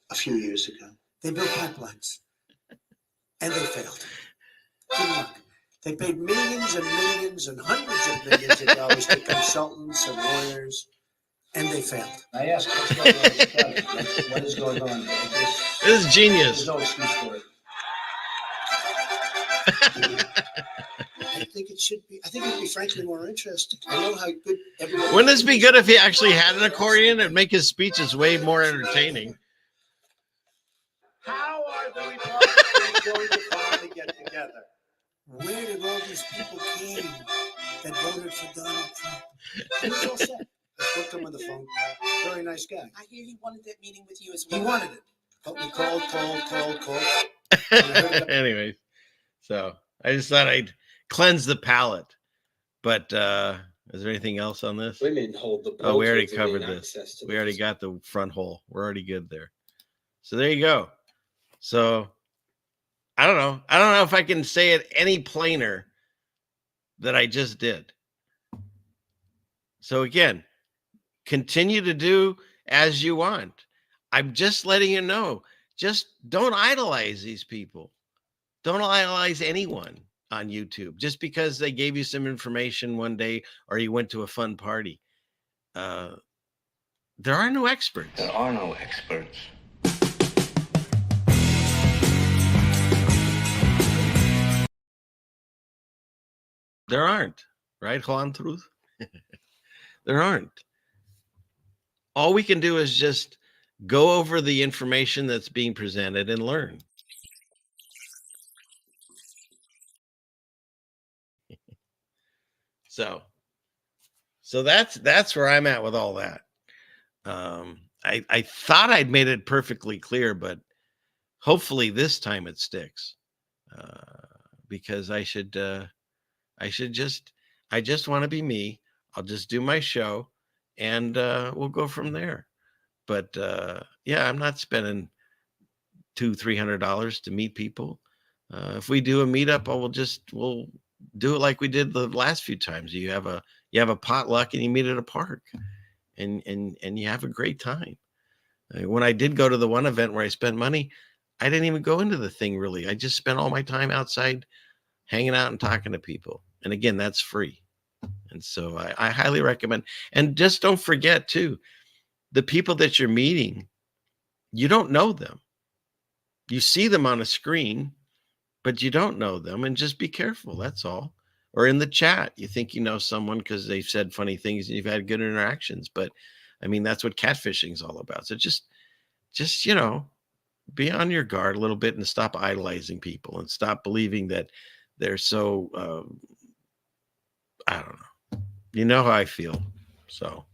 a few years ago. They built pipelines, and they failed. Good luck. They paid millions and millions and hundreds of millions of dollars to consultants and lawyers, and they failed. I asked, what's going on? What is going on? This is genius. There's no excuse for it. I think it should be. I think it'd be frankly more interesting. I know how good everyone. Wouldn't this be good if he actually had an accordion? It'd make his speeches way more entertaining. How are the Republicans going to finally get together? Where did all these people came that voted for Donald Trump? He was all set. I spoke to him on the phone. Very nice guy. I hear he wanted that meeting with you as well. He wanted it. But we called. Anyway, so I just thought I'd cleanse the palate. But is there anything else on this? Women hold the. Oh, we already covered this. We already got the front hole. We're already good there. So there you go. So I don't know. I don't know if I can say it any plainer that I just did. So again, continue to do as you want. I'm just letting you know. Just don't idolize these people. Don't idolize anyone on YouTube just because they gave you some information one day or you went to a fun party. There are no experts. There are no experts. There aren't, right, Juan Truth? There aren't. All we can do is just go over the information that's being presented and learn. So that's where I'm at with all that. I thought I'd made it perfectly clear, but hopefully this time it sticks. Because I just want to be me. I'll just do my show and we'll go from there. But yeah, I'm not spending $200-300 to meet people. If we do a meetup, we'll do it like we did the last few times. You have a potluck and you meet at a park and you have a great time. When I did go to the one event where I spent money, I didn't even go into the thing really. I just spent all my time outside hanging out and talking to people. And again, that's free. And so I highly recommend. And just don't forget too, the people that you're meeting, you don't know them. You see them on a screen, but you don't know them. And just be careful. That's all. Or in the chat, you think you know someone because they've said funny things and you've had good interactions. But I mean, that's what catfishing is all about. So just, be on your guard a little bit and stop idolizing people and stop believing that they're so, I don't know. You know how I feel. So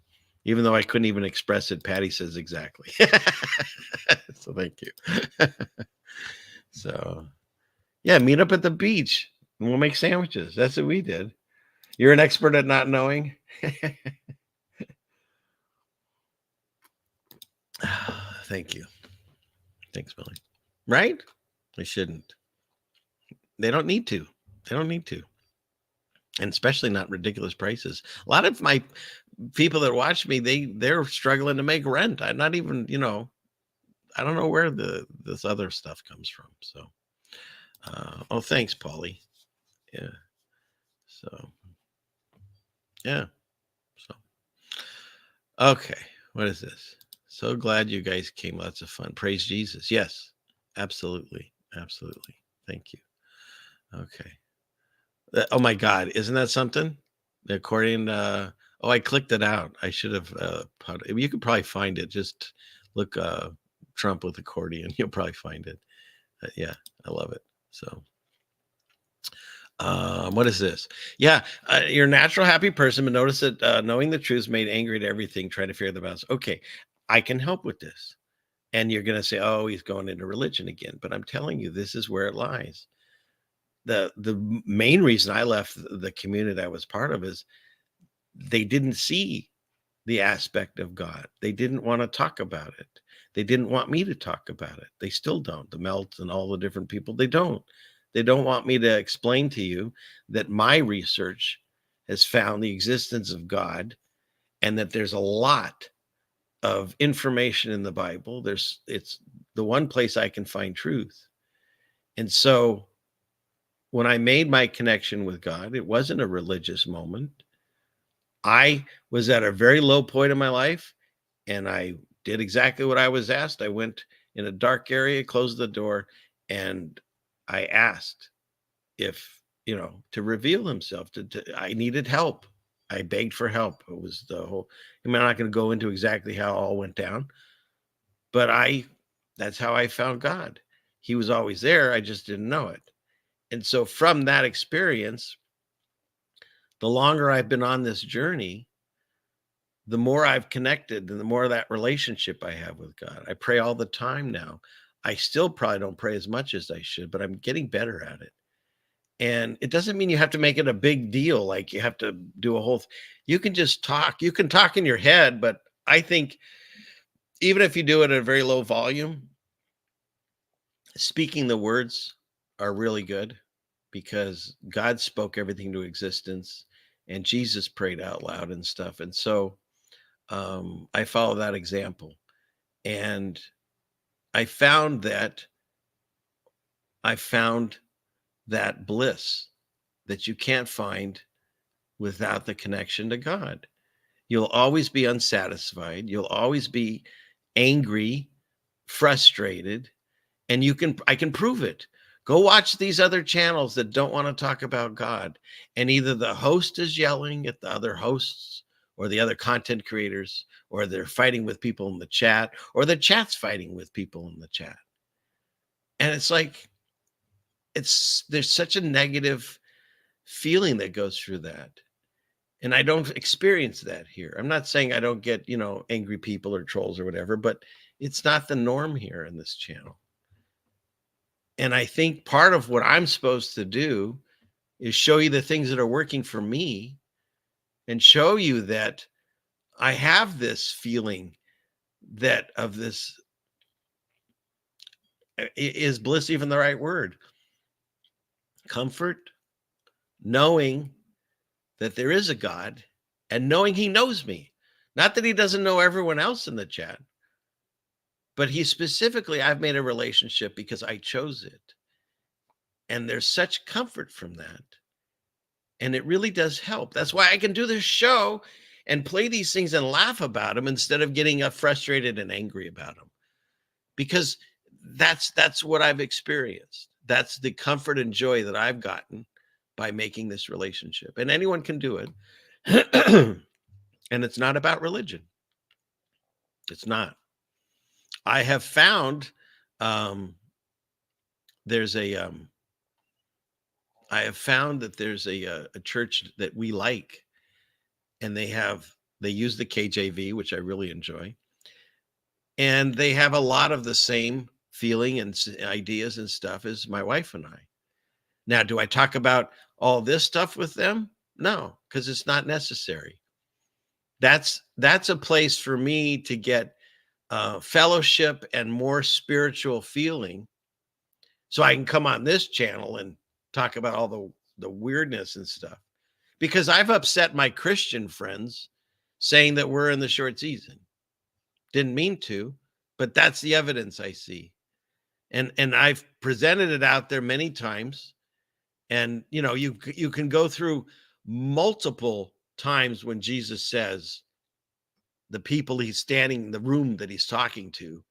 even though I couldn't even express it, Patty says exactly. So thank you. So yeah, meet up at the beach and we'll make sandwiches. That's what we did. You're an expert at not knowing. Thank you. Thanks, Billy. Right? They shouldn't. They don't need to. They don't need to. And especially not ridiculous prices. A lot of my people that watch me, they're struggling to make rent. I'm not even, I don't know where this other stuff comes from. So, oh, thanks, Paulie. Yeah. So, yeah. So, okay. What is this? So glad you guys came. Lots of fun. Praise Jesus. Yes, absolutely. Absolutely. Thank you. Okay. Oh my God. Isn't that something? The accordion. I clicked it out. I should have, you could probably find it. Just look, Trump with accordion. You'll probably find it. Yeah, I love it. So, what is this? Yeah. You're a natural happy person, but notice that, knowing the truth made angry at everything, trying to fear the mouse. Okay. I can help with this. And you're going to say, oh, he's going into religion again. But I'm telling you, this is where it lies. The main reason I left the community I was part of is they didn't see the aspect of God. They didn't want to talk about it. They didn't want me to talk about it. They still don't. The Melts and all the different people, they don't. They don't want me to explain to you that my research has found the existence of God and that there's a lot of information in the Bible. It's the one place I can find truth. And so when I made my connection with God, it wasn't a religious moment. I was at a very low point in my life, and I did exactly what I was asked. I went in a dark area, closed the door, and I asked if, to reveal himself. I needed help. I begged for help. It was the whole, I'm not going to go into exactly how it all went down, but that's how I found God. He was always there. I just didn't know it. And so from that experience, the longer I've been on this journey, the more I've connected and the more of that relationship I have with God. I pray all the time now. I still probably don't pray as much as I should, but I'm getting better at it. And it doesn't mean you have to make it a big deal. Like you have to do a whole, you can just talk. You can talk in your head, but I think even if you do it at a very low volume, speaking the words are really good because God spoke everything to existence and Jesus prayed out loud and stuff. And so I follow that example. And I found that bliss that you can't find without the connection to God. You'll always be unsatisfied. You'll always be angry, frustrated, and I can prove it. Go watch these other channels that don't want to talk about God. And either the host is yelling at the other hosts or the other content creators, or they're fighting with people in the chat, or the chat's fighting with people in the chat. And it's like, there's such a negative feeling that goes through that. And I don't experience that here. I'm not saying I don't get, angry people or trolls or whatever, but it's not the norm here in this channel. And I think part of what I'm supposed to do is show you the things that are working for me and show you that I have this feeling that of this, is bliss even the right word? Comfort, knowing that there is a God and knowing he knows me. Not that he doesn't know everyone else in the chat, but I've made a relationship because I chose it. And there's such comfort from that. And it really does help. That's why I can do this show and play these things and laugh about them instead of getting frustrated and angry about them. Because that's what I've experienced. That's the comfort and joy that I've gotten by making this relationship. And anyone can do it. And it's not about religion. It's not. I have found there's a church that we like, and they use the KJV, which I really enjoy. And they have a lot of the same feeling and ideas and stuff as my wife and I. Now, do I talk about all this stuff with them? No, because it's not necessary. That's a place for me to get fellowship and more spiritual feeling, so I can come on this channel and talk about all the weirdness and stuff. Because I've upset my Christian friends saying that we're in the short season. Didn't mean to, but that's the evidence I see. And I've presented it out there many times. And, you can go through multiple times when Jesus says the people he's standing in the room that he's talking to,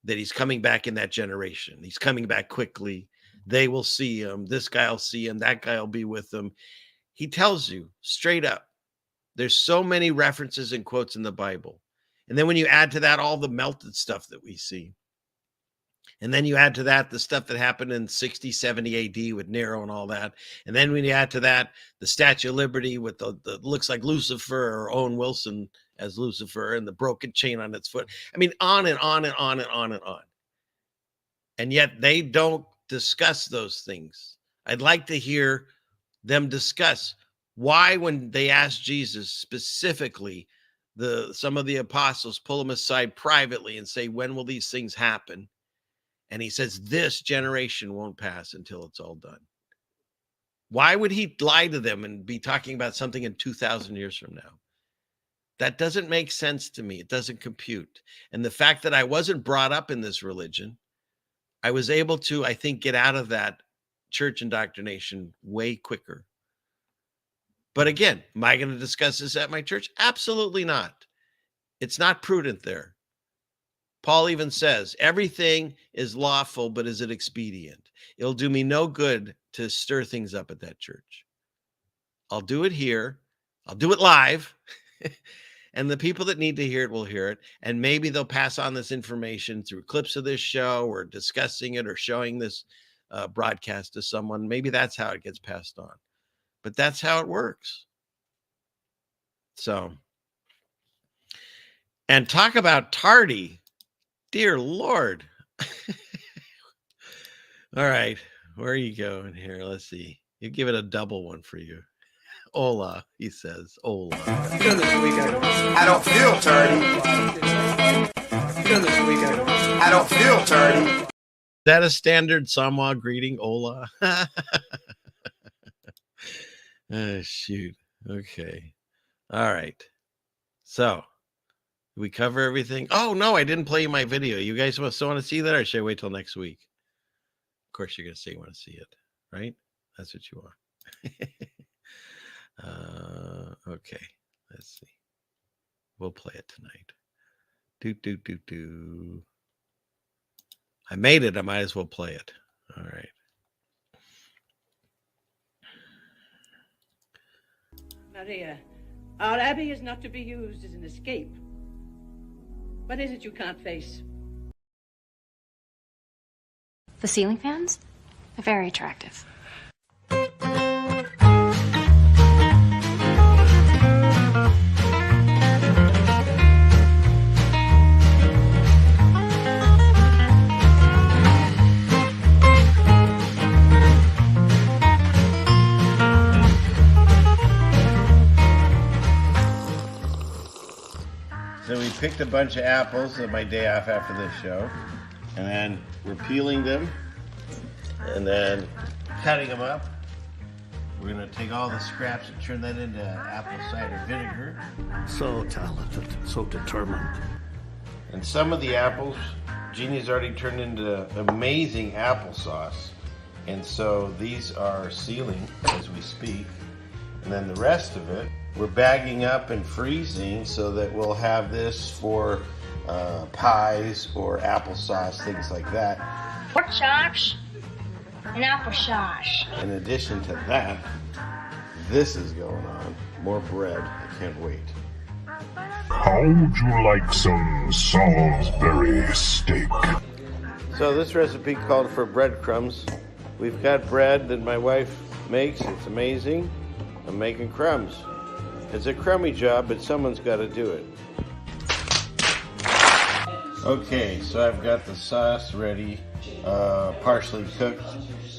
that he's coming back in that generation. He's coming back quickly. They will see him. This guy will see him. That guy will be with them. He tells you straight up. There's so many references and quotes in the Bible. And then when you add to that all the melted stuff that we see, And then you add to that the stuff that happened in 60, 70 AD with Nero and all that. And then when you add to that the Statue of Liberty with the looks like Lucifer or Owen Wilson as Lucifer and the broken chain on its foot. I mean, on and on and on and on and on. And yet they don't discuss those things. I'd like to hear them discuss why, when they asked Jesus specifically, some of the apostles pull him aside privately and say, when will these things happen? And he says, this generation won't pass until it's all done. Why would he lie to them and be talking about something in 2,000 years from now? That doesn't make sense to me. It doesn't compute. And the fact that I wasn't brought up in this religion, I was able to, I think, get out of that church indoctrination way quicker. But again, am I going to discuss this at my church? Absolutely not. It's not prudent there. Paul even says, everything is lawful, but is it expedient? It'll do me no good to stir things up at that church. I'll do it here. I'll do it live. And the people that need to hear it will hear it. And maybe they'll pass on this information through clips of this show or discussing it or showing this broadcast to someone. Maybe that's how it gets passed on. But that's how it works. So, and talk about tardy. Dear Lord. All right. Where are you going here? Let's see. You give it a double one for you. Hola, he says. Hola. I don't feel tardy. I don't feel tardy. Is that a standard Samoa greeting? Hola. Oh, shoot. Okay. All right. So, did we cover everything? Oh, no, I didn't play you my video. You guys still want to see that, or should I wait till next week? Of course, you're going to say you want to see it, right? That's what you want. Okay. Let's see. We'll play it tonight. I made it. I might as well play it. All right. Maria, our abbey is not to be used as an escape. What is it you can't face? The ceiling fans? They're very attractive. So we picked a bunch of apples on my day off after this show, and then we're peeling them and then cutting them up. We're going to take all the scraps and turn that into apple cider vinegar. So talented, so determined. And some of the apples, Jeannie's already turned into amazing applesauce. And so these are sealing as we speak. And then the rest of it, we're bagging up and freezing so that we'll have this for pies or applesauce, things like that. Pork chops and applesauce. In addition to that, this is going on. More bread. I can't wait. How would you like some Salisbury steak? So this recipe called for breadcrumbs. We've got bread that my wife makes. It's amazing. I'm making crumbs. It's a crummy job, but someone's got to do it. Okay, so I've got the sauce ready, partially cooked.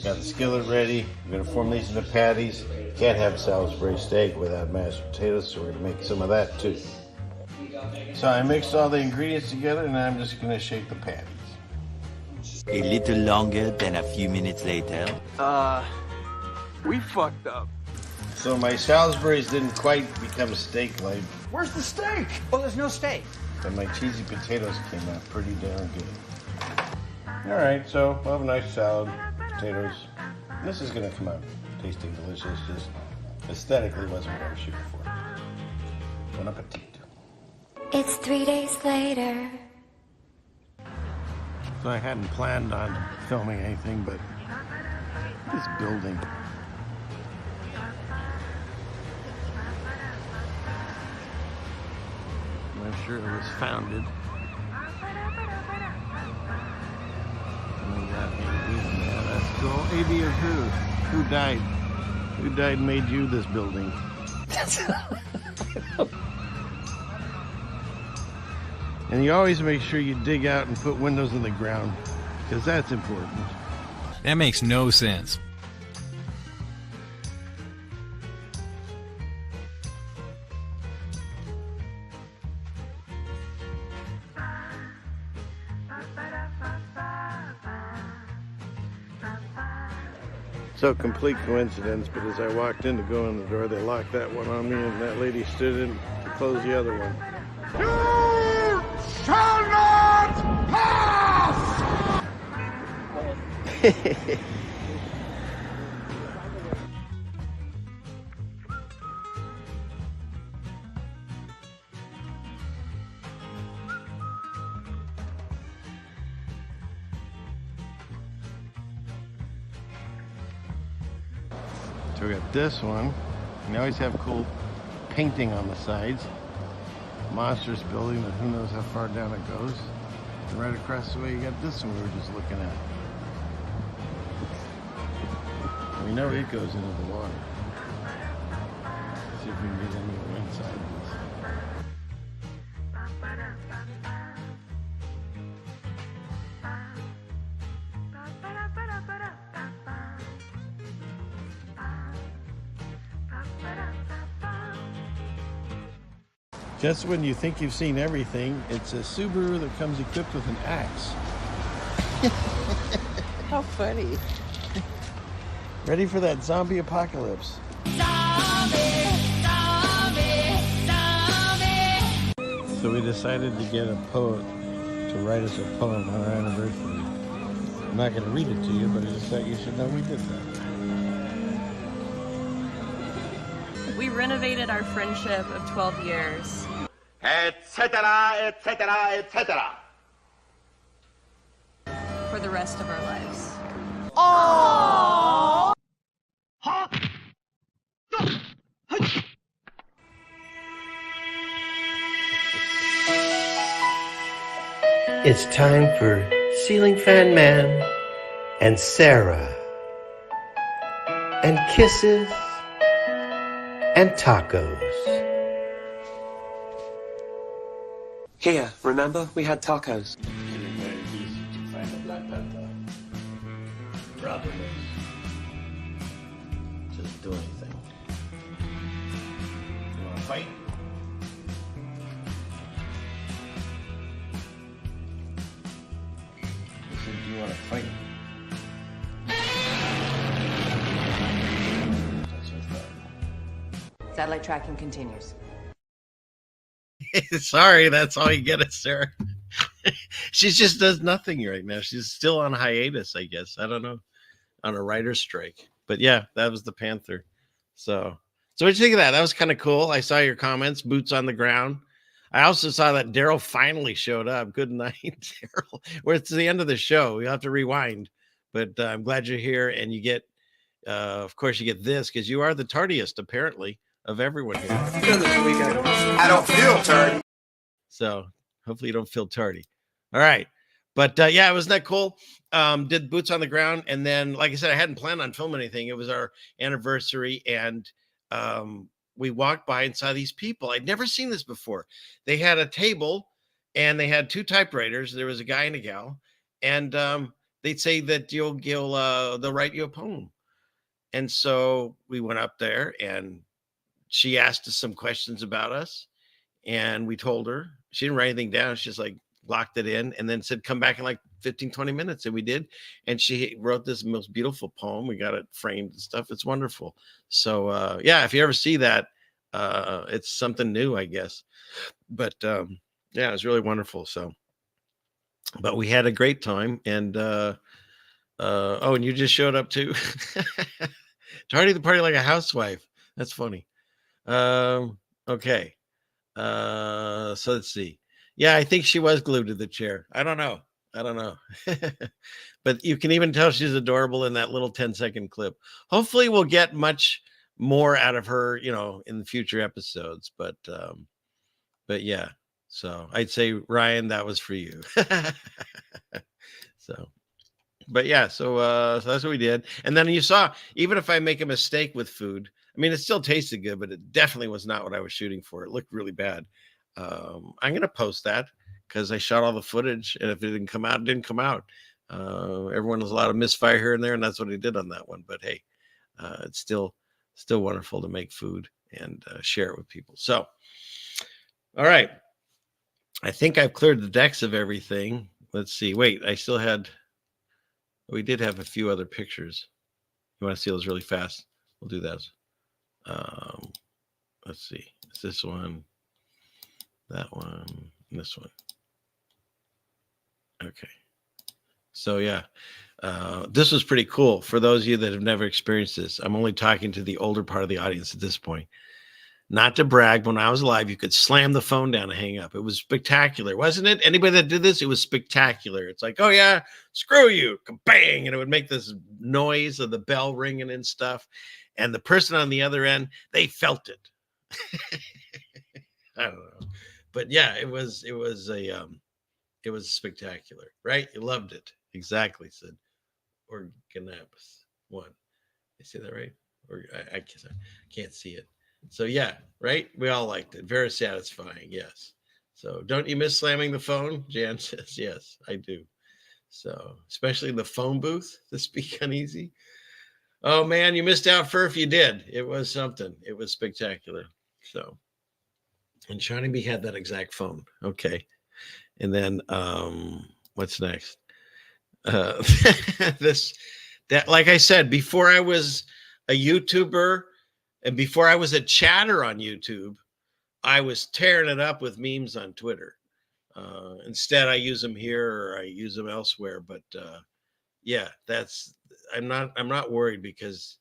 Got the skillet ready. I'm going to form these into patties. Can't have Salisbury steak without mashed potatoes, so we're going to make some of that too. So I mixed all the ingredients together, and I'm just going to shape the patties. A little longer than a few minutes later. We fucked up. So my Salisbury's didn't quite become steak-like, Where's the steak? Oh, there's no steak. and my cheesy potatoes came out pretty darn good. All right, so we'll have a nice salad, potatoes. This is gonna come out tasting delicious. Just aesthetically wasn't what I was shooting for. Bon appetit. It's 3 days later. So I hadn't planned on filming anything, but this building. I'm sure it was founded Yeah, that's cool. AV of who? Who died? Who died and made you this building? And you always make sure you dig out and put windows in the ground, because that's important. That makes no sense. So complete coincidence, but as I walked in to go in the door, they locked that one on me, and that lady stood in to close the other one. You shall not pass! So we got this one. And they always have cool painting on the sides. Monstrous building that who knows how far down it goes. And right across the way you got this one we were just looking at. We know it goes into the water. Let's see if we can get anywhere inside this. Just when you think you've seen everything, it's a Subaru that comes equipped with an axe. How funny. Ready for that zombie apocalypse. So we decided to get a poet to write us a poem on our anniversary. I'm not going to read it to you, but I just thought you should know we did that. We renovated our friendship of 12 years. Etc., etc., etc. For the rest of our lives. Oh! It's time for Ceiling Fan Man and Sarah. And kisses and tacos. Here, remember? We had tacos. Find a Black Panther. Robin just do anything. You want to fight? I said, do you want to fight? Satellite tracking continues. Sorry, that's all you get, Sarah. She just does nothing right now. She's still on hiatus, I guess. I don't know, on a writer's strike. But yeah, that was the Panther. So what do you think of that? That was kind of cool. I saw your comments, boots on the ground. I also saw that Daryl finally showed up. Good night, Daryl. Well, it's the end of the show. We have to rewind. But I'm glad you're here, and you get, of course, you get this because you are the tardiest, apparently, of everyone here. I don't feel tardy. So hopefully you don't feel tardy. All right. But yeah, wasn't that cool? Did boots on the ground. And then, like I said, I hadn't planned on filming anything. It was our anniversary. And we walked by and saw these people. I'd never seen this before. They had a table and they had two typewriters. There was a guy and a gal. And they'd say that they'll write you a poem. And so we went up there and she asked us some questions about us and we told her. She didn't write anything down. She just like locked it in and then said, come back in like 15, 20 minutes. And we did. And she wrote this most beautiful poem. We got it framed and stuff. It's wonderful. So yeah, if you ever see that, it's something new, I guess. But yeah, it was really wonderful. So, but we had a great time. And oh, and you just showed up too. Tardy the party like a housewife. That's funny. Okay. So let's see. Yeah, I think she was glued to the chair. I don't know. But you can even tell she's adorable in that little 10-second clip. Hopefully we'll get much more out of her, in the future episodes. But yeah. So I'd say, Ryan, that was for you. So But yeah, so that's what we did. And then you saw, even if I make a mistake with food, I mean, it still tasted good, but it definitely was not what I was shooting for. It looked really bad. I'm going to post that because I shot all the footage, and if it didn't come out, it didn't come out. Everyone was a lot of misfire here and there, and that's what he did on that one. But hey, it's still wonderful to make food and share it with people. So, all right. I think I've cleared the decks of everything. Let's see. Wait, we did have a few other pictures. You want to see those really fast? We'll do those. Let's see. It's this one, that one, and this one. Okay. So yeah, this was pretty cool. For those of you that have never experienced this, I'm only talking to the older part of the audience at this point. Not to brag, when I was alive, you could slam the phone down and hang up. It was spectacular, wasn't it? Anybody that did this, it was spectacular. It's like, oh yeah, screw you, bang, and it would make this noise of the bell ringing and stuff. And the person on the other end, they felt it. I don't know, but yeah, it was spectacular, right? You loved it. Exactly, said Organaps one. I say that right? Or I can't see it. So yeah, right? We all liked it. Very satisfying, yes. So don't you miss slamming the phone? Jan says, yes, I do. So especially in the phone booth to speak uneasy. Oh man, you missed out for if you did. It was something. It was spectacular. So, and Shawnee B had that exact phone. Okay. And then what's next? Like I said, before I was a YouTuber and before I was a chatter on YouTube, I was tearing it up with memes on Twitter. Instead, I use them here or I use them elsewhere. But yeah, I'm not worried because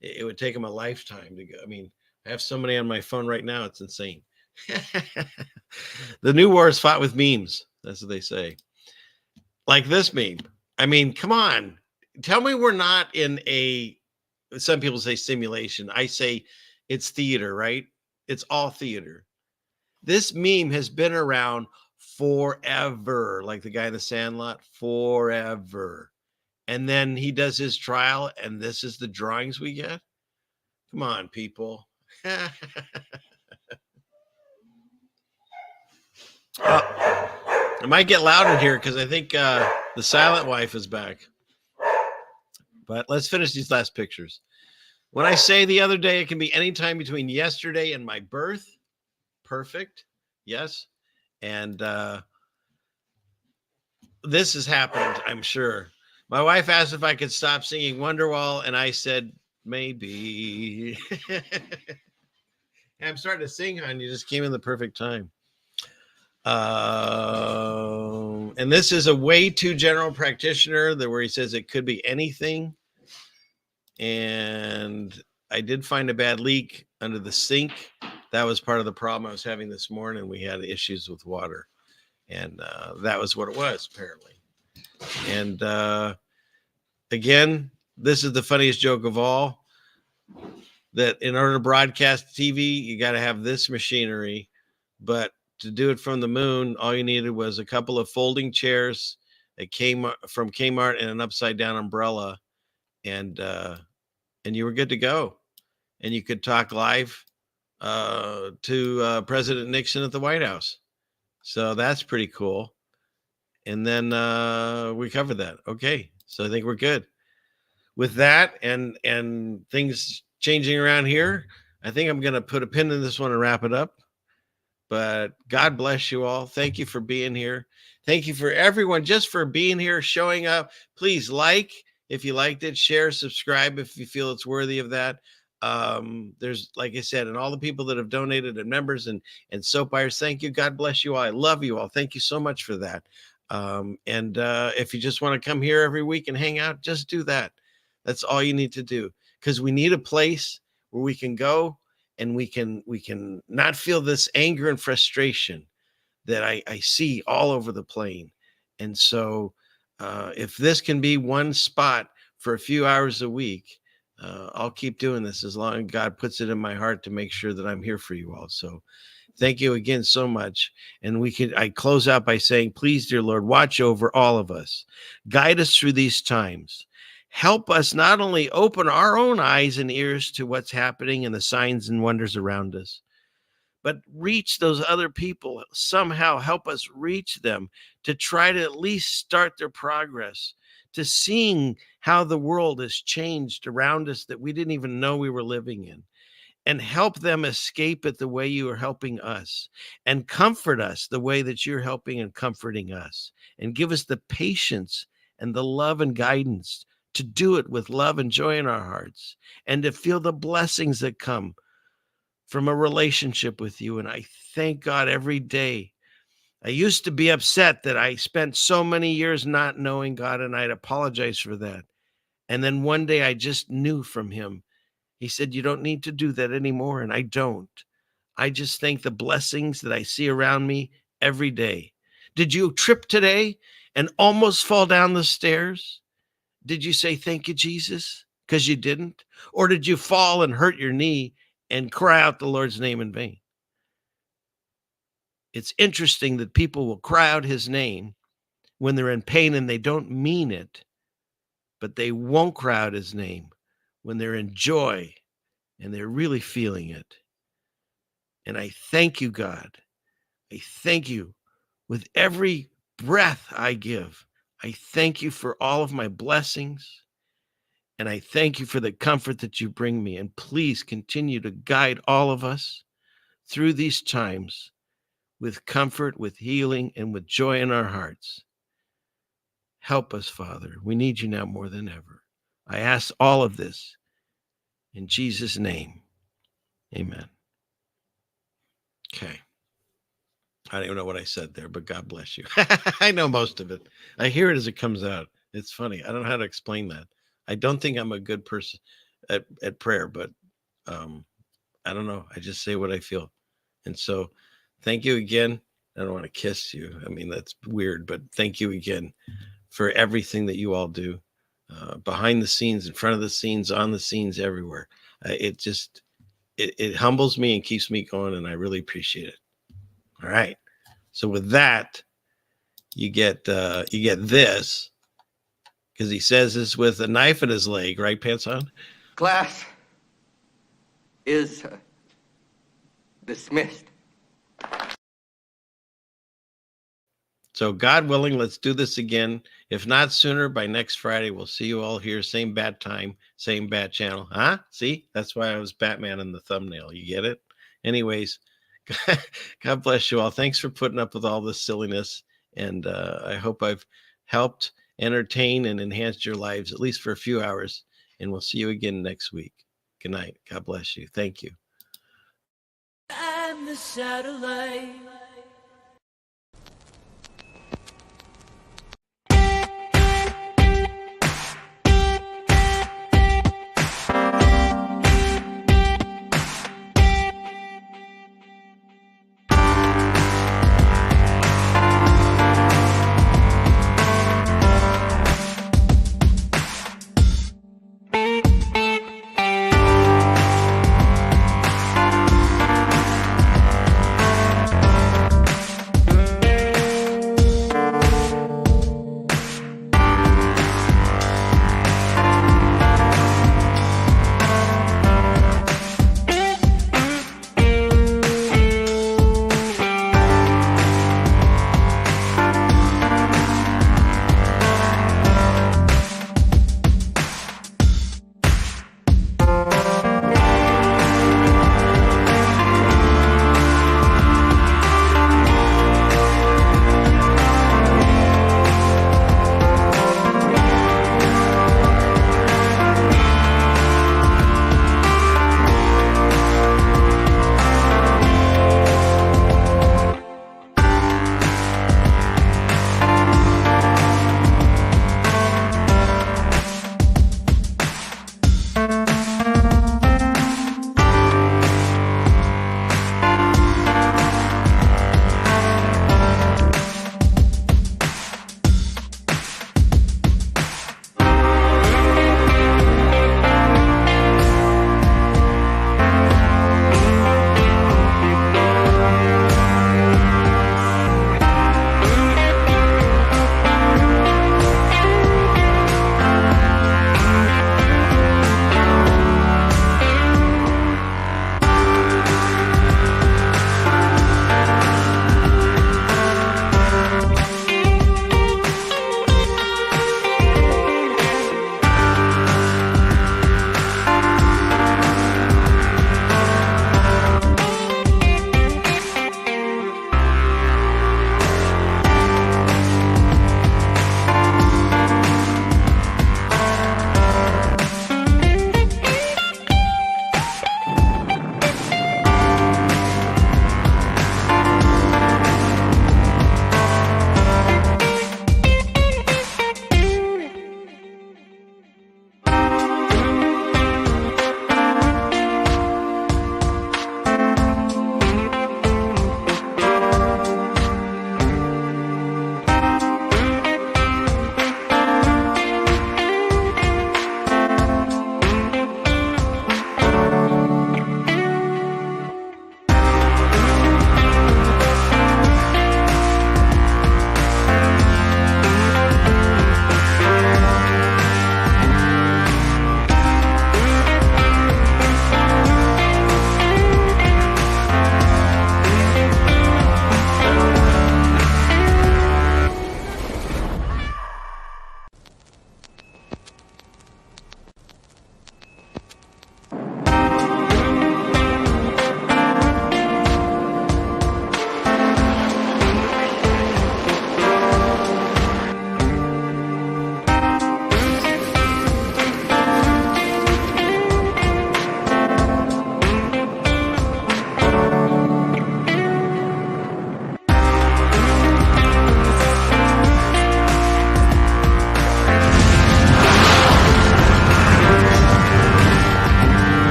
it would take them a lifetime to go. I mean, I have so many on my phone right now. It's insane. The new war is fought with memes. That's what they say. Like this meme. I mean, come on. Tell me we're not in some people say simulation. I say it's theater, right? It's all theater. This meme has been around forever, like the guy in the Sandlot, forever. And then he does his trial, and this is the drawings we get. Come on, people. I might get loud in here because I think the silent wife is back. But let's finish these last pictures. When I say the other day, it can be any time between yesterday and my birth. Perfect. Yes. And this has happened, I'm sure. My wife asked if I could stop singing Wonderwall, and I said, maybe. I'm starting to sing, hon. You just came in the perfect time. And this is a way too general practitioner where he says it could be anything. And I did find a bad leak under the sink. That was part of the problem I was having this morning. We had issues with water, and that was what it was apparently. And again, this is the funniest joke of all, that in order to broadcast TV, you got to have this machinery, but to do it from the moon, all you needed was a couple of folding chairs from Kmart and an upside down umbrella, and you were good to go. And you could talk live to President Nixon at the White House. So that's pretty cool. And then we covered that. Okay, so I think we're good with that. And things changing around here, I think I'm going to put a pin in this one and wrap it up. But God bless you all. Thank you for being here. Thank you for everyone just for being here, showing up. Please like if you liked it, share, subscribe if you feel it's worthy of that. There's, like I said, and all the people that have donated and members and soap buyers, thank you. God bless you all. I love you all. Thank you so much for that. And if you just want to come here every week and hang out, just do that. That's all you need to do, because we need a place where we can go and we can not feel this anger and frustration that I see all over the plane. And so if this can be one spot for a few hours a week, I'll keep doing this as long as God puts it in my heart to make sure that I'm here for you all. So Thank you again so much. And I close out by saying, please, dear Lord, watch over all of us. Guide us through these times. Help us not only open our own eyes and ears to what's happening and the signs and wonders around us, but reach those other people. Somehow help us reach them to try to at least start their progress, to seeing how the world has changed around us that we didn't even know we were living in. And help them escape it the way you are helping us, and comfort us the way that you're helping and comforting us, and give us the patience and the love and guidance to do it with love and joy in our hearts, and to feel the blessings that come from a relationship with you. And I thank God every day. I used to be upset that I spent so many years not knowing God, and I'd apologize for that. And then one day I just knew from him. He said, you don't need to do that anymore. And I don't. I just thank the blessings that I see around me every day. Did you trip today and almost fall down the stairs? Did you say, thank you, Jesus? Because you didn't? Or did you fall and hurt your knee and cry out the Lord's name in vain? It's interesting that people will cry out his name when they're in pain and they don't mean it, but they won't cry out his name when they're in joy and they're really feeling it. And I thank you, God. I thank you with every breath I give. I thank you for all of my blessings. And I thank you for the comfort that you bring me. And please continue to guide all of us through these times with comfort, with healing, and with joy in our hearts. Help us, Father. We need you now more than ever. I ask all of this in Jesus' name. Amen. Okay. I don't even know what I said there, but God bless you. I know most of it. I hear it as it comes out. It's funny. I don't know how to explain that. I don't think I'm a good person at prayer, but I don't know. I just say what I feel. And so thank you again. I don't want to kiss you. I mean, that's weird, but thank you again for everything that you all do. Behind the scenes, in front of the scenes, on the scenes, everywhere. It humbles me and keeps me going, and I really appreciate it. All right. So with that, you get this, because he says this with a knife in his leg, right, pants on? Class is dismissed. So God willing, let's do this again. If not sooner, by next Friday, we'll see you all here. Same bad time, same bad channel. Huh? See? That's why I was Batman in the thumbnail. You get it? Anyways, God bless you all. Thanks for putting up with all this silliness. And I hope I've helped entertain and enhanced your lives, at least for a few hours. And we'll see you again next week. Good night. God bless you. Thank you. I'm the satellite.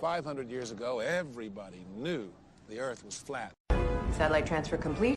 500 years ago, everybody knew the Earth was flat. Satellite transfer complete.